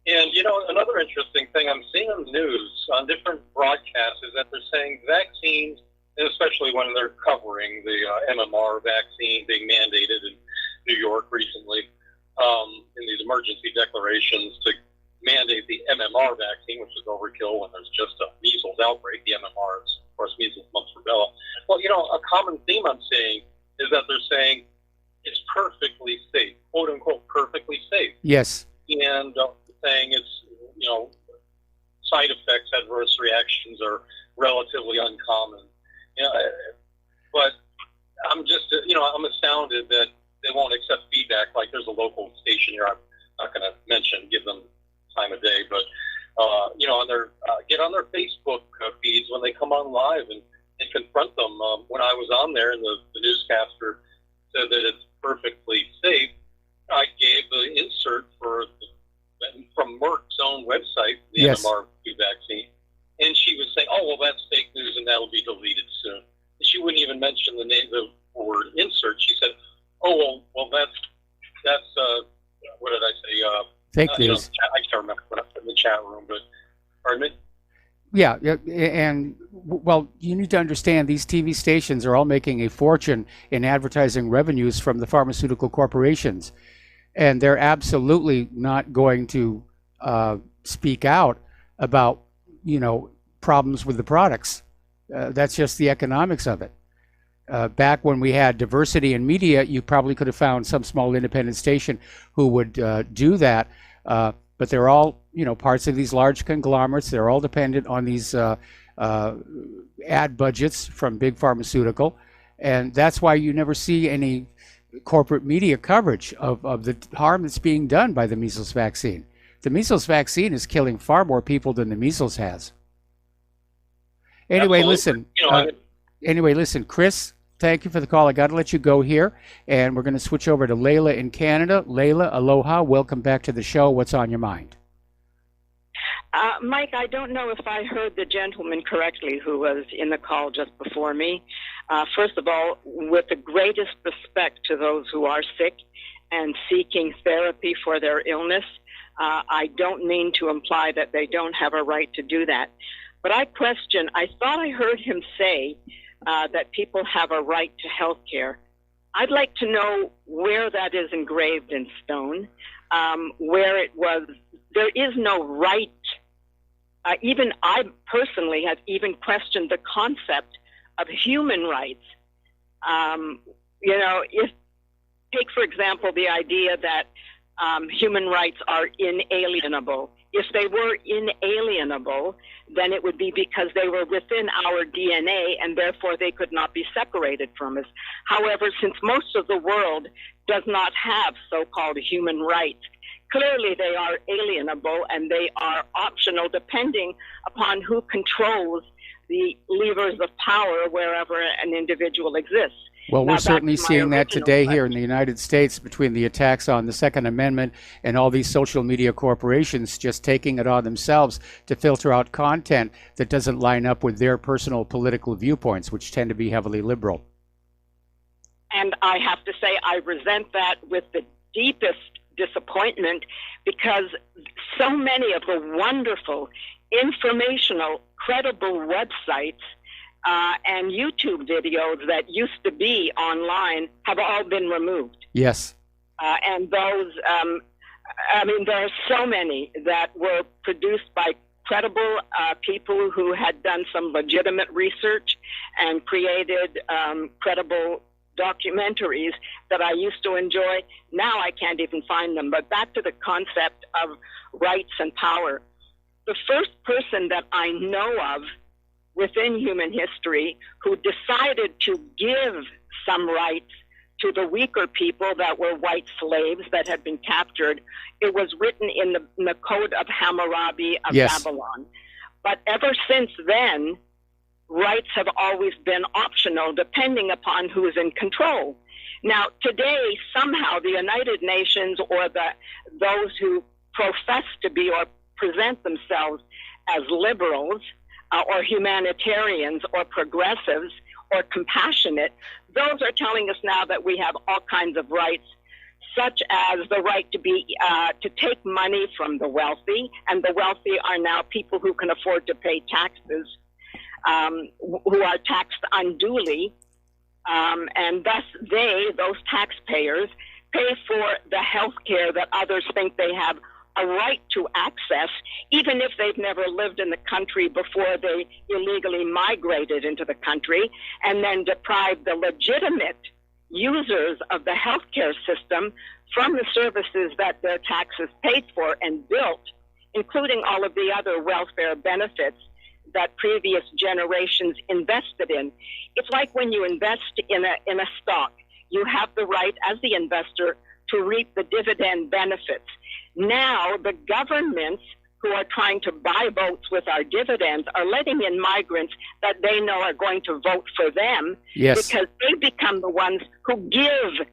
And, you know, another interesting thing I'm seeing on the news on different broadcasts is that they're saying vaccines, and especially when they're covering the MMR vaccine being mandated in New York recently, in these emergency declarations to mandate the MMR vaccine, which is overkill when there's just a measles outbreak. The MMR is, of course, measles, mumps, rubella. Well, you know, a common theme I'm seeing is that they're saying it's perfectly safe, quote unquote, perfectly safe. Yes. And saying it's, you know, side effects, adverse reactions are relatively uncommon. You know, but I'm just, you know, I'm astounded that they won't accept feedback. Like there's a local station here, I'm not going to mention, give them time of day, but, you know, on their, get on their Facebook feeds when they come on live and confront them. When I was on there and the newscaster said that it's perfectly safe, I gave the insert from Merck's own website, the yes. MMR vaccine, and she was saying, "Oh, well, that's fake news, and that'll be deleted soon." And she wouldn't even mention the name, the word insert. She said, "Oh, well, that's what did I say? Fake you know, news." I can't remember what I put in the chat room, but pardon me. Yeah, and well, you need to understand these TV stations are all making a fortune in advertising revenues from the pharmaceutical corporations, and they're absolutely not going to speak out about, you know, problems with the products. That's just the economics of it. Back when we had diversity in media, you probably could have found some small independent station who would do that. But they're all, you know, parts of these large conglomerates. They're all dependent on these ad budgets from big pharmaceutical. And that's why you never see any corporate media coverage of the harm that's being done by the measles vaccine. The measles vaccine is killing far more people than the measles has. Anyway, listen. Listen, Chris, thank you for the call. I got to let you go here, and we're going to switch over to Layla in Canada. Layla, aloha. Welcome back to the show. What's on your mind? Mike, I don't know if I heard the gentleman correctly who was in the call just before me. First of all, with the greatest respect to those who are sick and seeking therapy for their illness, I don't mean to imply that they don't have a right to do that. But I thought I heard him say that people have a right to health care. I'd like to know where that is engraved in stone, where it was. There is no right. Even I personally have even questioned the concept of human rights. You know, take, for example, the idea that human rights are inalienable. If they were inalienable, then it would be because they were within our DNA and therefore they could not be separated from us. However, since most of the world does not have so-called human rights, clearly they are alienable and they are optional depending upon who controls the levers of power wherever an individual exists. Well, Now, we're certainly back to my seeing that original today here in the United States between the attacks on the Second Amendment and all these social media corporations just taking it on themselves to filter out content that doesn't line up with their personal political viewpoints, which tend to be heavily liberal. And I have to say, I resent that with the deepest disappointment, because so many of the wonderful, informational, credible websites and YouTube videos that used to be online have all been removed. Yes. And those, I mean, there are so many that were produced by credible people who had done some legitimate research and created credible documentaries that I used to enjoy. Now I can't even find them. But back to the concept of rights and power. The first person that I know of within human history who decided to give some rights to the weaker people that were white slaves that had been captured, it was written in the Code of Hammurabi of Babylon. But ever since then, rights have always been optional depending upon who is in control. Now, today, somehow the United Nations or those who profess to be or present themselves as liberals or humanitarians or progressives or compassionate, those are telling us now that we have all kinds of rights, such as the right to take money from the wealthy, and the wealthy are now people who can afford to pay taxes, who are taxed unduly, and thus those taxpayers, pay for the health care that others think they have a right to access, even if they've never lived in the country before they illegally migrated into the country, and then deprive the legitimate users of the healthcare system from the services that their taxes paid for and built, including all of the other welfare benefits that previous generations invested in. It's like when you invest in a stock, you have the right as the investor to reap the dividend benefits. Now, the governments who are trying to buy votes with our dividends are letting in migrants that they know are going to vote for them, because they become the ones who give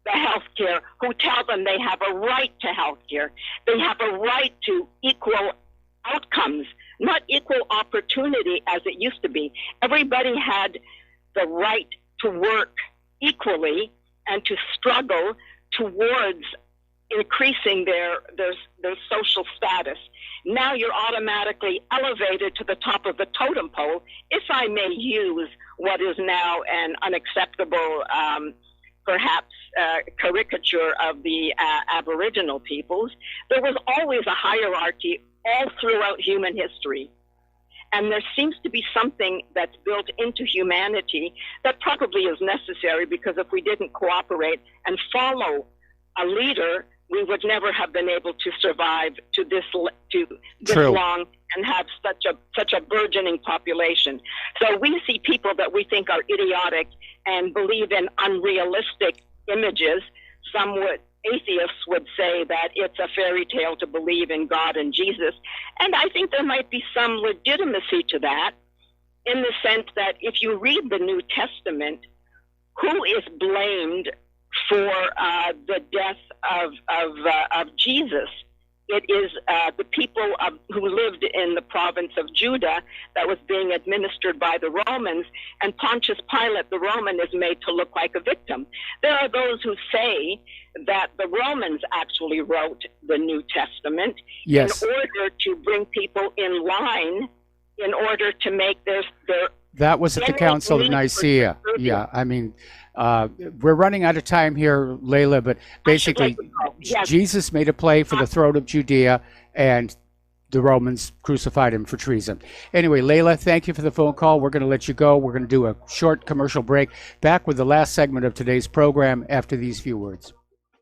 the health care, who tell them they have a right to health care. They have a right to equal outcomes, not equal opportunity as it used to be. Everybody had the right to work equally and to struggle towards increasing their social status. Now you're automatically elevated to the top of the totem pole, if I may use what is now an unacceptable, perhaps, caricature of the Aboriginal peoples. There was always a hierarchy all throughout human history. And there seems to be something that's built into humanity that probably is necessary, because if we didn't cooperate and follow a leader, we would never have been able to survive to this long and have such a burgeoning population. So we see people that we think are idiotic and believe in unrealistic images. Atheists would say that it's a fairy tale to believe in God and Jesus. And I think there might be some legitimacy to that, in the sense that if you read the New Testament, who is blamed for the death of Jesus? It is the people who lived in the province of Judah that was being administered by the Romans, and Pontius Pilate, the Roman, is made to look like a victim. There are those who say that the Romans actually wrote the New Testament in order to bring people in line, in order to make their that was at the Council of Nicaea. Yeah, I mean, we're running out of time here, Layla, but basically Jesus made a play for the throne of Judea, and the Romans crucified him for treason. Anyway, Layla, thank you for the phone call. We're going to let you go. We're going to do a short commercial break. Back with the last segment of today's program after these few words.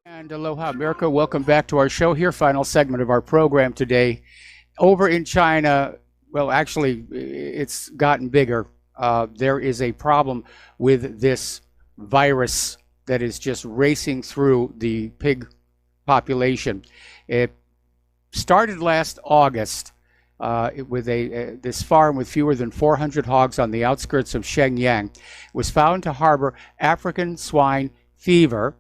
And aloha, America. Welcome back to our show here. Final segment of our program today. Over in China, well, actually, it's gotten bigger. There is a problem with this virus that is just racing through the pig population. It started last August with this farm with fewer than 400 hogs on the outskirts of Shenyang. It was found to harbor African swine fever.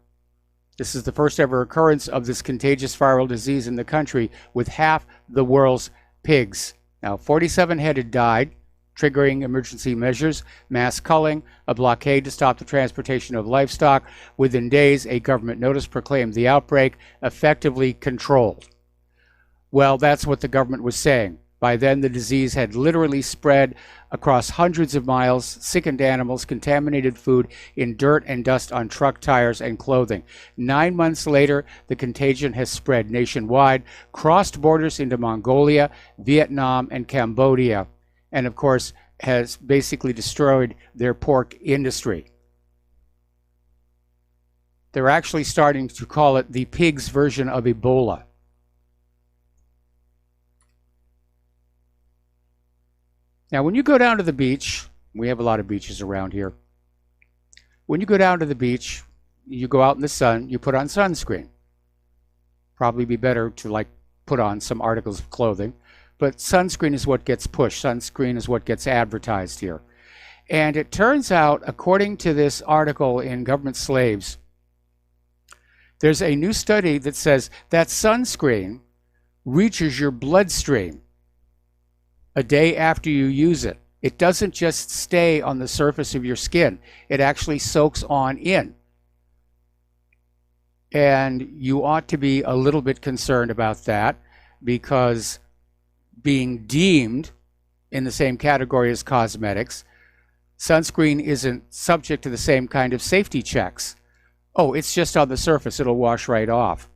This is the first ever occurrence of this contagious viral disease in the country, with half the world's pigs. Now, 47 head had died, triggering emergency measures, mass culling, a blockade to stop the transportation of livestock. Within days, a government notice proclaimed the outbreak effectively controlled. Well, that's what the government was saying. By then, the disease had literally spread across hundreds of miles, sickened animals, contaminated food in dirt and dust on truck tires and clothing. 9 months later, the contagion has spread nationwide, crossed borders into Mongolia, Vietnam, and Cambodia, and of course, has basically destroyed their pork industry. They're actually starting to call it the pig's version of Ebola. Now, when you go down to the beach, we have a lot of beaches around here. When you go down to the beach, you go out in the sun, you put on sunscreen. Probably be better to put on some articles of clothing, but sunscreen is what gets pushed. Sunscreen is what gets advertised here. And it turns out, according to this article in Government Slaves, there's a new study that says that sunscreen reaches your bloodstream a day after you use it. It doesn't just stay on the surface of your skin. It actually soaks on in. And you ought to be a little bit concerned about that, because being deemed in the same category as cosmetics, sunscreen isn't subject to the same kind of safety checks. Oh, it's just on the surface, it'll wash right off.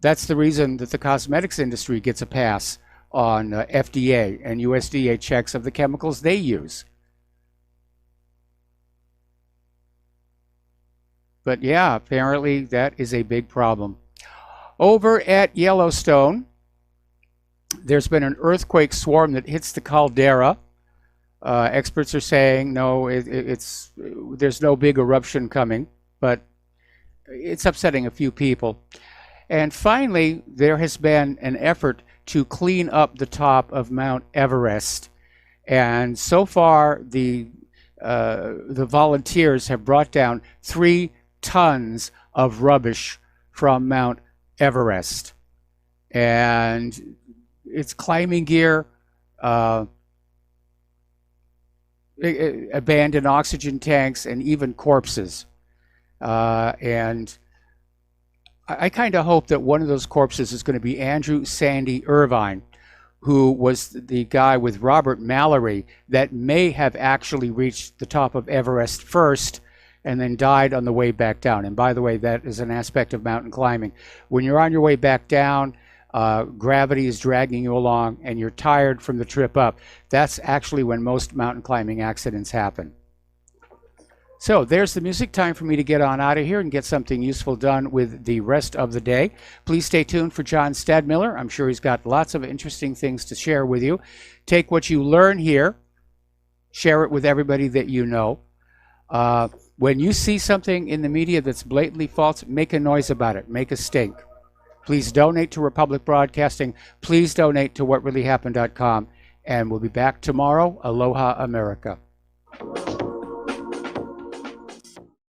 That's the reason that the cosmetics industry gets a pass on FDA and USDA checks of the chemicals they use. But yeah, apparently that is a big problem. Over at Yellowstone, there's been an earthquake swarm that hits the caldera. Experts are saying no, there's no big eruption coming, but it's upsetting a few people. And finally, there has been an effort to clean up the top of Mount Everest. And so far, the volunteers have brought down 3 tons of rubbish from Mount Everest. And it's climbing gear, abandoned oxygen tanks, and even corpses. And I kind of hope that one of those corpses is going to be Andrew Sandy Irvine, who was the guy with Robert Mallory that may have actually reached the top of Everest first and then died on the way back down. And by the way, that is an aspect of mountain climbing. When you're on your way back down, gravity is dragging you along and you're tired from the trip up. That's actually when most mountain climbing accidents happen. So there's the music. Time for me to get on out of here and get something useful done with the rest of the day. Please stay tuned for John Stadmiller. I'm sure he's got lots of interesting things to share with you. Take what you learn here, share it with everybody that you know. When you see something in the media that's blatantly false, make a noise about it. Make a stink. Please donate to Republic Broadcasting. Please donate to whatreallyhappened.com. And we'll be back tomorrow. Aloha, America.